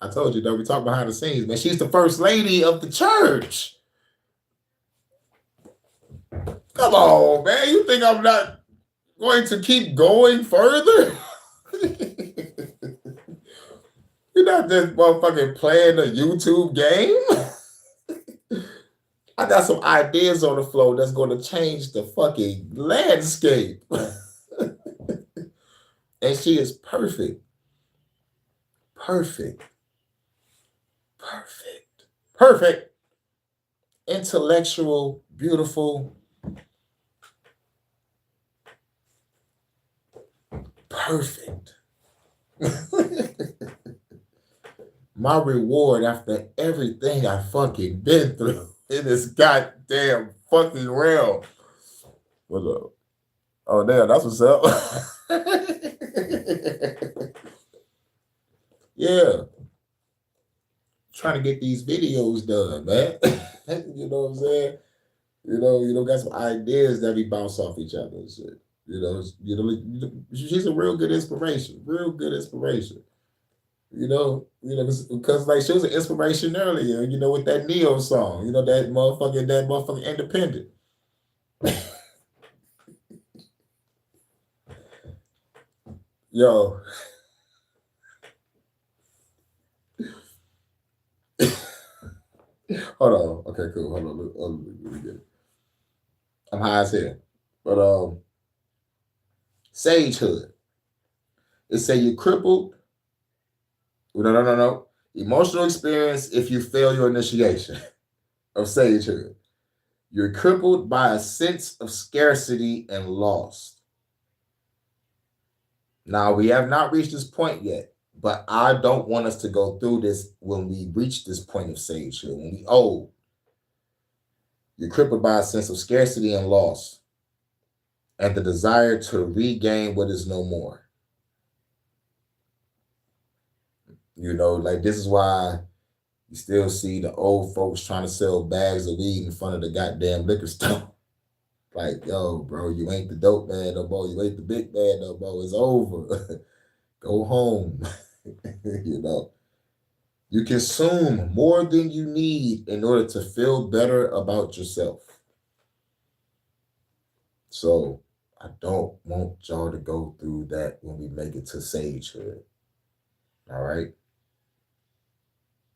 I told you that we talk behind the scenes, man. She's the first lady of the church. Come on, man. You think I'm not going to keep going further? You're not just motherfucking playing a YouTube game. I got some ideas on the floor that's going to change the fucking landscape. And she is perfect. Perfect. Perfect. Perfect. Intellectual, beautiful. Perfect. My reward after everything I fucking been through in this goddamn fucking realm. What's up? Oh, damn, that's what's up. Yeah. Trying to get these videos done, man. You know what I'm saying? Got some ideas that we bounce off each other and shit. She's a real good inspiration. Real good inspiration. Because like she was an inspiration earlier, with that Neo song, that motherfucking Independent. Yo. Hold on. Okay, cool. Hold on. Let me get it. I'm high as hell. But Sagehood. It say you crippled. No. Emotional experience if you fail your initiation of sagehood. You're crippled by a sense of scarcity and loss. Now, we have not reached this point yet, but I don't want us to go through this when we reach this point of sagehood. When we old, you're crippled by a sense of scarcity and loss and the desire to regain what is no more. You know, like this is why you still see the old folks trying to sell bags of weed in front of the goddamn liquor store. Like, yo, bro, you ain't the dope man no more. You ain't the big man no more. It's over. Go home. You know, you consume more than you need in order to feel better about yourself. So I don't want y'all to go through that when we make it to sagehood. All right?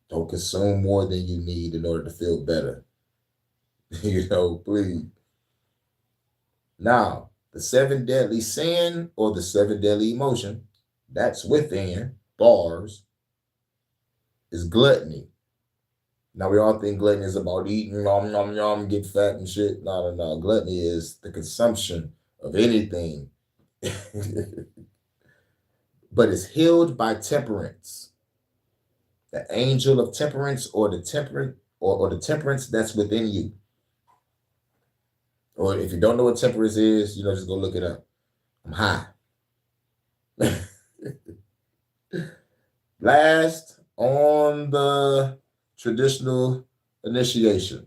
Don't consume more than you need in order to feel better. You know, please. Now, the 7 deadly sin or the 7 deadly emotion, that's within bars, is gluttony. Now, we all think gluttony is about eating, nom, nom, nom, get fat and shit. No. Gluttony is the consumption of anything. But it's healed by temperance. The angel of temperance or the temperance or the temperance that's within you. Or if you don't know what temperance is, you know, just go look it up. I'm high. Last on the traditional initiation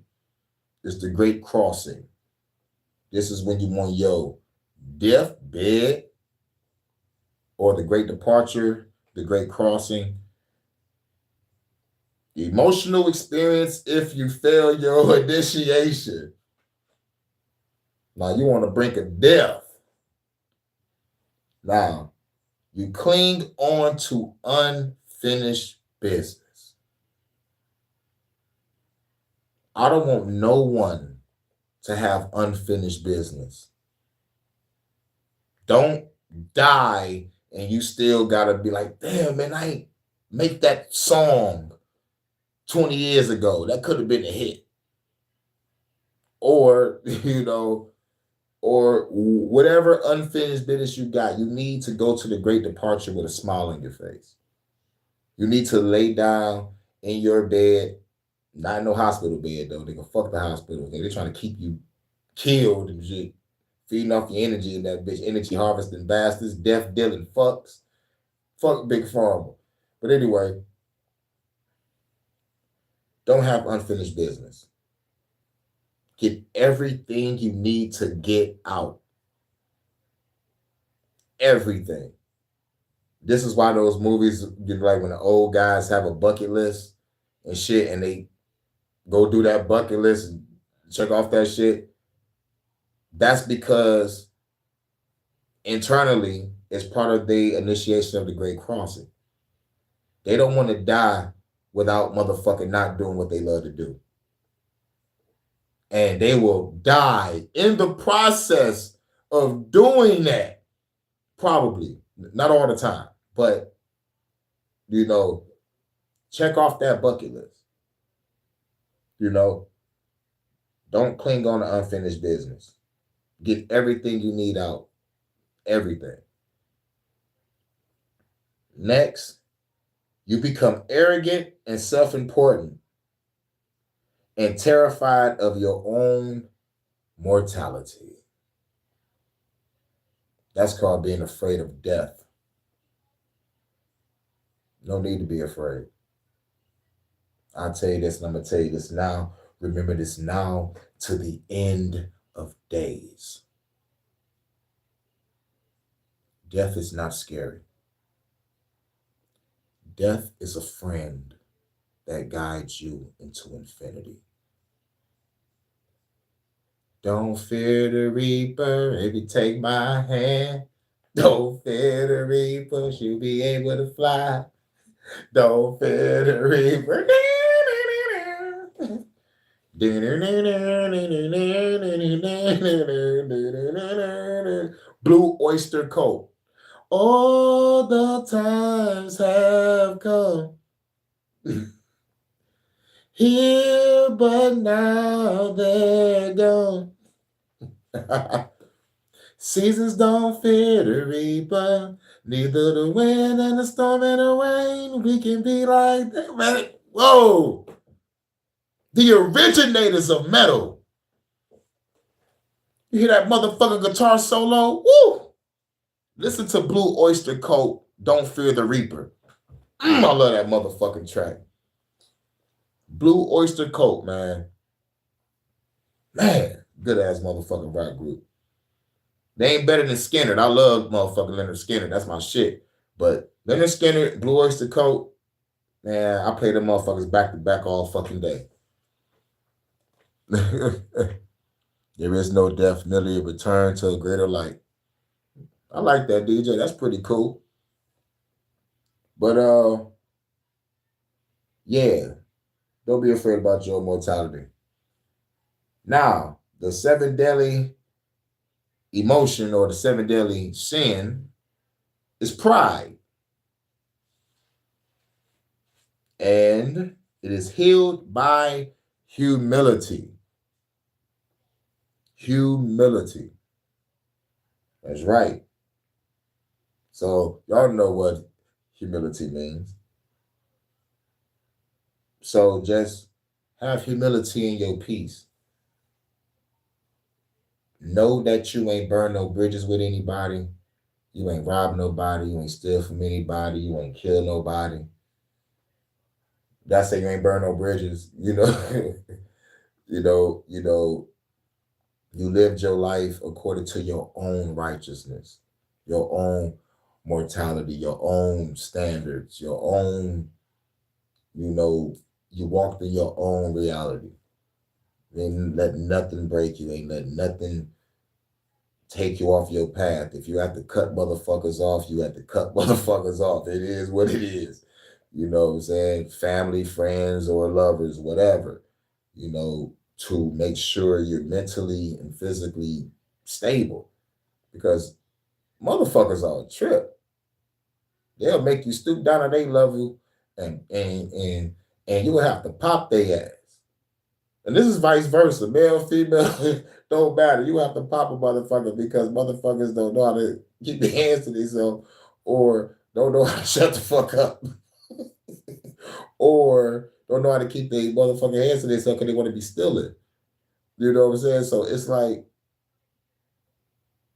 is the Great Crossing. This is when you want your death bed or the Great Departure, the Great Crossing. The emotional experience if you fail your initiation. Now you on the brink of death. Now, you cling on to unfinished business. I don't want no one to have unfinished business. Don't die and you still gotta be like, damn, man, I ain't make that song 20 years ago. That could have been a hit. Or, you know, or whatever unfinished business you got, you need to go to the Great Departure with a smile on your face. You need to lay down in your bed, not in no hospital bed though. They can fuck the hospital. They're trying to keep you killed and shit, feeding off your energy in that bitch, energy harvesting bastards, death dealing fucks. Fuck Big Pharma. But anyway, don't have unfinished business. Get everything you need to get out. Everything. This is why those movies, like when the old guys have a bucket list and shit, and they go do that bucket list and check off that shit. That's because internally, it's part of the initiation of the Great Crossing. They don't want to die without motherfucking not doing what they love to do. And they will die in the process of doing that. Probably. Not all the time. But, you know, check off that bucket list. You know, don't cling on to unfinished business. Get everything you need out. Everything. Next, you become arrogant and self-important and terrified of your own mortality. That's called being afraid of death. No need to be afraid. I'll tell you this, and I'm going to tell you this now. Remember this now to the end of days. Death is not scary. Death is a friend that guides you into infinity. Don't fear the reaper if you take my hand. Don't fear the reaper, you'll be able to fly. Don't fear the reaper. Blue Oyster Cult. All the times have come. Here, but now they're gone. Seasons don't fear the reaper, neither the wind and the storm and the rain. We can be like that, man. Whoa! The originators of metal. You hear that motherfucking guitar solo? Woo! Listen to Blue Oyster Cult, Don't Fear the Reaper. I love that motherfucking track. Blue Oyster Cult, man. Man, good ass motherfucking rock group. They ain't better than Skinner. I love motherfucking Leonard Skinner. That's my shit. But Leonard Skinner, Blue Oyster Cult, man, I play them motherfuckers back to back all fucking day. There is no death, merely a return to a greater light. I like that, DJ. That's pretty cool. But yeah, don't be afraid about your mortality. Now, the 7 deadly emotion or the 7 deadly sin is pride. And it is healed by humility. Humility. That's right. So y'all know what humility means. So just have humility in your peace. Know that you ain't burn no bridges with anybody. You ain't robbed nobody. You ain't steal from anybody. You ain't kill nobody. That's say you ain't burn no bridges. You know, you lived your life according to your own righteousness, your own mortality, your own standards, your own, you walked in your own reality. You ain't let nothing break you. Ain't let nothing take you off your path. If you have to cut motherfuckers off, you have to cut motherfuckers off. It is what it is. You know what I'm saying? Family, friends, or lovers, whatever, to make sure you're mentally and physically stable. Because motherfuckers are a trip. They'll make you stoop down at their level and you will have to pop their ass. And this is vice versa. Male, female, don't matter. You have to pop a motherfucker because motherfuckers don't know how to keep their hands to themselves or don't know how to shut the fuck up. Or don't know how to keep their motherfucking hands to themselves because they want to be stealing. You know what I'm saying? So it's like,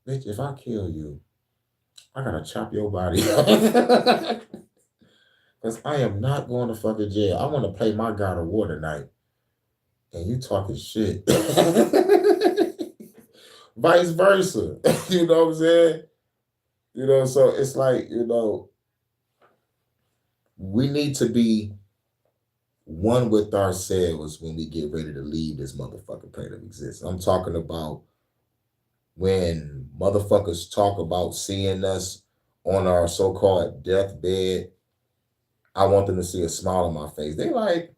bitch, if I kill you, I gotta chop your body up. Because I am not going to fucking jail. I want to play my God of War tonight. And you talking shit. Vice versa. You know what I'm saying? So it's like, we need to be one with ourselves when we get ready to leave this motherfucking plane of existence. I'm talking about when motherfuckers talk about seeing us on our so-called deathbed. I want them to see a smile on my face. They like,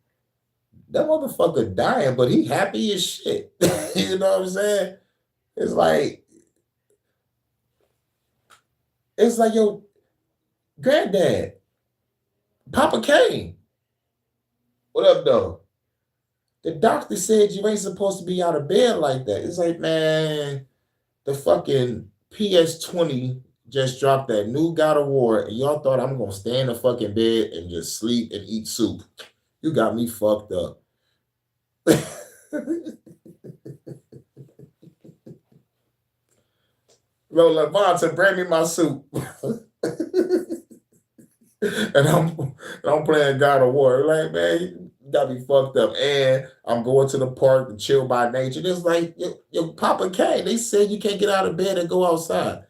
that motherfucker dying, but he happy as shit. You know what I'm saying? It's like your granddad, Papa Kane. What up, though? The doctor said you ain't supposed to be out of bed like that. It's like, man, the fucking PS20 just dropped that new God of War, and y'all thought I'm gonna stay in the fucking bed and just sleep and eat soup. You got me fucked up. Bro, Levanta, bring me my soup. and I'm playing God of War. Like, man, you got me fucked up. And I'm going to the park to chill by nature. It's like, your Papa K, they said you can't get out of bed and go outside.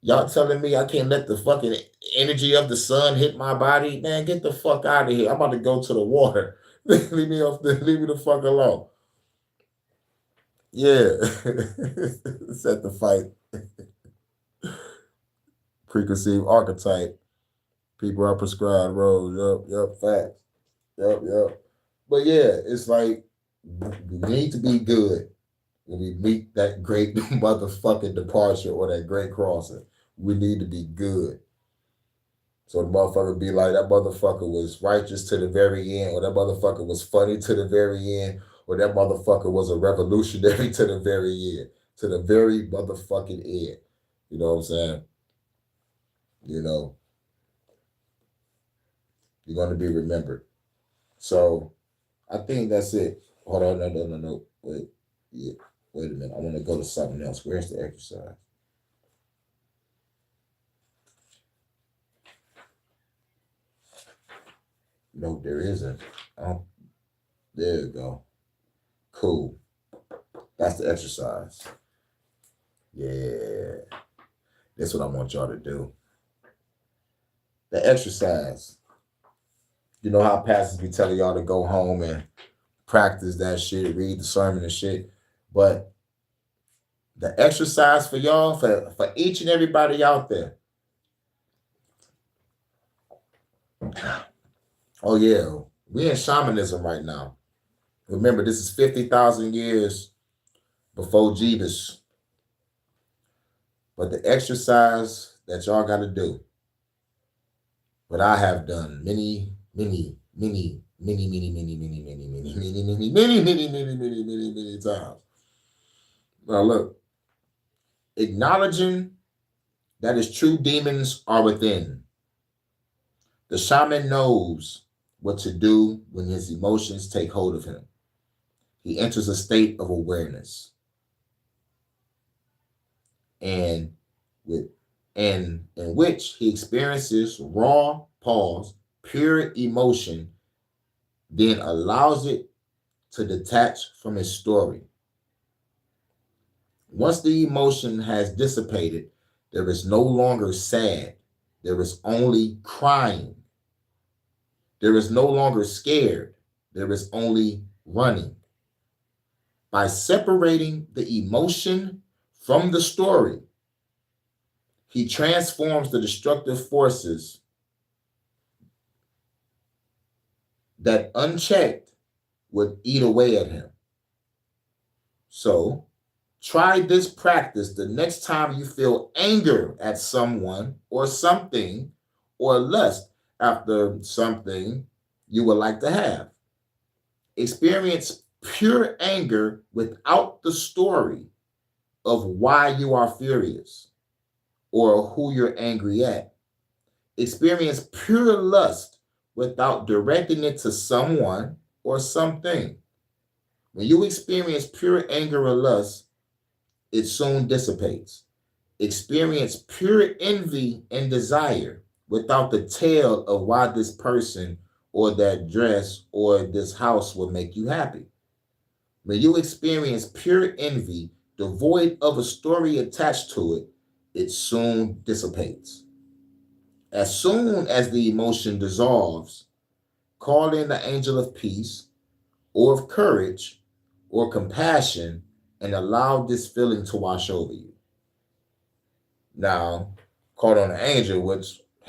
Y'all telling me I can't let the fucking energy of the sun hit my body? Man, get the fuck out of here. I'm about to go to the water. leave me the fuck alone. Yeah. Set the fight. Preconceived archetype. People are prescribed roads. Yup, facts. Yup. But yeah, it's like we need to be good when we meet that great motherfucking departure or that great crossing. We need to be good. So the motherfucker be like, that motherfucker was righteous to the very end, or that motherfucker was funny to the very end, or that motherfucker was a revolutionary to the very end, to the very motherfucking end. You know what I'm saying? You know, you're going to be remembered. So I think that's it. Hold on, no. Wait a minute. I want to go to something else. Where's the exercise? No, there isn't. Oh, there you go. Cool. That's the exercise. Yeah. That's what I want y'all to do. The exercise. You know how pastors be telling y'all to go home and practice that shit, read the sermon and shit. But the exercise for y'all, for each and everybody out there. Oh yeah, we in shamanism right now. Remember, this is 50,000 years before Jesus. But the exercise that y'all got to do, what I have done many times. Now look, acknowledging that his true demons are within. The shaman knows what to do when his emotions take hold of him. He enters a state of awareness. And in which he experiences raw, pure emotion, then allows it to detach from his story. Once the emotion has dissipated, there is no longer sad. There is only crying. There is no longer scared. There is only running. By separating the emotion from the story, he transforms the destructive forces that unchecked would eat away at him. So try this practice the next time you feel anger at someone or something, or lust after something you would like to have. Experience pure anger without the story of why you are furious or who you're angry at. Experience pure lust without directing it to someone or something. When you experience pure anger or lust, it soon dissipates. Experience pure envy and desire without the tale of why this person or that dress or this house will make you happy. When you experience pure envy, devoid of a story attached to it, it soon dissipates. As soon as the emotion dissolves, call in the angel of peace or of courage or compassion and allow this feeling to wash over you. Now, call on the angel, which #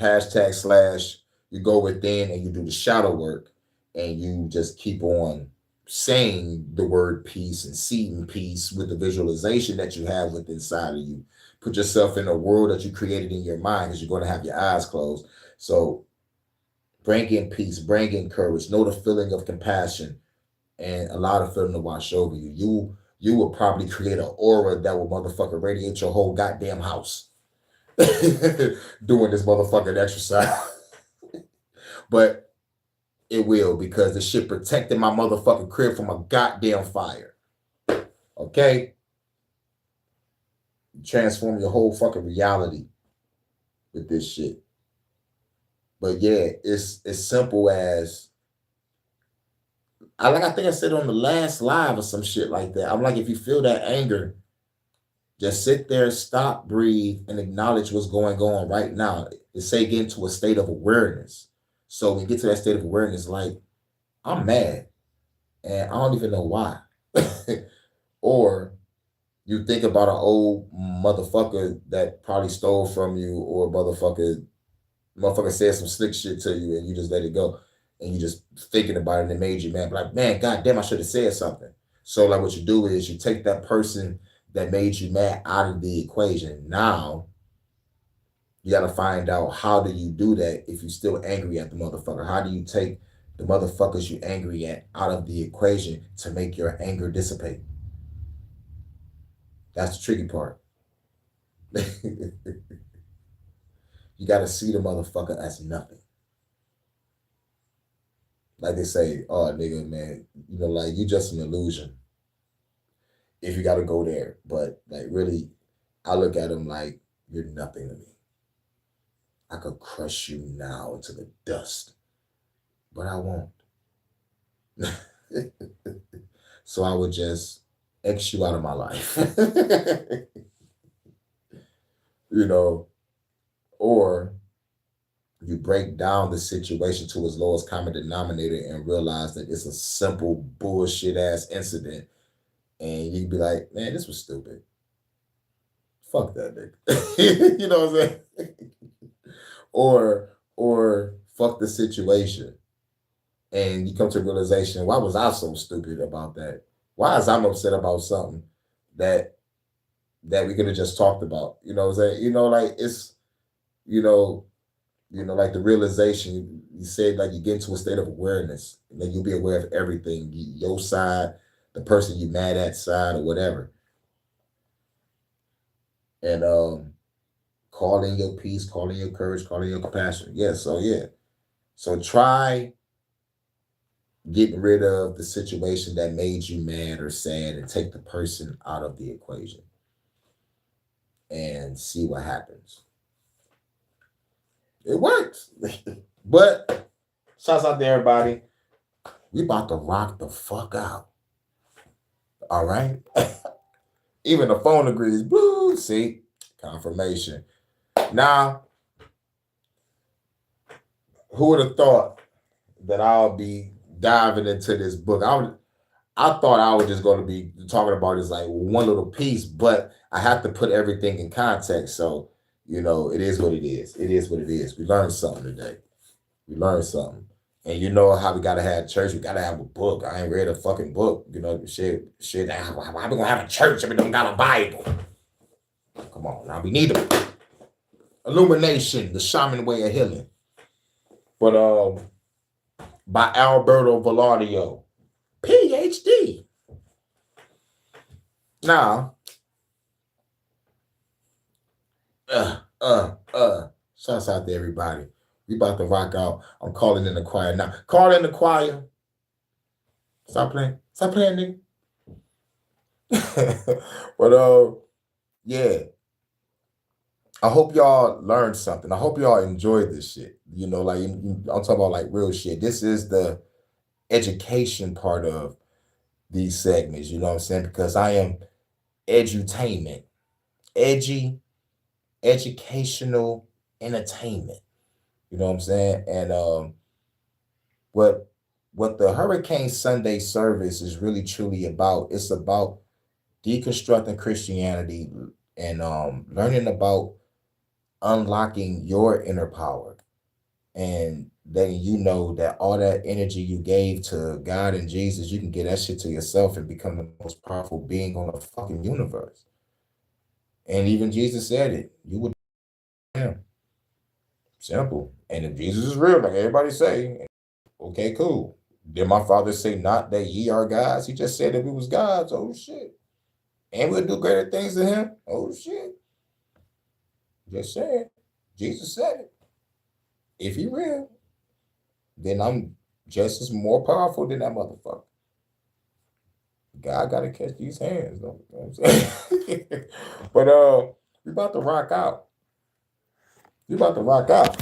you go within and you do the shadow work and you just keep on saying the word peace and seeing peace with the visualization that you have within inside of you. Put yourself in a world that you created in your mind because you're going to have your eyes closed. So bring in peace, bring in courage, know the feeling of compassion, and allow the feeling to wash over you. You will probably create an aura that will motherfucker radiate your whole goddamn house doing this motherfucking exercise. But it will, because the shit protected my motherfucking crib from a goddamn fire. Okay? Transform your whole fucking reality with this shit. But yeah, it's as simple as I think I said on the last live or some shit like that. I'm like, if you feel that anger, just sit there, stop, breathe, and acknowledge what's going on right now. It's say get into a state of awareness. So when you get to that state of awareness, like, I'm mad and I don't even know why. Or you think about an old motherfucker that probably stole from you, or motherfucker said some slick shit to you and you just let it go. And you just thinking about it and it made you mad. Like, man, goddamn, I should have said something. So like what you do is you take that person that made you mad out of the equation. Now You got to find out, how do you do that if you're still angry at the motherfucker? How do you take the motherfuckers you're angry at out of the equation to make your anger dissipate? That's the tricky part. You got to see the motherfucker as nothing. Like they say, oh, nigga, man, like, you just an illusion if you got to go there. But, like, really, I look at him like, you're nothing to me. I could crush you now into the dust, but I won't. So I would just X you out of my life. Or you break down the situation to its lowest common denominator and realize that it's a simple bullshit ass incident. And you'd be like, man, this was stupid. Fuck that nigga. You know what I'm saying? Or fuck the situation. And you come to a realization, why was I so stupid about that? Why is I'm upset about something that we could have just talked about? You know what I'm saying? Like, it's, like the realization, you said, like, you get into a state of awareness, and then you'll be aware of everything, your side, the person you mad at side, or whatever. And call in your peace, call in your courage, call in your compassion. Yeah, so try getting rid of the situation that made you mad or sad and take the person out of the equation and see what happens. It works. But shouts out to everybody. We about to rock the fuck out. All right? Even the phone agrees. Boo, see? Confirmation. Now, who would have thought that I'll be diving into this book? I thought I was just going to be talking about this like one little piece, but I have to put everything in context. So, it is what it is. It is what it is. We learned something today. We learned something. And you know how we got to have church. We got to have a book. I ain't read a fucking book. Shit. Why we going to have a church if we don't got a Bible? Come on. Now we need a illumination, the shaman way of healing. But by Alberto Velardio, PhD. Now, shouts out to everybody. We about to rock out. I'm calling in the choir now. Call in the choir. Stop playing, nigga. But yeah. I hope y'all learned something. I hope y'all enjoyed this shit. Like, I'm talking about like real shit. This is the education part of these segments, you know what I'm saying? Because I am edutainment. Educational entertainment. You know what I'm saying? And what the Hurykane Sunday service is really truly about, it's about deconstructing Christianity and learning about unlocking your inner power, and letting you know that all that energy you gave to God and Jesus, you can get that shit to yourself and become the most powerful being on the fucking universe. And even Jesus said it. You would him. Simple. And if Jesus is real, like everybody say, okay, cool. Did my father say not that ye are gods? He just said that we was gods. Oh shit. And we'll do greater things than him. Oh shit. Just saying. Jesus said it. If he real, then I'm just as more powerful than that motherfucker. God gotta catch these hands, though. You know what I'm saying? But we about to rock out. We about to rock out.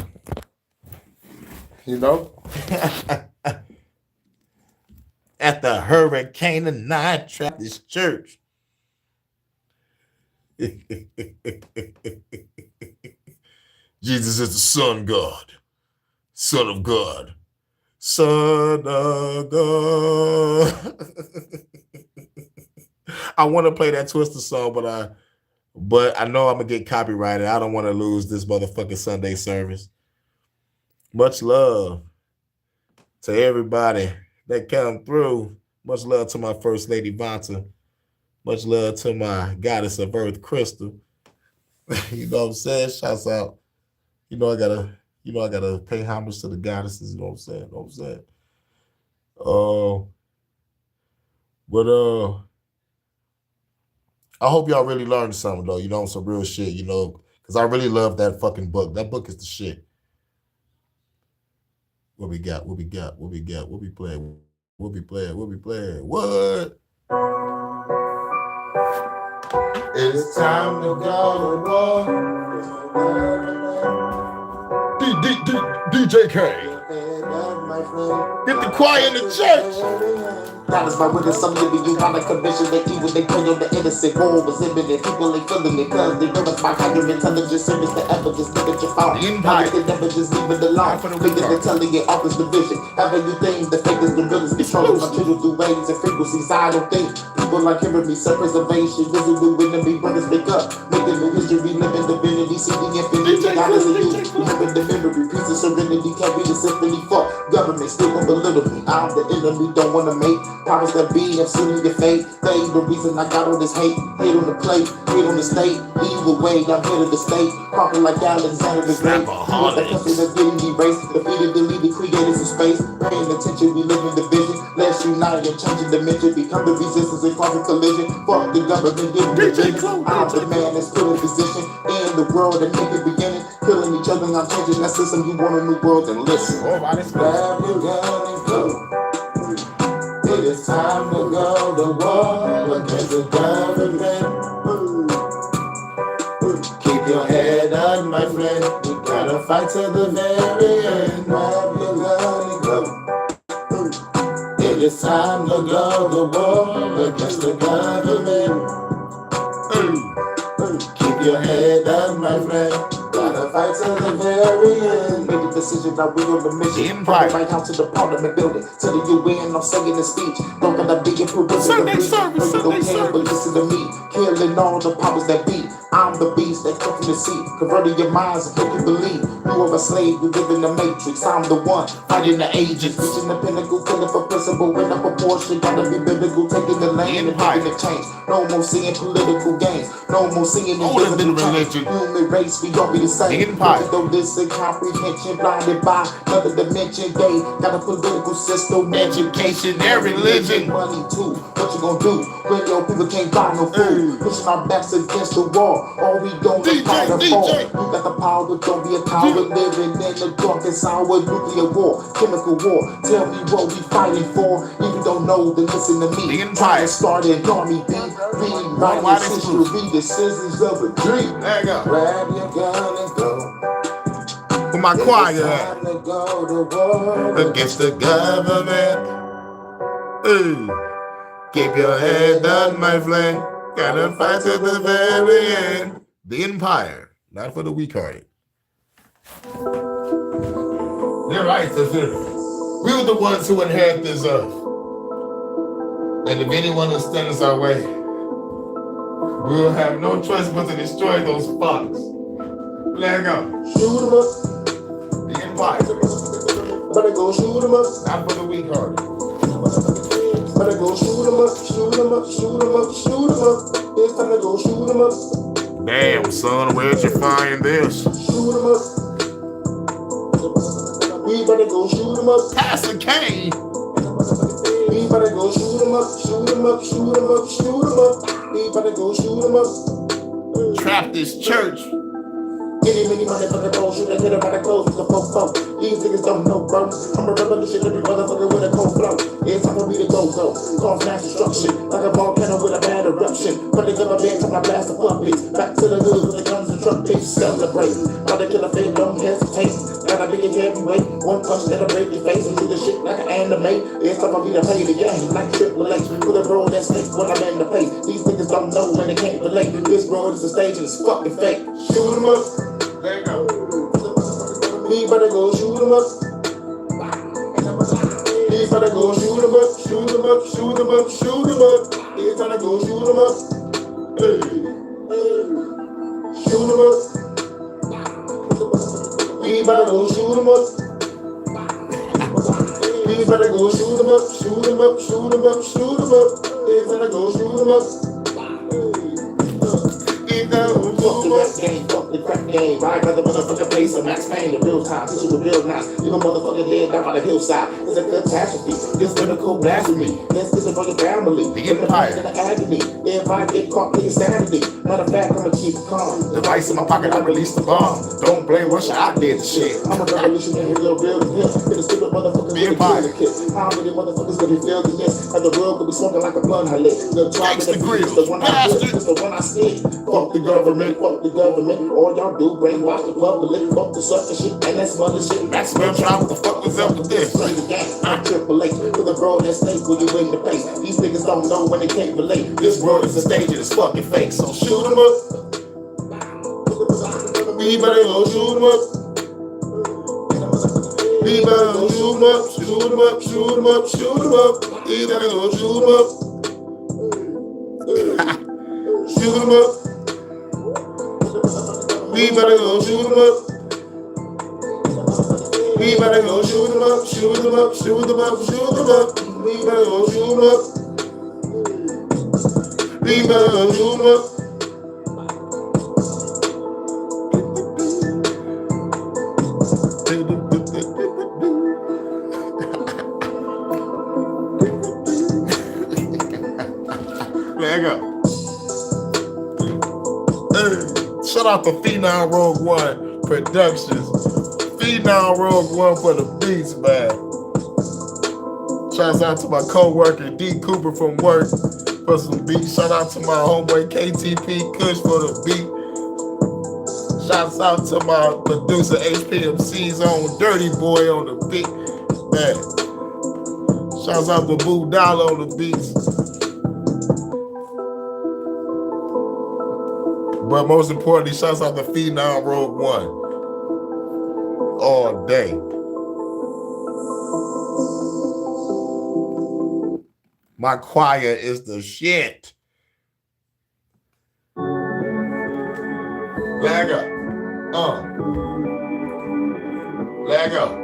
At the Hurykane Night Trappist Church. Jesus is the Son God. Son of God. Son of God. I want to play that Twister song, but I know I'm gonna get copyrighted. I don't want to lose this motherfucking Sunday service. Much love to everybody that come through. Much love to my First Lady Vanta. Much love to my Goddess of Earth, Crystal. You know what I'm saying? Shouts out I gotta pay homage to the goddesses. You know what I'm saying? You know what I'm saying? But I hope y'all really learned something though. Some real shit. Because I really love that fucking book. That book is the shit. What we got? What we got? What we got? What we playing? What we playing? What we playing? What? It's time to go to war. DJ K. Get the choir in the church. That is my witness, some living you on a commission, they evil, they prey on the innocent, war was imminent, people ain't feeling it, cause they verify how your intelligence service the evidence, look at your phone, now they can never just leave it alone, figures they're telling you office division, having you things, the fakers, the realest, controlling my children through waves and frequencies, I don't think, people like hearing me, self-preservation, visible enemy, brothers wake up, making new history, living divinity, seeking infinity, God is a youth, remember the memory, peace and serenity, can't be the symphony, fuck, government still gon' belittle me, I'm the enemy, don't wanna make powers that be, I'm sealing your fate. They the reason I got all this hate on the plate, hate on the state. Either way, I'm here to the state. Popping like Alexander the Great. You the country that's getting erased. Defeated, deleted, created some space. Paying attention, we live in division. Let's unite and change the dimension. Become the resistance and cause a collision. Fuck the government, give me vision. I'm the man that's put in position in the world and make it beginning. Killing each other, I'm changing that system. You want a new world, then listen. Grab your gun and go. It's time to go to war against the government. Keep your head up, my friend. We gotta fight to the very end. Grab your gun and go. It is time to go to war against the government. Keep your head up, my friend. Gotta fight to the very end. Make a decision, now we on the mission. From the White House to the Parliament building, to the UN, I'm saying the speech. Don't gotta be a privilege. Sunday service. But listen to me, killing all the powers that be. I'm the beast that comes from the sea, converting your minds and make you believe. You are a slave, you live in the matrix. I'm the one fighting the ages, reaching the pinnacle, killing for principle in a proportion. Gotta be biblical, taking the lane and making a change. No more seeing political games, no more seeing invisible change. Human race, we all be the same. Though this incomprehension, blinded by another dimension. They got a political system, education, and religion. Money too. What you gonna do when your people can't buy no food? Pushing our backs against the wall. All we don't is fight or fall. You got the power, but don't be a coward. Living in the dark and sour nuclear war, chemical war. Tell me what we fighting for. If you don't know, then listen to me. Trying to start an army beat. Rewriting history, the scissors of a dream. There you go. Grab your gun and go. Where my choir Time to go to war against the government. Keep your head down, my friend. Gotta fight to the very end. The empire, not for the weak-hearted. They're right, we were the ones who inherit this earth. And if anyone will stand us our way, we will have no choice but to destroy those fucks. Let go. Shoot 'em up. The empire, Better go shoot 'em up. not for the weak-hearted. Better go shoot 'em up. Shoot 'em up. Shoot 'em up. Shoot 'em up. It's time to go shoot 'em up. Damn, son, where'd you find this? Shoot 'em up. We better go shoot 'em up. Pastor Kane. We better go shoot 'em up. Shoot 'em up. Shoot 'em up. Shoot 'em up. We better go shoot 'em up. Trap this church. Many motherfucking bullshit, I hit about the clothes with the folk. These niggas don't know, bro. I'm a revolution, every motherfucker with a cold flow. It's time for me to go. Cause mass destruction, like a volcano with a bad eruption. But they got my bed, time I blast the puppets. Back to the hood with the guns and trumpets. Celebrate, while they kill a fake, don't hesitate. Gotta be a heavyweight, one punch that'll break your face and do the shit like an anime. It's time for me to play the game, like Triple H. Put a roll that's fake when I'm in the place. These niggas don't know when they can't relate. This road is a stage and it's fucking fake. Shoot 'em up. There you go. We better go shoot 'em up. We better go shoot 'em up. Shoot 'em up. Shoot 'em up. Shoot 'em up. It's time to go shoot 'em up. Hey, shoot 'em up. We better go shoot 'em up. We better go shoot 'em up. Shoot 'em up. Shoot 'em up. Shoot 'em up. It's time to go shoot 'em up. Fuck the rap game, fuck the crap game. Ride by the motherfucking place of Max Payne, the real time. Teach you the real now. You gon' motherfucking head down by the hillside. It's a catastrophe. This biblical blasphemy. This is for your family. The empire. In the agony. Everybody get caught in insanity. Matter of fact, I'ma keep calm. Device in my pocket, I release the bomb. Don't blame Russia, I did the shit. I'm a revolutionary, real hip. It's a stupid motherfucker with a killer kid. How many motherfuckers gonna feel this? How the world could be smoking like a blunt I lit. The tribe of the grill, the one I did, it's the one I stick. Fuck the government, fuck the government. All y'all do, brainwash the public. Fuck the sucker shit, and that's mother shit. Maximum trial, what the fuck was up with this? Play the game, I'm Triple H. To the bro that snake when you in the face. These niggas don't know when they can't relate. This world is a stage and it's fucking fake. So shoot 'em up. We better go shoot 'em up. We better go shoot 'em up, shoot 'em up, shoot 'em up, shoot 'em up. We better go shoot 'em up. Shoot 'em up. We better go shoot 'em up. We better go shoot 'em up, shoot 'em up, shoot 'em up, shoot 'em up. We better go shoot 'em up. We better go shoot 'em up. There you go. Shout out to Phenom Rogue One Productions. Phenom Rogue One for the beats, man. Shouts out to my co-worker D Cooper from work for some beats. Shout out to my homeboy KTP Kush for the beat. Shouts out to my producer HPMC's own Dirty Boy on the beat, man. Shouts out to Boo Dollar on the beats. But most importantly, shouts out to Phenom Rogue One. All day. My choir is the shit. Leg up. Leg up.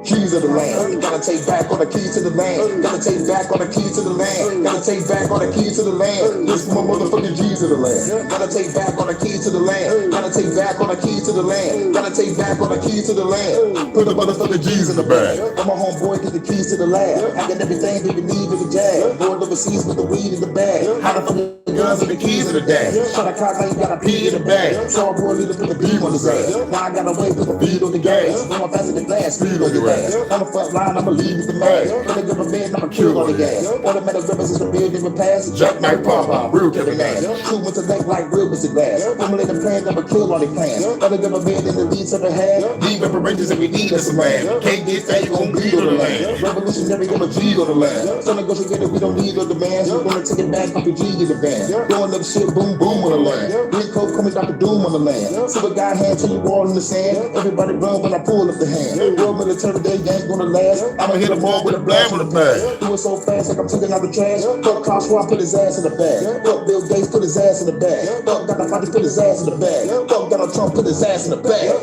Keys of the land, gotta take back on the keys to the land. Gotta take back on the keys to the land. Gotta take back on the keys to the land. This is my motherfucking G's of the land. Gotta take back on the keys to the land. Gotta take back on the keys to the land. Gotta take back on the keys to the land. Put the motherfucking G's in the bag. I'm a homeboy, get the keys to the lab. I got everything that you need in the jag. Going overseas with the weed in the bag. How the fuck the guns and the keys in the dash. Shot a clock, now you got a P in the bag. So I boy need to put the beam on his ass. Now I gotta wait, put the beat on the gas. Going faster than glass, speed on your ass. On the front line, I'ma lead with the mag. When they give a bed, I'ma kill on the gas. Automatic weapons is the build in the past. Jack Knight Pop, real Kevin Nash. Two with the neck like real Mr. Glass. Formulate the plan, I'ma kill all the plans. When they give a bed in the leads of the hand. Need reparations if we need us some land. Can't get that, you gon' bleed on the land. Revolutionary, gonna G on the land. So negotiated, we don't need no demands. We're gonna take it back, Papa G in the van. Going up shit, boom, boom on the land. Big coke coming Dr. Doom on the land. Super guy hand till you wall in the sand. Everybody run when I pull up the hand. World military day, ain't gonna last. I'ma hit him all with a blast with a bag. Do it so fast like I'm taking out the trash. Fuck Klaus Schwab, put his ass in the bag. Fuck Bill Gates, put his ass in the bag. Fuck Dr. Fauci, put his ass in the bag. Fuck Donald Trump, put his ass in the bag.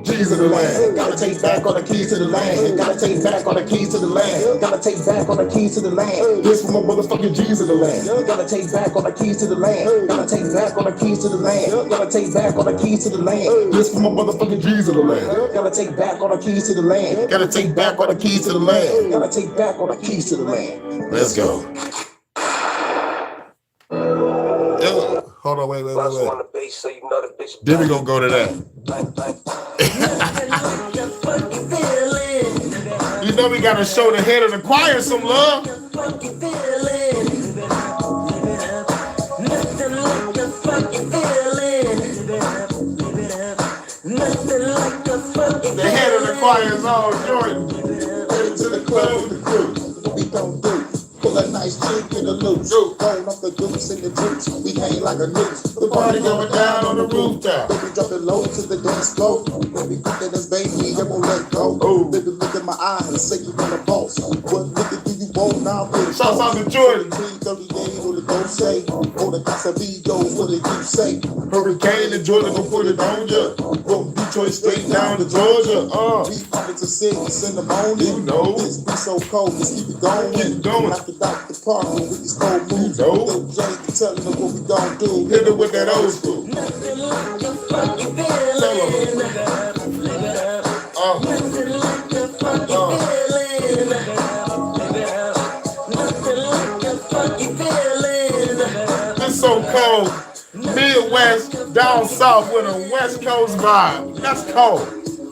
G's of the land. Gotta take back all the keys to the land. Gotta take back all the keys to the land. Gotta take back all the keys to the land. This for my motherfucking G's of the land. Gotta take back all the keys to the land. Gotta take back all the keys to the land. Gotta take back all the keys to the land. This for my motherfucking G's of the land. Gotta take back all the keys to the land. Gotta take back all the keys to the land. Gotta take back all the keys to the land. Let's go. Hold on, wait. Then we gonna go to that. You know we gotta show the head of the choir some love. The head of the choir is all Jordan. Headed to the club with the crew. What we gon' do? Pull a nice chick in the loose. Burn up the deuce in the juice. We hang like a noose. The party going down on the rooftop. Baby, drop it low to the dance floor. Baby, quick at this baby, you won't let go. Baby, look at my eyes and say you want a boss. What nigga do you won't now put it. Shouts out to Jordan. 38 or the don't say. Or the Casabido, what did you say? Hurykane and Jordan gon' put it on ya. From Detroit straight down to Georgia. We poppin' to six in the morning. You know. This be so cold, let's keep it going. Keep it going. Knock it out the park with these cold moves. You know. Yo, Jay, you telling them what we gon' do. hit it with that old school. Nothing like the funky feeling. Nothing like the funky feeling. Nothing like the funky feeling. It's so cold. Midwest, down south with a West Coast vibe. That's cold.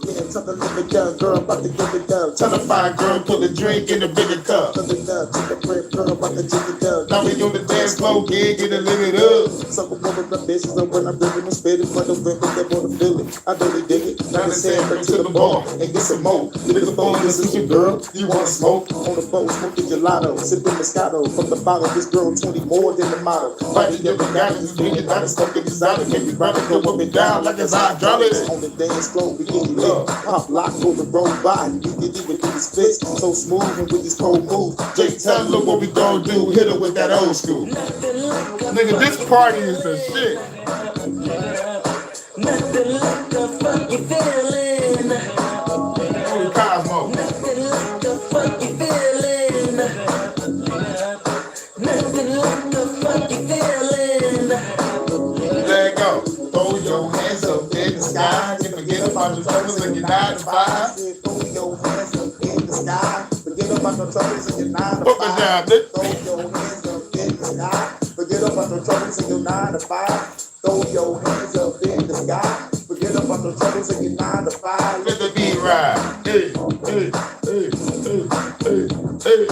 Yeah, tell the living down, girl, about to give it down. Tell the fine girl, put the drink in the bigger cup. Give it down, take a break, girl, about to take it down. Now we on the dance floor, gig, get a live it up. Some of them the bitches, and when I'm living and spitting for the women, they wanna feel it. I really dig it. Now they say, bring to the bar and get some more. Nigga, phone, this is your girl. You wanna smoke? On the boat, smoking gelato, sipping Moscato. From the bottle, this girl 20 more than the model. Fighting every guy, this nigga, not smoking exotic. Every brother go up and down like it's hydraulics. On the dance floor, we get lit. Pop lock, go the road by. You can even do the splits. So smooth and with these cold moves. Jake, tell them what we gon' do. Hit her with that old school. Nigga, this party is the shit. Nothing like the funky feeling. Holy Cosmo. Nothing like the funky feeling. Nothing like the funky feeling. Let it go. Throw your hands up in the sky. You forget about your troubles and your 9 to 5. Throw your hands up in the sky. Forget about the troubles and your 9 to 5. Put me down, bitch. Throw your hands up in the sky. Forget about the troubles and your 9 to 5. Throw your hands up in the sky. Forget about the troubles and your 9 to 5. Let the beat ride. Hey, hey, hey, hey, hey, hey, hey.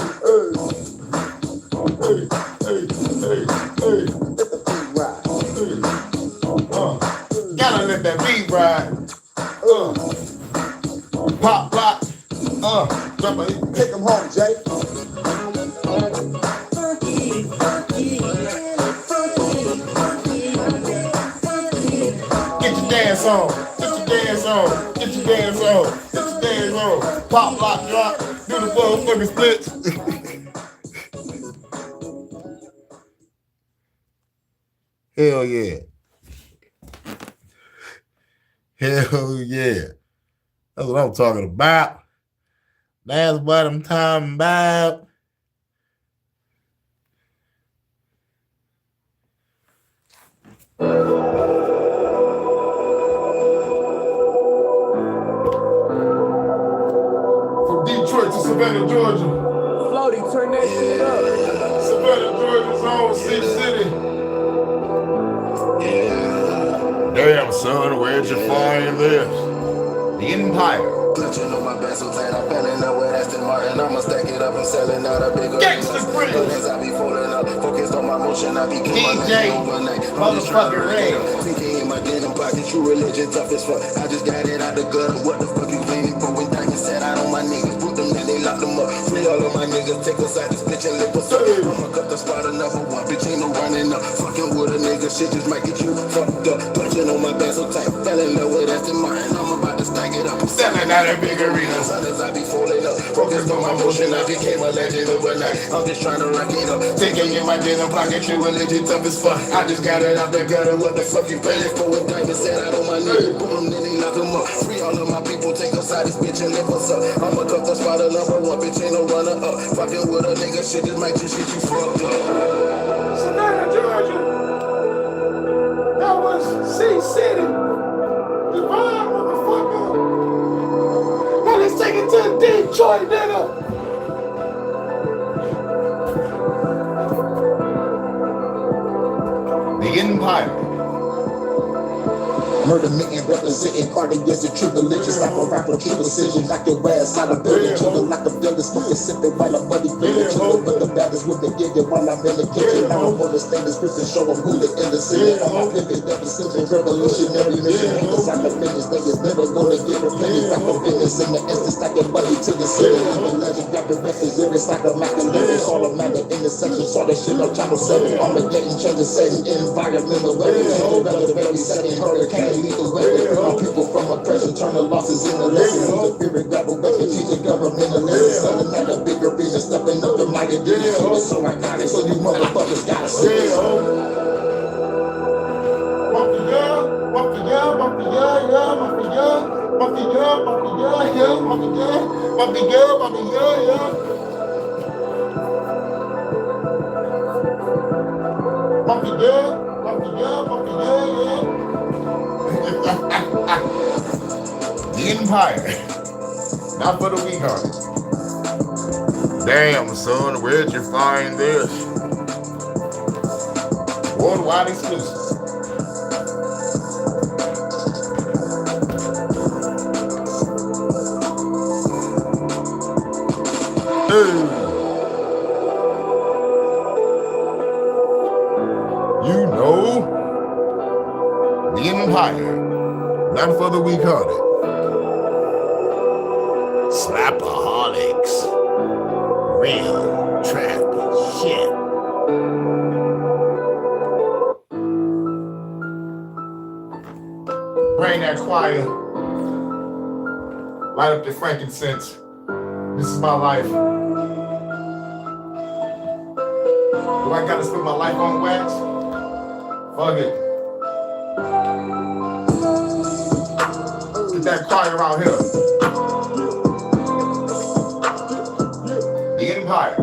Hey, hey, hey, hey. Let the beat ride. Gotta let that beat ride. Pop, block. Drop a hit. Take them home, Jay. Funky, funky, funky, funky, funky. Get your dance on. Get your dance on. Get your dance on. Get your dance on. Pop, lock, drop. Do the motherfucking splits. Hell yeah. Hell yeah. That's what I'm talking about. That's what I'm talking about. From Detroit to Savannah, Georgia. Floaty, turn that shit up. Savannah, Georgia's own City. Damn, son, where'd you find this? The Empire. Clutching on my back so tight, I fell in love with Aston Martin. I'ma stack it up and selling out a bigger Gangsta Bridge. As I be folding up, focused on my motion, I be DJ motherfucking Ray. Thinking in my denim pocket, true religion, tough as fuck. I just got it out the gutter. What the fuck you claiming for? When diamonds sat out on my niggas, put them in, they lock them up. Free all of my niggas, take us out this bitch and lift us up. I'ma cut the spot another one, bitch ain't no running up. Fucking with a nigga, shit just might get you fucked up. Clutching on my back so tight, fell in love with Aston Martin. I'm about to stack it up, Selling out a big arena. as I be folding up, focused on my motion, I became a legend overnight. I'm just trying to rock it up, taking in my denim pocket, true religion, tough as fuck. I just got it out the gutter, what the fuck you paying for? When diamonds set out on my nigga, boom, then they lock them up. Free all of my people, take us out this bitch and lift us up. I'ma cut the spot number one, bitch ain't no runner up. Fucking with a nigga, shit just might just shit you fucked up. Savannah, Georgia. That was C-City. Divine, motherfucker. Now let's take it to Detroit, nigga. The Empire. Murder me and representing party as a true religious. Like a rapper, keep precision. Knock your ass out of building. Chillin' like a building. Smoking, sipping while I'm money feeling. Chillin' with the baddest with the get it while I'm in the kitchen. I don't wanna stay this person, show them who the innocent. I'm a pivot, deficit, revolutionary mission. Niggas like the finish, niggas never gonna get replenished. Like a business in the instance, like your money to the city. I'm a legend, got the represent, it's like a Machiavelli. All a matter intersection, saw that shit on channel 7. Armageddon, change the setting, environmental weapons. Another very second hurricane, lethal weapon. My people from oppression, turn the losses into lessons. The spirit grab a weapon, teach the government a lesson. Selling out a bigger vision, stepping up the mighty it. Yeah, ho. So I got it. So these motherfuckers gotta see it, ho. The Empire. Not for the weak-hearted. Damn, son, where'd you find this? Worldwide exclusive. You know, the Empire, not for the weak-hearted. Slapaholics, real trap shit. Bring that choir, light up the frankincense. This is my life. Do I gotta spend my life on wax? Fuck it. Get that choir out here. The Empire.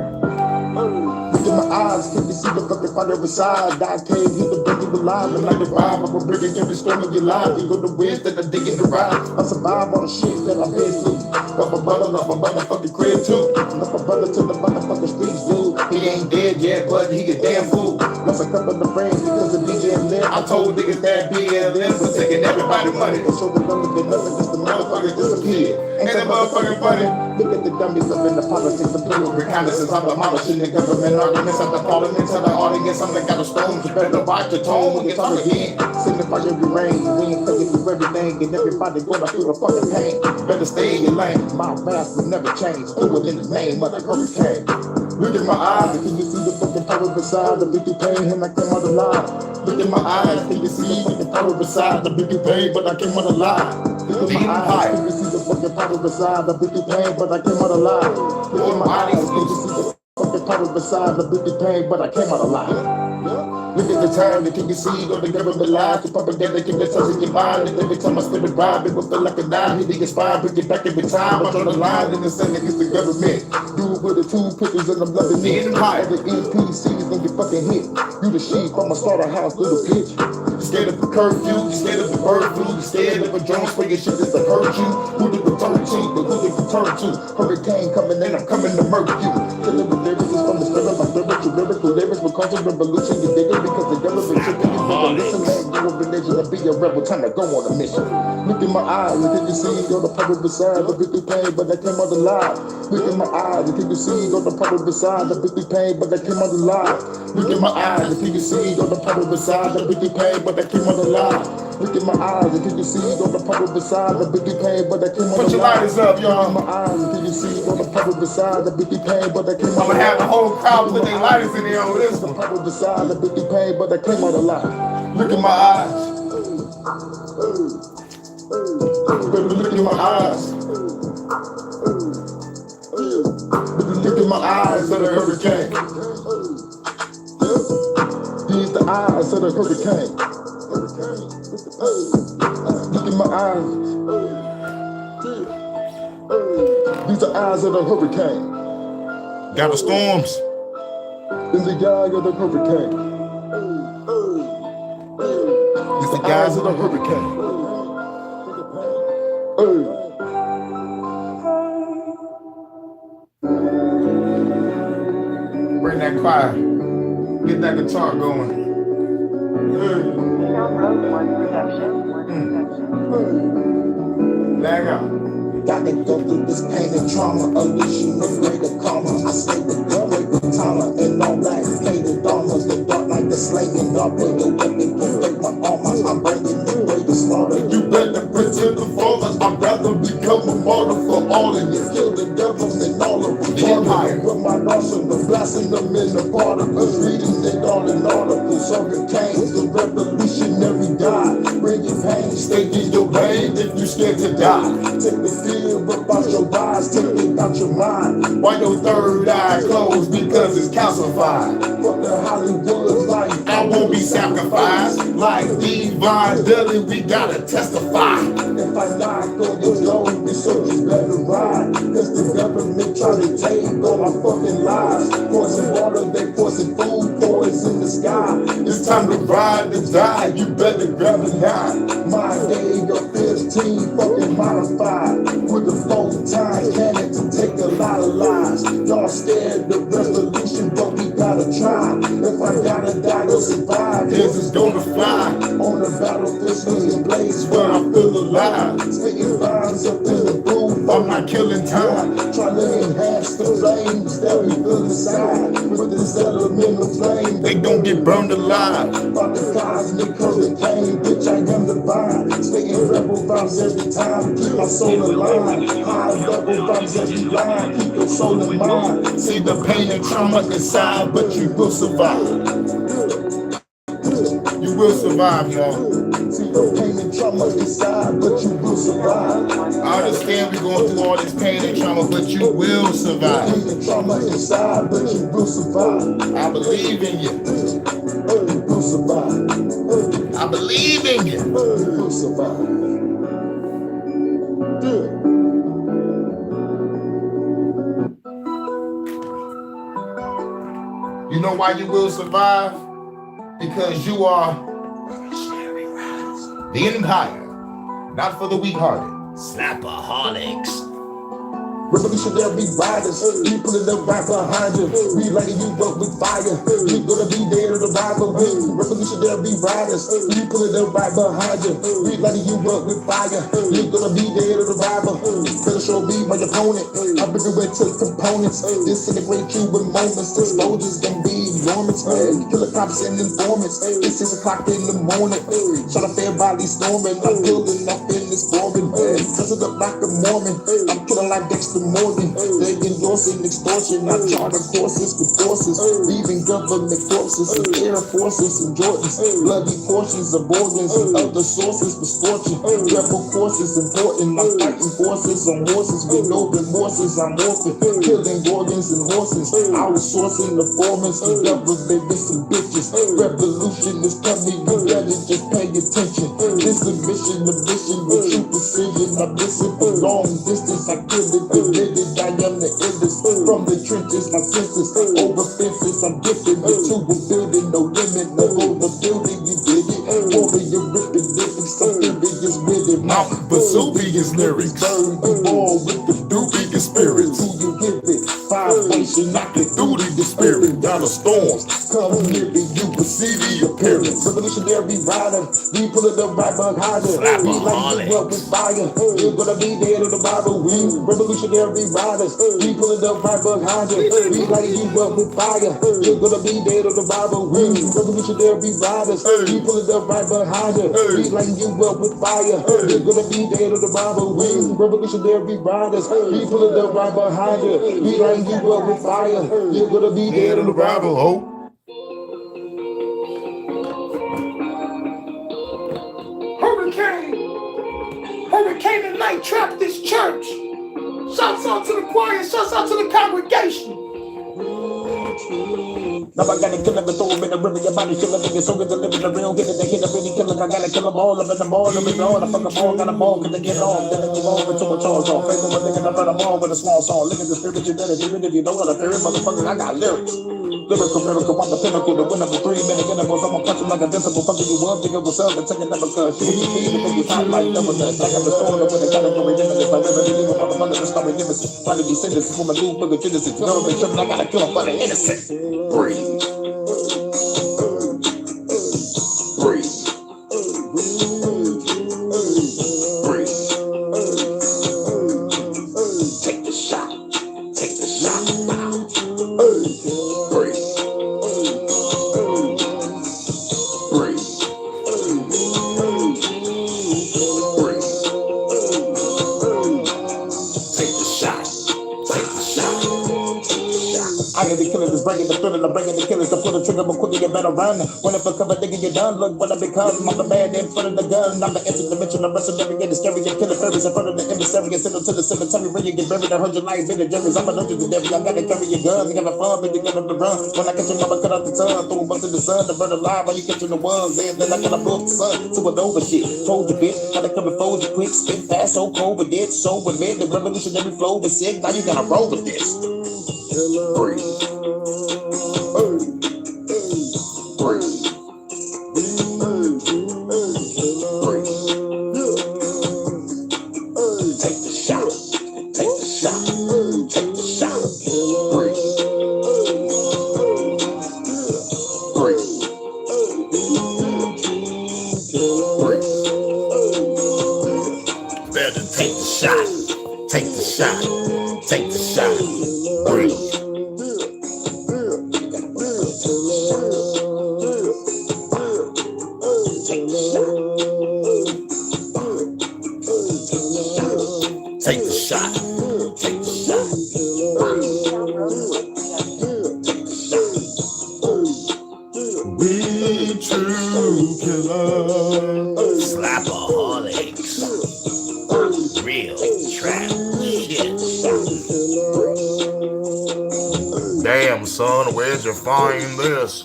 Look in my eyes, can you see the fucking fire inside? I came here to bring you alive, and like the vibe, I'm bringing every storm of your life. You go the ways that I dig in the ride. I survive all the shit that I've been through. Love my brother, love my motherfucking crib too. Love my brother to the motherfucking streets, dude. He ain't dead yet, but he a damn fool. Lost a couple of friends because of DJ and Lynn. I told niggas that BLM was taking everybody money. They showed the numbers been nothing, just the motherfuckers disappeared. Ain't that motherfucking funny? Look at the dummies up in the politics, the political reconnaissance. I'm demolishing the government arguments at the parliament. Tell the audience I'm the god of stones. You better watch your tone when you talk again. Signify your range. We ain't taking through everything, and everybody going through the fucking pain. Better stay in your lane. My path will never change. Do it in the name of the hurricane. Look in my eyes, can you see the fucking power beside the big pain? And I came out alive. Look in my eyes, can you see the fucking power beside the big pain? But I came out alive. Look in my eyes, can you see the fucking power beside the big pain? But I came out alive. Look in my eyes, can you see the fucking power beside the big pain? But I came out alive. Look at the time, can you see all the government lies? The propaganda keep the touch in your mind. And every time I spit a rhyme, it will feel like a dime. Hit the spine, bring it back every time. I draw the line in the sun against the government. Do it with the two pictures and I'm loving it. All the NPCs when you fucking hit. You the sheep from a slaughterhouse through the pitch. You scared of the curfew, you scared of the bird flu, you scared of a drone spray shit that's to hurt you. Who did return to? But who did return to? Hurricane coming in, I'm coming to murder you. Killing the lyrics is from the spirit, my spiritual lyrical lyrics because of revolution. You dig it because the government should be you better listen. Let go of religion and be a rebel, time to go on a mission. Look in my eyes, and can you see all the power beside the big pain, but I came out alive. Look in my eyes, and can you see all the power beside the big pain, but I came out alive. Look in my eyes, and can you see all the power beside the big pain, but I came out alive. Look in my eyes, and can you see all the power beside the big pain, but I came out alive. Put your lighters up, y'all. Look in my eyes, and can you see all the power beside the big pain, but I came out alive. I'ma have the whole crowd put their lighters in there on this The one. power beside the big pain, but I came out alive. Look in my eyes. Baby, look in my eyes. Look in my eyes of the hurricane. These the eyes of the hurricane. Look in my eyes. These the eyes of the hurricane. Got the storms. In the eye of the hurricane. It's the guys of the hurricane. Bring that choir. Get that guitar going. Down Road 1 Production. Lag out. Gotta go through this pain and trauma, unleashing the greater karma. I stay with the great katana and all black plated armors. The dark like the slaying, I'll bring the weapon, perfect my armor. I'm bringing the greatest slaughter. You better pretend to fall. I'd rather become a martyr for all of you. Kill the devils and all of them. With my arsenal, blasting them in the particles, reading it all in articles. Hurricane, the revolutionary god, bringing pain, Stay in your lane if you scared to die. Take the fear up out your eyes, take it out your mind. Why your third eye closed? Because it's calcified. Fuck the Hollywood life, I won't be sacrificed. Like Divine Dudley, we gotta testify. If I knock on your door, the soldiers better ride. Cause the government try to take all my fucking lives. Poison water, they poison food, poison the sky. It's time to ride or die. You better grab a nine. My day of 15, fucking modified. With a 4-time cannon to take a lot of lives. Y'all scared the revolution, but we gotta try. If I gotta die, to survive. This is gonna fly. On the battlefield, swinging blades Where I feel alive. Spitting rhymes up in the booth. I'm not killing time. Trying to enhance the flames that we feel inside. With this elemental flame, They gon' get burned alive. about the cosmic hurricane, bitch, I am divine. Spitting rebel vibes every time, keep my soul alive. High level vibes every line, keep your soul in mind. See the pain and trauma inside, but you will survive. You will survive, y'all. See the pain and trauma inside, but you will survive. I understand we're going through all this pain and trauma, but you will survive. Pain and trauma inside, but you will survive. I believe in you. You will survive. I believe in you. You will survive. Yeah. You know why you will survive? Because you are the empire, not for the weak-hearted. Slapaholics. Revolutionary riders, we pulling them right behind you. We lighting you up with fire. We gonna be there to the rival. Revolutionary riders, we pulling them right behind you. We lighting you up with fire. We gonna be there to the rival. Better show me my opponent. I bring you into components. Disintegrate you with moments. Explosions can be enormous. Killer cops and informants. It's 6 o'clock in the morning. Shot a fair body storming. I'm building up in this boring. Dressing up like a Mormon. I'm killing like Dexter Morgan. They endorsing extortion. I charter courses with forces. Leaving government corpses. Air forces and Jordans. Bloody portions of organs and other sources for scorching. Rebel courses important. I'm fighting forces on horses with no remorses. I'm orphan. Killing organs and horses. I was sourcing the formants. The government is some bitches. Revolution is coming. You better just pay attention. This a mission, a mission with true precision. I'm missing for long distance. I kill it, committed. I am the illest. From the trenches, my senses over fences. I'm gifted into a building, no limit. No go to building, you did it. Warrior ripping lyrics, some furious with it. Mount Vesuvius lyrics. Burn you all with the Dubious spirits. who you give it. Vibration, Knocking through the spirit down the storms. come near me, you will see the appearance. Revolutionary rider, we pulling the right behind us. We light you up with fire. You're gonna be there to the Bible. We revolutionary riders, we pulling the right behind us. We light you up with fire. You're gonna be there to the Bible. We revolutionary riders, we pulling the right behind us. We light you up with fire. You're gonna be there to the Bible. We revolutionary riders, we pulling the right behind us. We light you up with fire. You're gonna be there to the Bible. Oh. Hurykane and Night trapped this church. Shouts out to the choir, shouts out to the congregation. Now I gotta kill him and throw him in the river. Your body kill a nigga, so good to live in the real. Get it, they hit up any killer. I gotta kill them all. I'm in the mall, I'm in the all. I fuck them all, got them all. Cause they get on, then they give over to a charge on. Faith on my nigga, I run them all with a small song. Look at the spirit, you better even if you know what I fear. Motherfucker, I got lyrics. Lyrical miracle, I'm the pinnacle, the winner for 3 minute intervals. I'ma punch him like a invincible. Fucking you up, nigga, what's up? And take it never cause. Shit, he feed it, make it top like double that. Like I'm the store, with the category limitless. I never believe a motherfucker, the story nemesis. Trying to be sentenced from a loop for the genesis. Government tripping, I gotta kill him for the innocent. Breathe. I bringing the killers, is bringing the thrilling, I'm bringing the killers, to pull the trigger, but quickly you better run. When if I cover, nigga, you're done. Look what I become, I'm the man in front of the gun. I'm the interdimension, I'm wrestling every the scary and killing fairies in front of the emissary and send them to the cemetery where you get buried. 100 lives in the juries. I'm allergic to devil. I gotta carry your guns, you gotta fun, but you gotta run. When I catch your mama, cut out the tongue, throw them up to the sun, to burn alive while you catching the ones. And then I gotta blow up the sun to an over shit. Told you, bitch, how to come and fold you quick, spit fast, so cold, but dead, so with me. The revolutionary flow was sick, now you gotta roll with this. Breathe. Take the shot. Take the shot. Take the shot. Breathe. Breathe. Breathe. Better take the shot. Take the shot. Take the shot. Breathe. Take the shot. Take the shot. Be true killer. Slapaholics. Real trap shit. Damn, son, where'd you find this?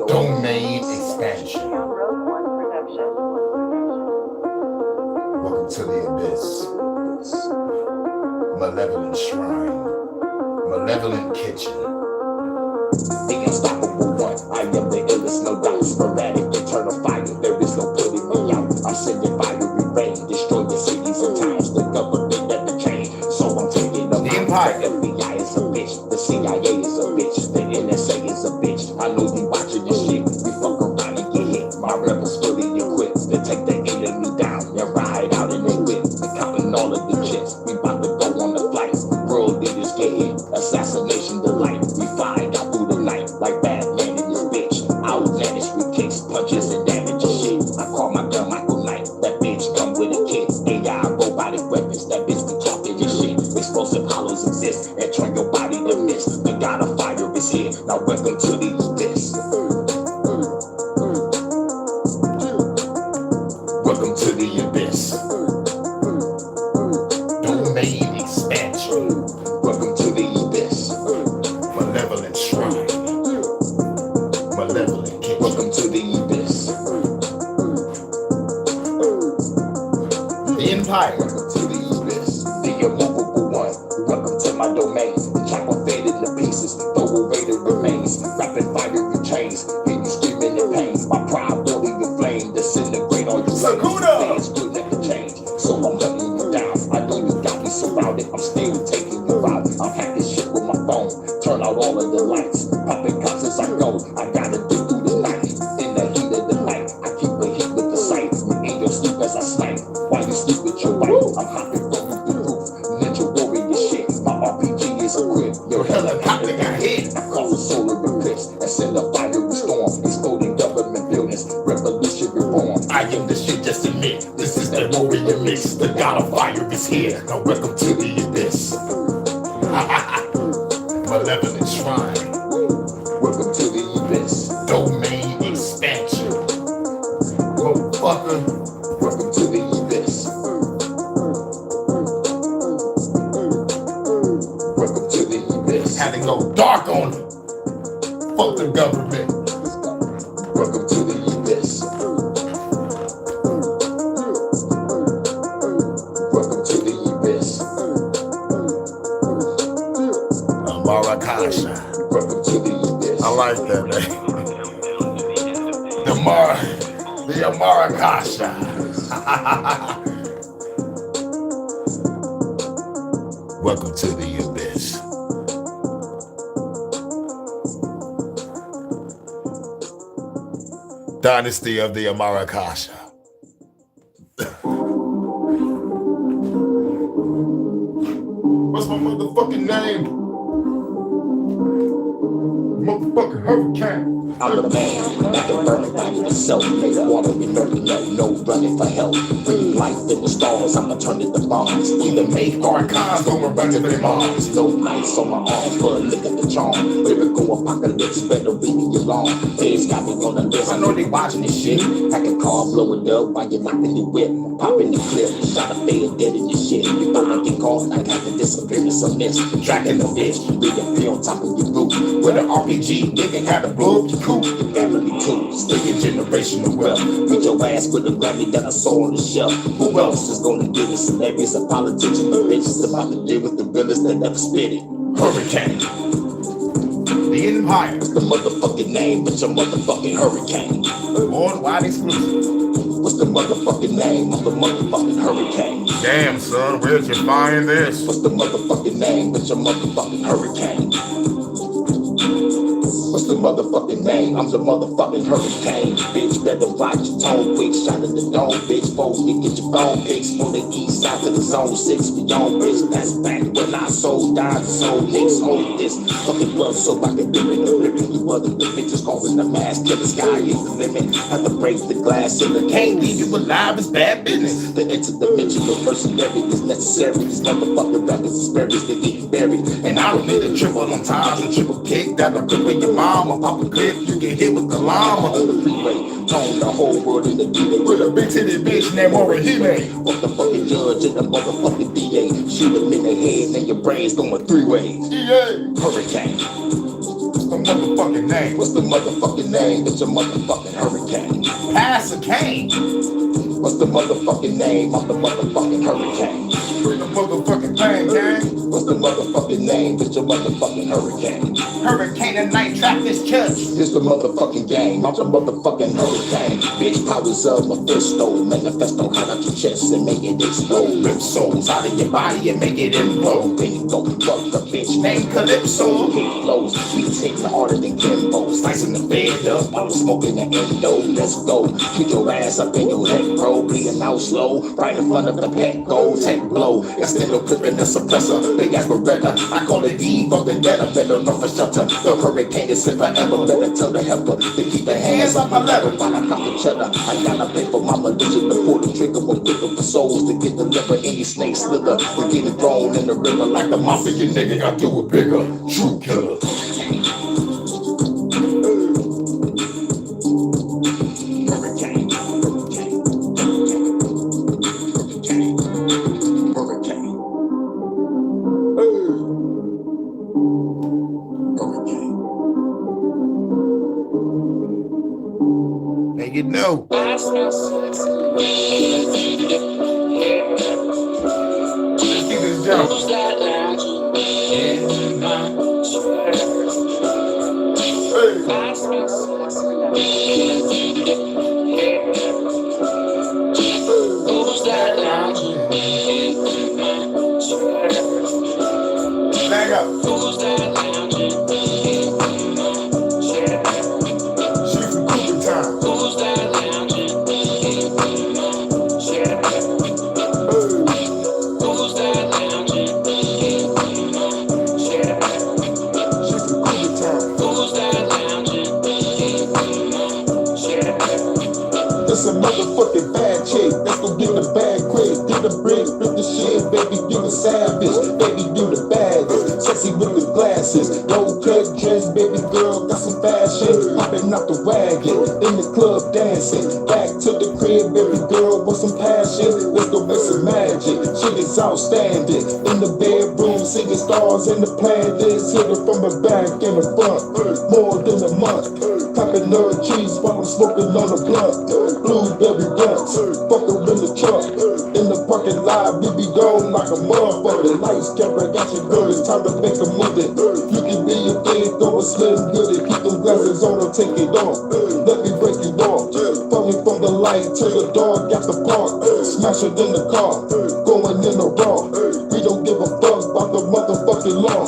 Domain expansion. Down Road 1 production. Welcome to the abyss. Malevolent shrine. Malevolent kitchen. The unstoppable one, I am the illest, no doubt. Sporadic, eternal fire, there is no putting me out. I'm sending fiery rain, destroy the cities and towns. The government never changed, so I'm taking them The out. Empire. The FBI is a bitch, the CIA is a bitch, the NSA is a bitch. I know you watching this shit, we fuck around and get hit. My rebels fully equipped to take the enemy down and ride out in the whip. We counting all of the chips, we about to go on the flight. World leaders get hit, assassination delight. We find out through the night, like Batman in this bitch. Outlandish with kicks, punches, and damage and shit. I call my gun Michael Knight, that bitch come with a kit. AI, robotic weapons, that bitch be talking this shit. Explosive hollows exist and turn your body to mist. The god of fire is here, now welcome to the abyss. Welcome to the abyss. Domain expansion. Welcome to the abyss. Malevolent shrine. Malevolent kitchen. Welcome to the abyss. The Empire. Welcome to the abyss. The immovable one. Welcome to my domain. Chopper fed into pieces. Throw away the remains. Rapid fire in chains. Hear you screaming in pain. My pride boiling in flame. Disintegrate all your Sakura! plans will never change. So I'm hunting you down. I know you got me surrounded. I'm still taking you out. I'm hacking shit with my phone. Turn out all of the lights. Popping cops as I go. I gotta do through the night. In the heat of the night. I keep a heat with the sight. In your sleep as I snipe. While you sleep with your wife. I'm hopping from roof to roof. Ninja warrior shit. My RPG is equipped. Your helicopter got hit. I cause a solar eclipse. And send a fiery storm. Exploding government buildings. Revolution reborn. I am the shit, just admit. This is that warrior mix. The god of fire is here. Now welcome to the abyss. Malevolent shrine. Welcome to the abyss. Domain expansion. Motherfucker. Welcome to the abyss. Welcome to the abyss. Had to go dark on them. Fuck the government. Welcome to the abyss. Welcome to the abyss. Marakasha. Welcome to the abyss. I like that, man. The Amarakasha. Welcome to the abyss. Dynasty of the Amarakasha. my motherfucking name. Motherfucking Hurykane. I'm the man, that can burn it by myself. Make water with no running for help. Bring life in the stars, I'ma turn it to bombs. Either make or cons, don't run to their moms. No ice on my arms, but look at the charm. Lyrical apocalypse, better leave me alone. Feds got me on the list, I know they watching this shit. Pack a car, blow it up while you're knocking the whip. Popping the clip, shot a fed dead in your shit. Before I get caught, I got the disappearance of miss. Tracking the bitch, leave a pee on top of your roof. With an RPG, nigga got a blow up your coop. Your family too, still your generational wealth. Beat your ass with a Grammy that I saw on the shelf. Who else is gonna do this? Celebrities and politicians, the bitches about to deal with the villains that never spit it. Hurykane. The Empire. What's the motherfucking name? It's your motherfucking Hurykane. Worldwide exclusive. What's the motherfucking name of the motherfucking Hurykane? Damn, son, where'd you find this? What's the motherfucking name? It's your motherfucking Hurykane. What's the motherfucking name? I'm the motherfucking Hurykane. Bitch, better watch your tone quick. Shot in the dome, bitch. Folks, get your phone pics from the east side to the zone 6. Beyond bitch, that's back when I sold died. Sold niggas hold this fucking blood so I can live in the living. You other the bitches calling the mask. Kill the sky is the limit. Have to break the glass in the can't leave you alive. It's bad business. The interdimensional mercenary is necessary. These motherfucking rappers is berries that get buried. And I don't need a triple on times and triple kick that I'm with your mama. Pop a clip, you get hit with the llama. On the freeway, tone the whole world in the D-Day. With a big titty bitch named Hurykane. Fuck the fucking judge and the motherfucking DA. Shoot them in the head and your brain's going 3 ways. Hurykane. What's the motherfucking name? What's the motherfucking name? It's a motherfucking Hurykane. Pass a cane. What's the motherfucking name of the motherfucking Hurykane? Bring the motherfucking thing, gang. What's the motherfucking name? It's a motherfucking Hurykane. Hurykane and night trap this church. It's the motherfucking game. I'm the motherfucking Hurykane. Bitch, powers of Mephisto. Manifesto, hot out your chest and make it explode. Rip souls out of your body and make it implode. Then you go fuck the bitch named Calypso. Hit flows, beats hitting harder than Kimbo. Slicing the bed up, I'm smoking the endo. Let's go. Kick your ass up in your head, bro. Bleeding out slow. Right in front of the pet go. Take blow. Instead of clipping the suppressor. Big ass Beretta. I call it Eve of the dead. Better run for shelter. The Hurykane is if I ever better tell the helper to keep their hands off my leather while I pop the cheddar. I gotta pay for my religion before the trigger will quicker for souls to get delivered. Any snake slither will get it thrown in the river like the mafia nigga. I do it bigger. True killer. You know. Let's keep this jump. Back up. It's a motherfucking bad chick. Let's go get the bag quick. Get the brick, flip the shit, baby, you a savage. Baby, you the baddest. Sexy with the glasses. Low cut dress, baby girl, got some fashion. Hopping out the wagon, in the club dancing. Back to the crib, baby girl, with some passion. Let's go make some magic. Shit is outstanding. In the bedroom, singing stars in the playlist. Hit it from the back and the front. More than a month. Popping her cheese while I'm smoking on the blunt. Blueberry guns, fuck her in the truck. In the parking lot, we be gone like a motherfucker. Lights, camera, got your girl, it's time to make a movie. You can be your thing, throw a slim goodie. Keep them glasses on or take it off. Let me break you off. Falling from the light to the dog at the park. Smash it in the car, going in the raw. We don't give a fuck about the motherfucking law.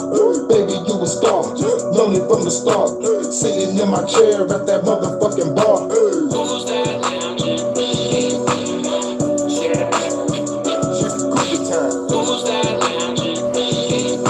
Baby, you a star, lonely from the start. Sitting in my chair at that motherfucking bar. Who's that lounging? Who's that lounging?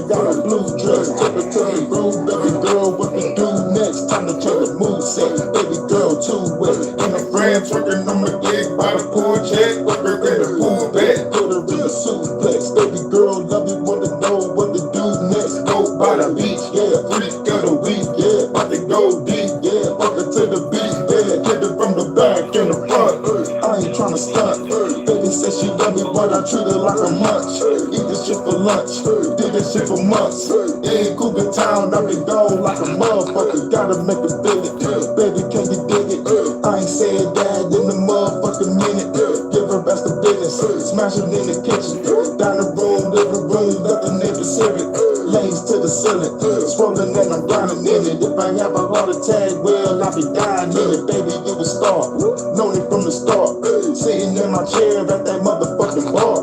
I got a blue dress. Took her to the room, baby girl, what to do next? Time to check the mood set. Baby girl, too wet. And a friend twerking on my dick by the pool jet. With her in the pool bed, put her in the suplex. Baby girl, love it, wanna know what to do next. Go by the beach, yeah, freak of the week, yeah. About to go deep, yeah, fuck her to the beat, yeah. Hit it from the back and the front, I ain't tryna stunt. Baby said she love me, but I treat her like a munch. Eat this shit for lunch, did this shit for months. In Cougar Town, I been gone like a motherfucker. Gotta make a feel it, baby, can you dig it? I ain't saying that in the motherfucking minute. Give her best of business, smash it in the kitchen. Down the room, living room, let the niggas hear it. Lanes to the ceiling, swollen and I'm grinding in it. If I have a heart attack, well, I'll be dying in it. Baby, you a star, known it from the start. Sitting in my chair at that motherfucking bar.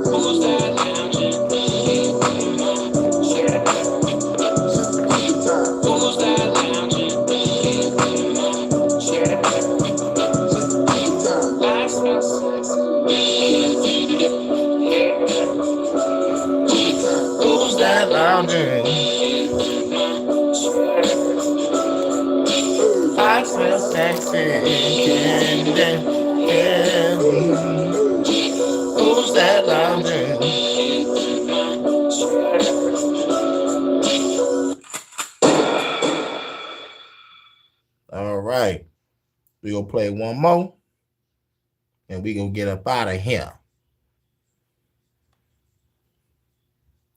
Who's that lounging? Who's that lounging? Last Who's that lounging? I feel sexy. Who's that lounging? All right. We gonna play one more. And we gonna get up out of here.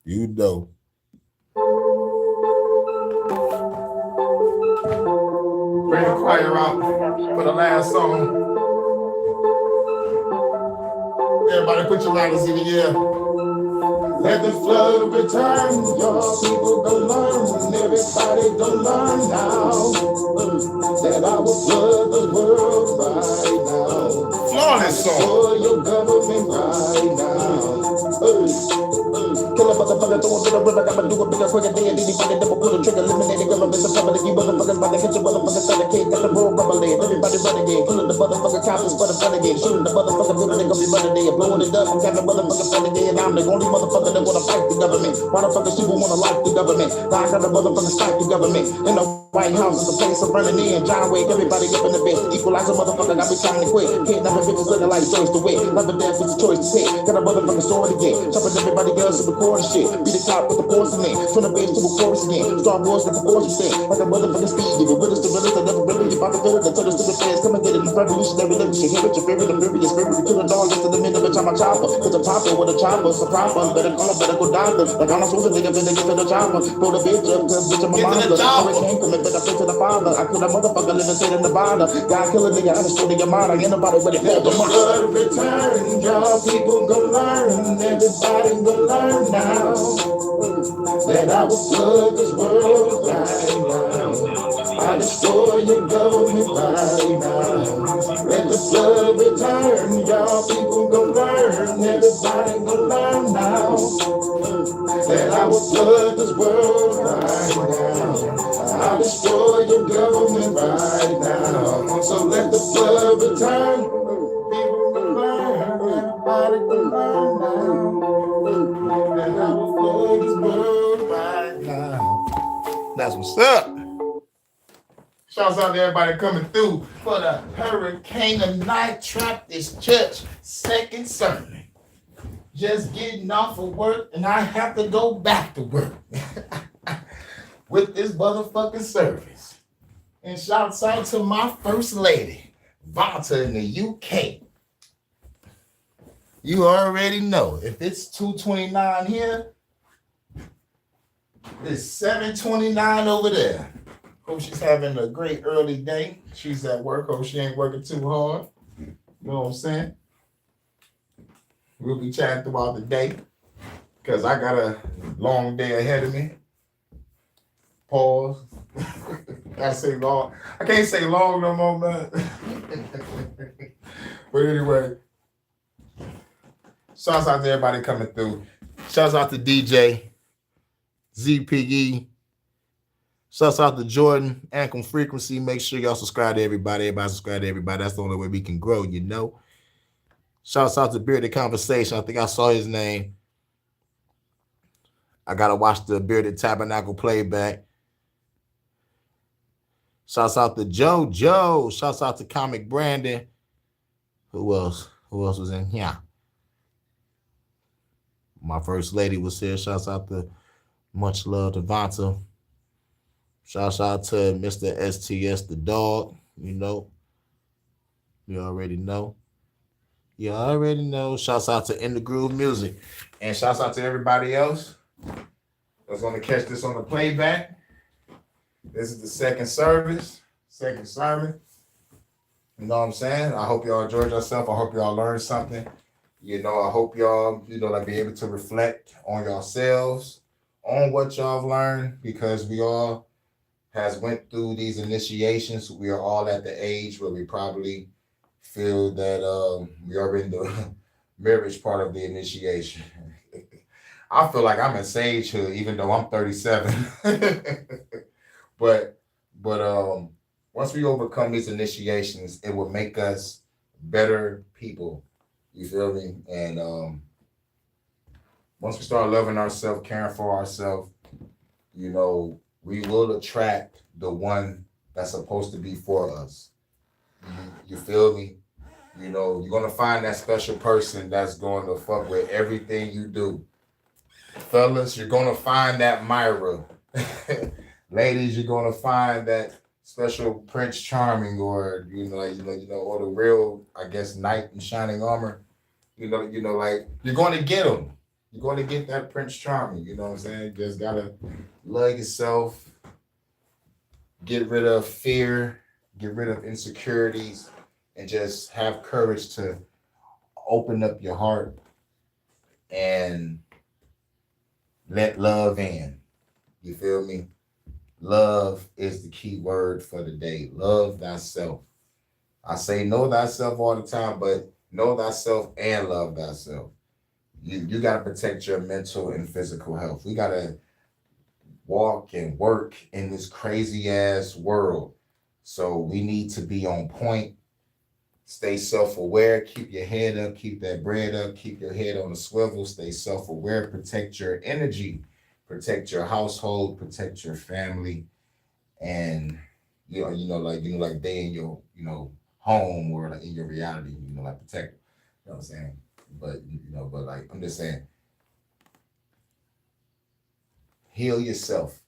You know. Bring the choir out for the last song. Everybody put your lighters in the air. Let the flood return, your people gon' learn, everybody gon' learn now, that I will flood the world right now. Flawless song. For your government right now. Kill a motherfucker, throw a bit of river, I'ma do a bigger quicker than anybody never pull a trigger, eliminate the government, the public, you motherfuckers about to catch a motherfucker, start a cake, got the road rubber land, everybody running in, killing the motherfucker cops for the fun again, shooting the motherfucker building, they gon' be running there, blowing it up, and got the motherfucker fun again, I'm the only motherfucker that wanna fight the government, why the fuck is people wanna like the government, now I got the motherfuckers fight the government, in the White House is the place I'm running in, John Wayne, everybody up in the bed, equalize a motherfucker, got me trying to quit, can't never bitches looking like Joyce to win, love and death is a choice to take, got a motherfucking sword again, chopping everybody else in the corner shit, be the top with the porcelain, turn the bass to a chorus again, Star Wars with the force thing, like a motherfucking speed, the realest, I never really about to feel it, until the stupid fans come and get it, the revolutionary living shit, hear it, your favorite, the furious spirit, the killer dog, listen to the minute, bitch, I'm a chopper, cause a popper with a chopper, it's a proper, better call it, better go doctor, like I'm not supposed to think of it, get to the chopper, pull the bitch up, cause bitch, I'm a monster, Hurykane coming, better fit to the father, I could a motherfucker living straight in Nevada, God kill a nigga, I destroy your mind, I ain't nobody with it, let the flood return, y'all people gon' learn, everybody gon' learn now, that I will flood this world right now, I destroy your government right now, let the flood return, y'all people gon' learn, everybody gon' learn now, that I will flood this world right now, I destroy your government right now, so let the flood return, people gon' learn, everybody gon' learn now, that I will flood this world right now. That's what's up. Shouts out to everybody coming through for the Hurykane Night Trapist Church second sermon. Just getting off of work and I have to go back to work with this motherfucking service. And shouts out to my first lady, Vanta in the UK. You already know if it's 2:29 here, it's 7:29 over there. Hope she's having a great early day. She's at work. Hope she ain't working too hard. You know what I'm saying? We'll be chatting throughout the day because I got a long day ahead of me. Pause. I say long. I can't say long no more, man. But anyway, shouts out to everybody coming through. Shouts out to DJ, ZPE. Shouts out to Jordan, Ankle Frequency. Make sure y'all subscribe to everybody. Everybody subscribe to everybody. That's the only way we can grow, you know. Shouts out to Bearded Conversation. I think I saw his name. I gotta watch the Bearded Tabernacle playback. Shouts out to JoJo. Shouts out to Comic Brandon. Who else? Who else was in here? My first lady was here. Shouts out to Much Love to Vanta. Shouts out to Mr. STS the dog. You know. You already know. You already know. Shouts out to In the Groove Music. And shouts out to everybody else that's going to catch this on the playback. This is the second service, second sermon. You know what I'm saying? I hope y'all enjoyed yourself. I hope y'all learned something. You know, I hope y'all, like be able to reflect on yourselves, on what y'all have learned, because we all has went through these initiations. We are all at the age where we probably feel that we are in the marriage part of the initiation. I feel like I'm in sagehood, even though I'm 37. But once we overcome these initiations, it will make us better people. You feel me? And once we start loving ourselves, caring for ourselves, you know, we will attract the one that's supposed to be for us. You feel me? You know, you're gonna find that special person that's going to fuck with everything you do. Fellas, you're gonna find that Myra. Ladies, you're gonna find that special Prince Charming, or or the real, I guess, knight in shining armor. Like you're gonna get them. You're gonna get that Prince Charming. You know what I'm saying? You just gotta love yourself, get rid of fear, get rid of insecurities, and just have courage to open up your heart and let love in. You feel me? Love is the key word for the day. Love thyself. I say know thyself all the time, but know thyself and love thyself. You got to protect your mental and physical health. We got to walk and work in this crazy ass world. So we need to be on point. Stay self-aware. Keep your head up. Keep that bread up. Keep your head on the swivel. Stay self-aware. Protect your energy. Protect your household, protect your family, and like they in your home, or like in your reality, like protect. You know what I'm saying? But like I'm just saying, heal yourself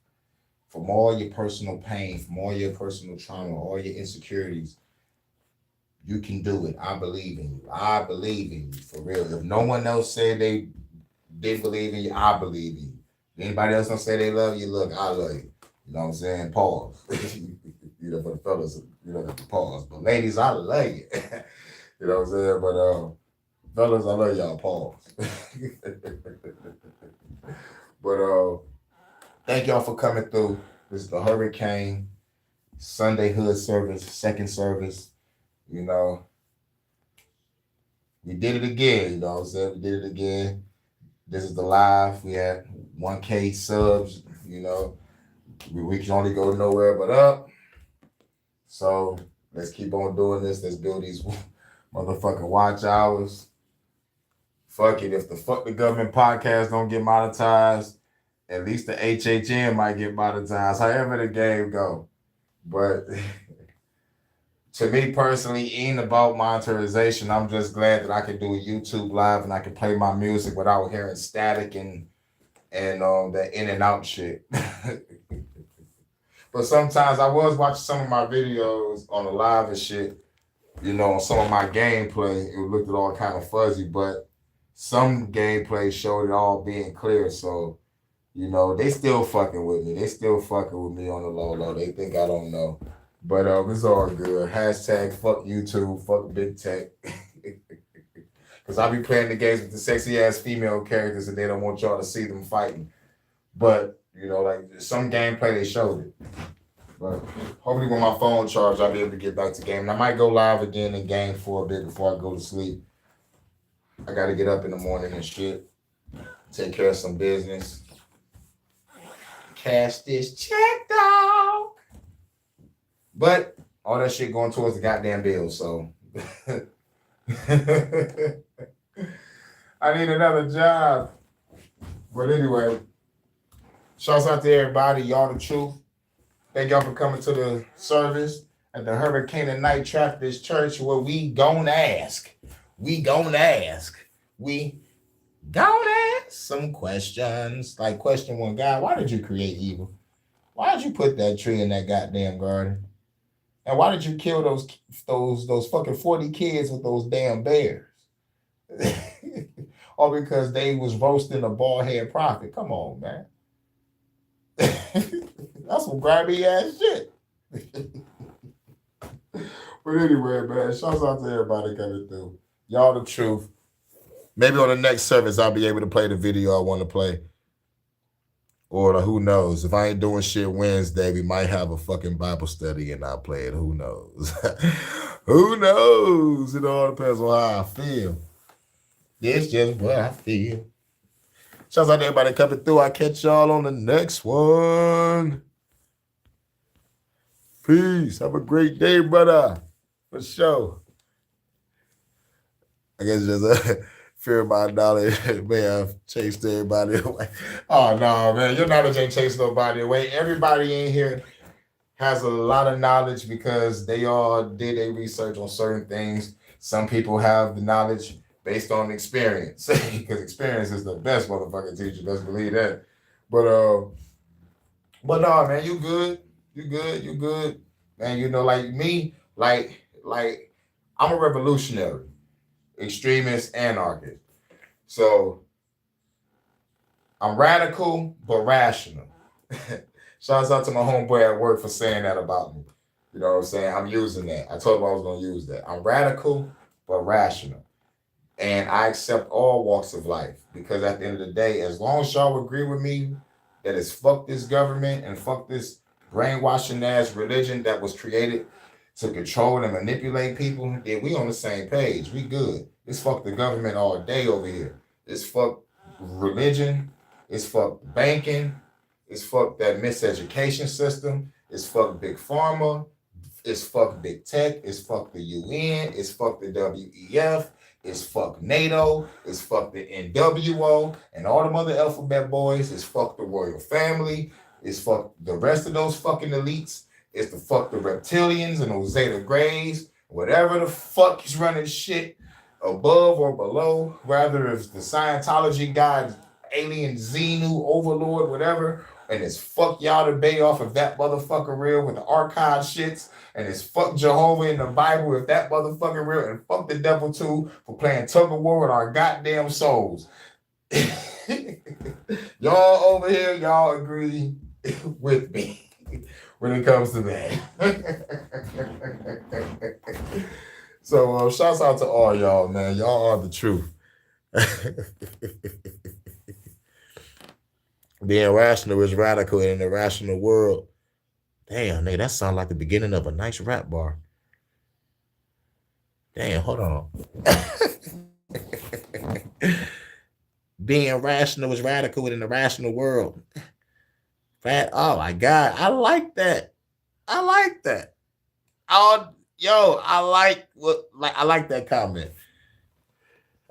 from all your personal pain, from all your personal trauma, all your insecurities. You can do it. I believe in you. I believe in you for real. If no one else said they didn't believe in you, I believe in you. Anybody else don't say they love you, look, I love you. You know what I'm saying? Pause. For the fellas, pause. But ladies, I love you. You know what I'm saying? But fellas, I love y'all, pause. But thank y'all for coming through. This is the Hurykane Sunday Hood service, second service. You know, we did it again. You know what I'm saying? We did it again. This is the live. We had 1K subs. You know, we can only go nowhere but up. So let's keep on doing this. Let's build these motherfucking watch hours. Fuck it. If the Fuck the Government podcast don't get monetized, at least the HHN might get monetized. However the game go. But to me personally, ain't about monetization. I'm just glad that I can do a YouTube live and I can play my music without hearing static and that in and out shit. But sometimes I was watching some of my videos on the live and shit, on some of my gameplay. It looked at all kind of fuzzy, but some gameplay showed it all being clear. So, they still fucking with me. They still fucking with me on the low. They think I don't know. But it's all good. Hashtag fuck YouTube, fuck big tech. Because I be playing the games with the sexy ass female characters and they don't want y'all to see them fighting. But, like some gameplay they showed it. But hopefully when my phone charged, I'll be able to get back to game. And I might go live again in game for a bit before I go to sleep. I got to get up in the morning and shit. Take care of some business. Cash this check, dog. But all that shit going towards the goddamn bills, so I need another job. But anyway, Shouts out to everybody. Y'all the truth. Thank y'all for coming to the service at the Hurykane Night Trapper's Church where we gon' ask. We gon' ask. We gon' ask some questions. Like question one, God, why did you create evil? Why did you put that tree in that goddamn garden? And why did you kill those fucking 40 kids with those damn bears? Or because they was roasting a bald head prophet. Come on, man. That's some grabby ass shit. But anyway, man, shouts out to everybody coming through. Y'all the truth. Maybe on the next service I'll be able to play the video I want to play. Or who knows? If I ain't doing shit Wednesday, we might have a fucking Bible study and I'll play it. Who knows? Who knows? It all depends on how I feel. It's just what I feel. Shouts out to everybody coming through. I'll catch y'all on the next one. Peace. Have a great day, brother. For sure. I guess just fear of my knowledge may have chased everybody away. Oh, no, man. Your knowledge ain't chased nobody away. Everybody in here has a lot of knowledge because they all did a research on certain things. Some people have the knowledge based on experience, because experience is the best motherfucking teacher. Best believe that. But no, man, you good. You good. Man, you know, like me, like I'm a revolutionary, extremist, anarchist. So I'm radical but rational. Shouts out to my homeboy at work for saying that about me. You know what I'm saying? I'm using that. I told him I was gonna use that. I'm radical but rational. And I accept all walks of life because at the end of the day, as long as y'all agree with me that it's fuck this government and fuck this brainwashing ass religion that was created to control and manipulate people, then we on the same page. We good. It's fuck the government all day over here. It's fuck religion. It's fuck banking. It's fuck that miseducation system. It's fuck big pharma. It's fuck big tech. It's fuck the UN. It's fuck the WEF. It's fuck NATO. It's fuck the NWO and all them other alphabet boys. It's fuck the royal family. It's fuck the rest of those fucking elites. It's the fuck the reptilians and those Zeta Greys. Whatever the fuck is running shit above or below, rather it's the Scientology god, alien Xenu, overlord, whatever. And it's fuck y'all to bay off of that motherfucker real with the archive shits. And it's fuck Jehovah in the Bible if that motherfucker real. And fuck the devil too for playing tug of war with our goddamn souls. Y'all over here, y'all agree with me when it comes to that. So shouts out to all y'all, man. Y'all are the truth. Being rational is radical in an irrational world. Damn, nigga, that sounds like the beginning of a nice rap bar. Damn, hold on. Being rational is radical in an irrational world. Oh my God, I like that. I like that. I like that comment.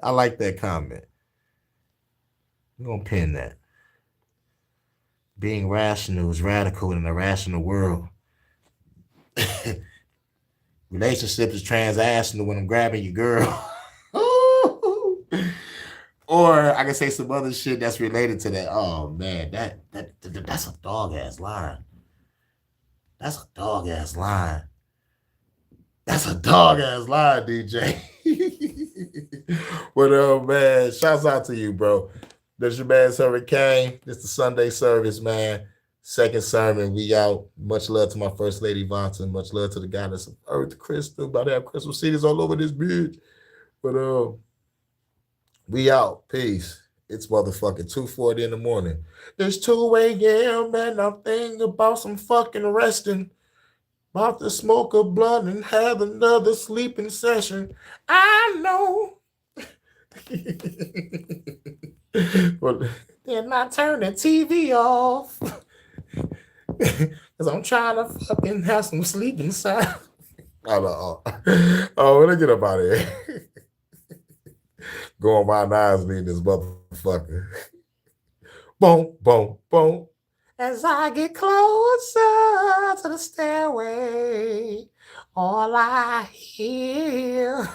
I like that comment. I'm gonna pin that. Being rational is radical in an irrational world. Relationships is transactional when I'm grabbing your girl. Or I can say some other shit that's related to that. Oh man, that's a dog ass line. That's a dog ass line. That's a dog ass line, DJ. But man, shouts out to you, bro. That's your man's Hurykane. It's the Sunday service, man. Second sermon. We out. Much love to my first lady, Vonta. Much love to the goddess of Earth, Crystal. About to have crystal cities all over this bitch. But we out. Peace. It's motherfucking 2:40 in the morning. It's 2 a.m. and I'm thinking about some fucking resting. About to smoke a blunt and have another sleeping session. I know. But then I turn the TV off. Because I'm trying to fucking have some sleep inside. Oh, when I get up out of here. Go on my knives, lead this motherfucker. Boom, boom, boom. As I get closer to the stairway, all I hear